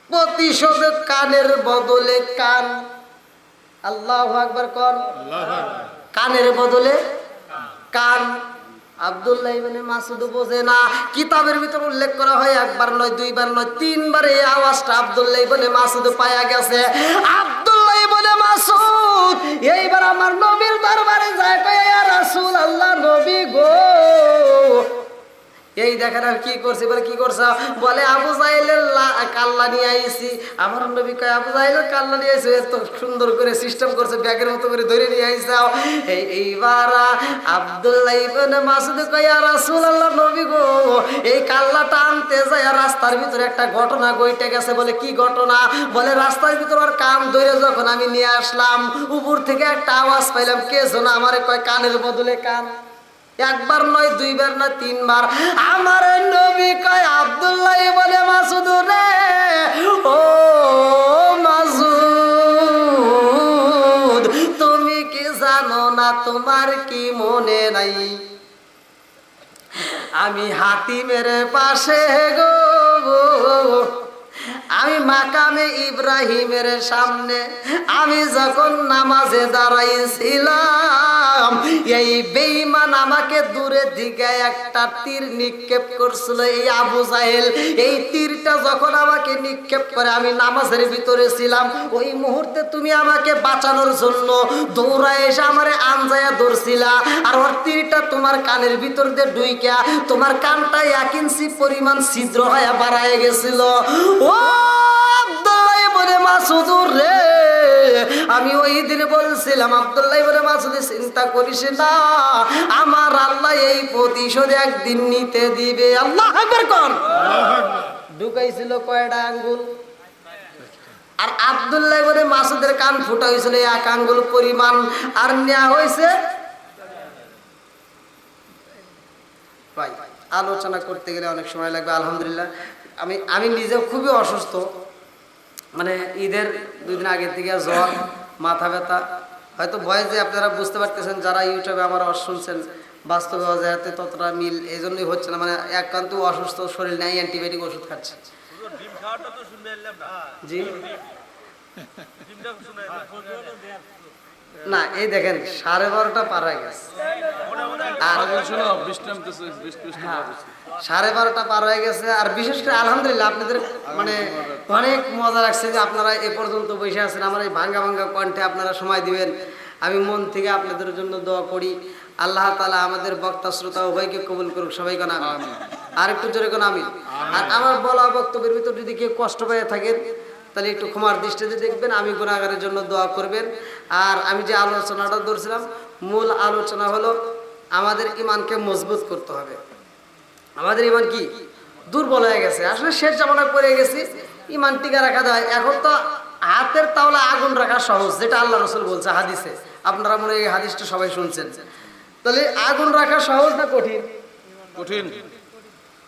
প্রতিশোধ কানের বদলে কান। আল্লাহু আকবার কোন? কানের বদলে কান। আব্দুল্লাহ ইবনে মাসউদ বোঝে না। কিতাবের ভিতর উল্লেখ করা হয় একবার নয়, দুইবার নয়, 3বার এই আওয়াজটা আব্দুল্লাহ ইবনে মাসউদ পায়া গেছে। আব্দুল্লাহ ইবনে মাসউদ এইবার আমার নবীর দরবারে যায়, কয় ইয়া রাসূলুল্লাহ, নবী গো এই দেখেন আর কি করছে, বলে কি করছ, বলে আবু জাহেলের কাল্লা নিয়ে আইছি। আমার নবী কয় আবু জাহেলের কাল্লা নিয়ে আইছে, এত সুন্দর করে সিস্টেম করছে, ব্যাগের মতো করে ধরে নিয়ে আইসাও। এইবার আব্দুল্লাহ ইবনে মাসউদ কয় ইয়া রাসূলুল্লাহ, নবী গো, এই কাল্লাটা আনতে যায় রাস্তার ভিতরে একটা ঘটনা ঘটে গেছে। বলে কি ঘটনা? বলে রাস্তার ভিতরে আর কান ধরে যখন আমি নিয়ে আসলাম, উপর থেকে একটা আওয়াজ পাইলাম, কে যেন আমারে কয় কানের বদলে কান। একবার নয়, দুইবার নয়, তিনবার। আমার নবী কয় আব্দুল্লাহ ইবনে মাসউদ রে, ও মাসউদ, তুমি কি জানো না, তোমার কি মনে নাই, আমি হাতিমের পাশে গো, আমি মাকামে ইব্রাহিমের সামনে আমি যখন নামাজে দাঁড়াইছিলাম, এই বেঈমান আমাকে দূরে দিকে একটা তীর নিক্ষেপ করছিল, এই আবু জাহেল। এই তীরটা যখন আমাকে নিক্ষেপ করে, আমি নামাজের ভিতরে ছিলাম, ওই মুহূর্তে তুমি আমাকে বাঁচানোর জন্য দৌড়ায় এসে আমারে আনজায়া ধরছিলা, আর ওর তীরটা তোমার কানের ভিতর দিয়ে ঢুইকা তোমার কানটা 1 ইঞ্চি পরিমাণ ছিদ্র হয়ে বাড়ায় গেছিল। ও আব্দুল্লাহ ইবনে মাসউদ রে, আমি ওই দিন বলছিলাম আব্দুল্লাহ ইবনে মাসউদ, চিন্তা করিস না, আমার আল্লাহ এই প্রতিশোধ একদিন নিতে দিবে। আল্লাহু আকবার কোন। ঢুকাইছিল কয়টা আঙ্গুল? আর আব্দুল্লাহ ইবনে মাসউদের কান ফুটা হয়েছিল 1 আঙ্গুল পরিমাণ, আর নেওয়া হয়েছে। ভাই আলোচনা করতে গেলে অনেক সময় লাগবে। আলহামদুলিল্লাহ আমি নিজেও খুবই অসুস্থ, মানে ঈদের 2 দিন আগে থেকে জ্বর, মাথা ব্যথা। হয়তো ভয়েসে আপনারা বুঝতে পারতেছেন, যারা ইউটিউবে আমার শুনছেন, বাস্তবে অজাহাতে ততটা মিল এই জন্যই হচ্ছে না, মানে একান্ত অসুস্থ শরীর নেই, অ্যান্টিবায়োটিক ওষুধ খাচ্ছে। জি না, এই দেখেন 12:30 পার হয়ে গেছে, আর 12:30 পার হয়ে গেছে। আর বিশেষ করে আলহামদুলিল্লাহ আপনাদের মানে অনেক মজা লাগছে যে আপনারা এ পর্যন্ত বসে আছেন, আমার এই ভাঙ্গা ভাঙ্গা কণ্ঠে আপনারা সময় দিবেন। আমি মন থেকে আপনাদের জন্য দোয়া করি, আল্লাহ তাআলা আমাদের বক্তা শ্রোতা উভয়কে কবুল করুক, সবাইকে না আমিন। আর একটু জোরে কোন আমিন। আর আমার বলা বক্তব্যের ভিতর যদি কেউ কষ্ট পেয়ে থাকেন, তাহলে একটু ক্ষমার দৃষ্টিতে দেখবেন, আমি গুনাহগারের জন্য দোয়া করবেন। আর আমি যে আলোচনাটা ধরছিলাম, মূল আলোচনা হলো আমাদের ইমানকে মজবুত করতে হবে। আমাদের ইমান কি দুর্বল হয়ে গেছে, আসলে শেষ জামানায় পড়ে গেছি, ইমান টিকা রাখা যায়। এখন তো হাতের তাওলা আগুন রাখা সহজ, যেটা আল্লাহ রাসূল বলছে হাদিসে, আপনারা মনে হয় এই হাদিসটা সবাই শুনছেন। তাহলে আগুন রাখা সহজ না কঠিন? কঠিন।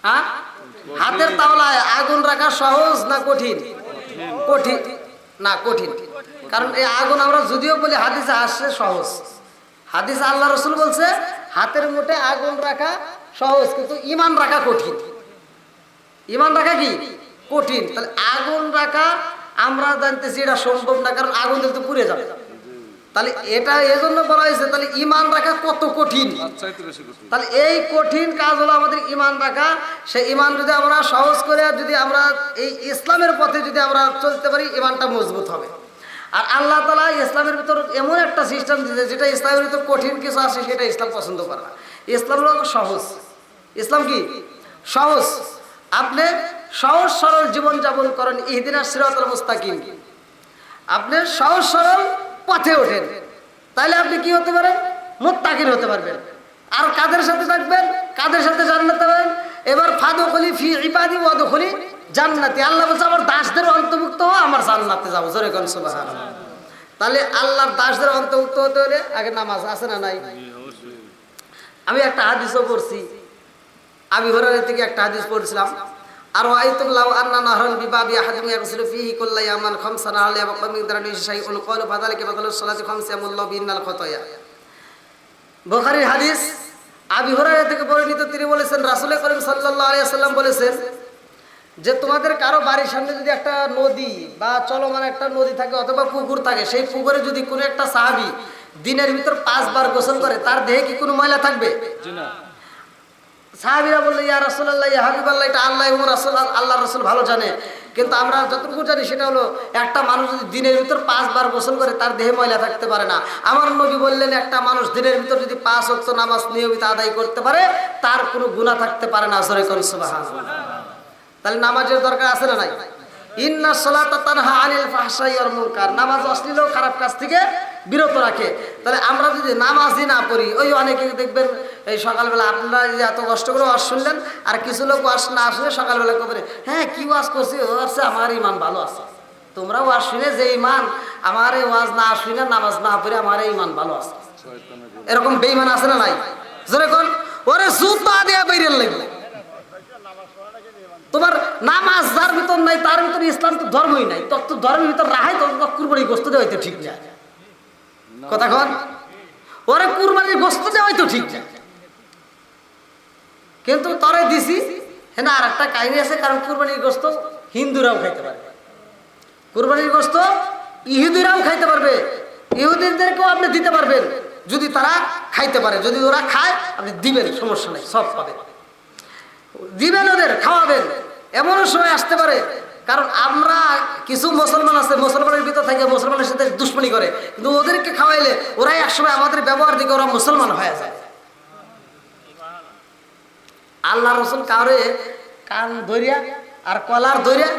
হ্যাঁ, হাতের তাওলায় আগুন রাখা সহজ না কঠিন? কঠিন না, কঠিন। কারণ এই আগুন আমরা যদিও বলি হাদিসে আসছে সহজ, হাদিসে আল্লাহ রাসূল বলছে হাতের মুঠে আগুন রাখা সহজ, কিন্তু ঈমান রাখা কঠিন। ঈমান রাখা কি কঠিন। তাহলে আগুন রাখা আমরা জানতেছি এটা সম্ভব না, কারণ আগুন দিলে তো পুড়ে যাবে। তাহলে এটা এজন্য বলা হয়েছে, তাহলে ঈমান রাখা কত কঠিন। তাহলে এই কঠিন কাজ হলো আমাদের ঈমান রাখা। সেই ঈমান যদি আমরা সহজ করে, যদি আমরা এই ইসলামের পথে যদি আমরা চলতে পারি, ঈমানটা মজবুত হবে। আর আল্লাহ তাআলা ইসলামের ভিতর এমন একটা সিস্টেম দিয়েছে, যেটা ইসলামের ভিতর কঠিন কিছু আছে সেটা ইসলাম পছন্দ করে না। ইসলাম হলো সহজ। ইসলাম কি সহজ। আপনি সহজ সরল জীবনযাপন করেন, ইহদিনাস সিরাতাল মুস্তাকিম, আপনি সহজ সরল পথে ওঠেন, তাহলে আপনি কি হতে পারেন? মুত্তাকিন হতে পারবেন। আর কাদের সাথে থাকবেন? কাদের সাথে জান্নাতে পাবেন? এবার ফাদখুলি ফি ইবাদি ওয়াদখুলি জান্নাতি, আল্লাহ বলছে আমার দাসদের অন্তর্ভুক্ত হও, আমার জান্নাতে যাবো। জোরে কোন সুবহানাল্লাহ। তাহলে আল্লাহর দাসদের অন্তর্ভুক্ত হতে হলে আগে নামাজ আছে না নাই? আমি একটা হাদিসও পড়ছি, আবু হুরায়রা থেকে একটা হাদিস পড়ছিলাম। আর ওয়াইতুম লাউ আন্না নাহরান বিবাবি আহাদিম ইয়াগসিলু ফিহি কুল্লা ইয়ামান খামসানা আলাইহি ওয়া কামিন দারানি শাইউন ক্বালু ফাযালিকা বাদালুস সালাতি খামসামুল্লাহ বিনাল খাতায়া। বুখারীর হাদিস, আবু হুরায়রা থেকে বর্ণিত, তিনি বলেছেন রাসূল করিম সাল্লাল্লাহু আলাইহি ওয়াসাল্লাম বলেছেন যে তোমাদের কারো বাড়ির সামনে যদি একটা নদী বা চলমান একটা নদী থাকে অথবা পুকুর থাকে, সেই পুকুরে যদি কোনো একটা সাহাবী দিনের ভিতর 5 বার গোসল করে, তার দেহে কি কোনো ময়লা থাকবে? সাহাবীরা বললো ইয়া রাসূলুল্লাহ ইয়া হাবিবাল্লাহ, এটা আল্লাহ এবং রাসূল আল্লাহ রাসূল ভালো জানে, কিন্তু আমরা যতটুকু জানি সেটা হলো একটা মানুষ যদি দিনের ভিতর 5 বার গোসল করে তার দেহে ময়লা থাকতে পারে না। আমার নবী বললেন একটা মানুষ দিনের ভিতর যদি 5 ওয়াক্ত নামাজ নিয়মিত আদায় করতে পারে তার কোনো গুনাহ থাকতে পারে না। জোরে কোন সুবহানাল্লাহ। তাহলে নামাজের দরকার আছে না নাই? ইন্না সালাতা তানহা আনিল ফাহশাই ওয়াল মুনকার, নামাজ অশ্লীল ও খারাপ কাজ থেকে বিরত রাখে। তাহলে আমরা যদি নামাজই না পড়ি, ওই অনেকে দেখবেন এই সকালবেলা আপনারা যে এত কষ্ট করে ওয়াজ শুনলেন, আর কিছু লোক ওয়াজ না আসলে সকালবেলা করে হ্যাঁ কি ওয়াজ করছি, ও আছে আমার ইমান ভালো আছে। তোমরা ওয়াজ শুনে যে ইমান, আমার এই ওয়াজ না শুনে নামাজ না পড়ে আমার এই ইমান ভালো আছে, এরকম বেঈমান আছে না নাই? জোরে কোন, ওরে জুতা দিয়ে বাইরের লাগবে। তোমার নামাজ যার ভিতর নাই তার ভিতরে ইসলাম তো ধর্মই নাই, তত ধর্মের ভিতর রাহাই তো কুরবানি গোস্ত দেওয়া হয়তো ঠিক না। কথা কন, ওরে কুরবানির গোস্ত দেওয়া হয়তো ঠিক না, কিন্তু তরে দিছি হ্যাঁ না। আর একটা কাহিনী আছে, কারণ কুরবানির গোস্ত হিন্দুরাও খাইতে পারবে, কুরবানির গোস্ত ইহুদিরাও খাইতে পারবে, ইহুদিদেরকেও আপনি দিতে পারবেন যদি তারা খাইতে পারে। যদি ওরা খায় আপনি দিবেন, সমস্যা নেই, সব পাবেন, দিবেন, ওদের খাওয়াবেন। এমনও সময় আসতে পারে, কারণ আমরা কিছু মুসলমান আছে মুসলমানের ভিতর থেকে মুসলমানের সাথে দুশ্মনী করে, কিন্তু ওদেরকে খাওয়াইলে ওরাই একসময় আমাদের ব্যবহার দিকে ওরা মুসলমান হয়ে যায়। আল্লাহ রসুল কাউরে কান ধরিয়া আর কলার ধরিয়া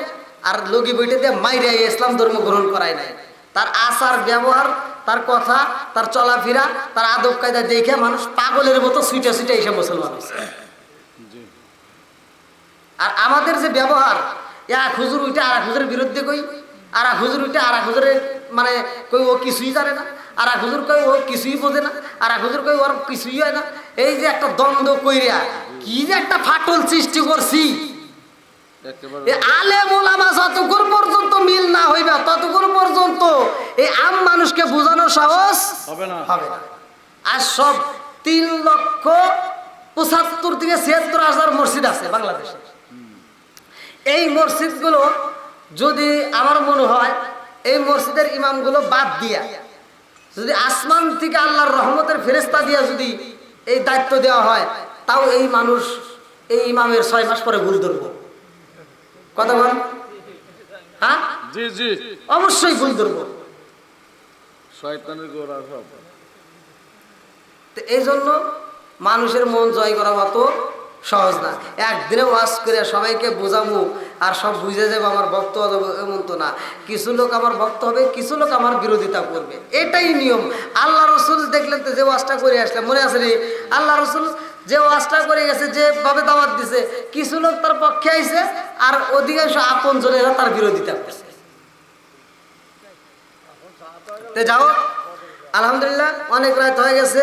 আর লগি বইটে দিয়ে মাইরিয়া ইসলাম ধর্ম গ্রহণ করায় নাই। তার আচার ব্যবহার, তার কথা, তার চলাফেরা, তার আদব কায়দা দেখে মানুষ পাগলের মতো ছুটে ছুটে এসে মুসলমান হচ্ছে। আর আমাদের যে ব্যবহার, এক হুজুর উঠে আর এক হুজুরের বিরুদ্ধে কই, আর এক হুজুর উঠে আর এক হুজুরের মানে কই ও কিছুই জানে না, আর এক হুজুর কই ও কিছুই বোঝে না, আর এক হুজুর কই ওর কিছুই হয় না। এই যে একটা দ্বন্দ্ব কইরা কি যে একটা ফাটল সৃষ্টি করছি। আলেম ওলামা যতক্ষণ পর্যন্ত মিল না হইবে ততক্ষণ পর্যন্ত এই আম মানুষকে বোঝানোর সাহস হবে না। আর সব 3,75,000 থেকে 76,000 মসজিদ আছে বাংলাদেশে। এই মসজিদগুলো যদি আমার মনে হয় এই মসজিদের ইমামগুলো বাদ দিয়া যদি আসমান থেকে আল্লাহর রহমতের ফেরেশতা দিয়া যদি এই দায়িত্ব দেওয়া হয়, তাও এই মানুষ এই ইমামের 6 মাস পরে ভুল ধরবো। কথা বল, হ্যাঁ জি জি অবশ্যই ভুল ধরবো। শয়তানের গোড়া সব। তো এই জন্য মানুষের মন জয় করা অত সহজ না। একদিনে ওয়াজ করে সবাইকে বোঝাবো আর সব বুঝে যাবো আমার ভক্ত হবে এমন তো না। কিছু লোক আমার ভক্ত হবে, কিছু লোক আমার বিরোধিতা করবে, এটাই নিয়ম। আল্লাহ রসুল দেখলেন তো যে ওয়াজটা করে আসলাম, মনে আছে রে? আল্লাহ রসুল যে ওয়াজটা করে গেছে, যেভাবে দাওয়াত দিছে, কিছু লোক তার পক্ষে আইছে আর অধিকাংশ আপন জনেরা তার বিরোধিতা করছে। যাও আলহামদুলিল্লাহ, অনেক রাত হয়ে গেছে,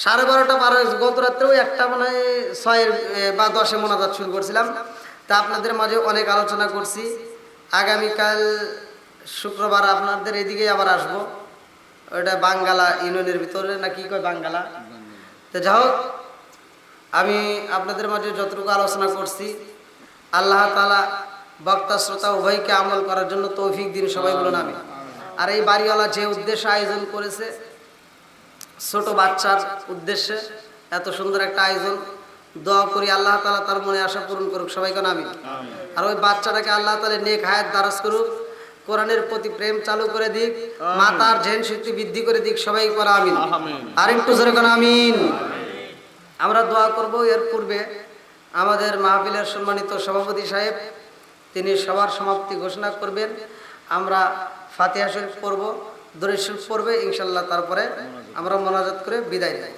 12:30 পার হয়েছে। গত রাত্রেও একটা মানে 6 বা 10 মোনাজাত শুরু করছিলাম। তা আপনাদের মাঝে অনেক আলোচনা করছি। আগামীকাল শুক্রবার আপনাদের এদিকে আবার আসবো, ওইটা বাঙ্গালা ইউনিয়নের ভিতরে না কি কয় বাঙ্গালা। তো যাই হোক, আমি আপনাদের মাঝে যতটুকু আলোচনা করছি আল্লাহ তাআলা বক্তা শ্রোতা উভয়কে আমল করার জন্য তৌফিক দিন, সবাই বলুন আমিন। আর এই বাড়িওয়ালা যে উদ্দেশ্যে আয়োজন করেছে, ছোট বাচ্চার উদ্দেশ্যে এত সুন্দর একটা আয়োজন, দোয়া করি আল্লাহ তাআলা তার মনে আশা পূরণ করুক, সবাই কেন আমিন। আর ওই বাচ্চাটাকে আল্লাহ তাআলা নেক হায়াত দারাজ করুক, কোরআনের প্রতি প্রেম চালু করে দিক, মাতার ঝেন শক্তি বৃদ্ধি করে দিক, সবাই করা আমিন। আর একটু জোরে কেন আমিন। আমরা দোয়া করব। এর পূর্বে আমাদের মাহফিলের সম্মানিত সভাপতি সাহেব তিনি সবার সমাপ্তি ঘোষণা করবেন। আমরা ফাতিহা শরীফ পড়ব, দরুদ শরীফ পড়বে ইনশাআল্লাহ, তারপরে আমরা মোনাজাত করে বিদায় নেব।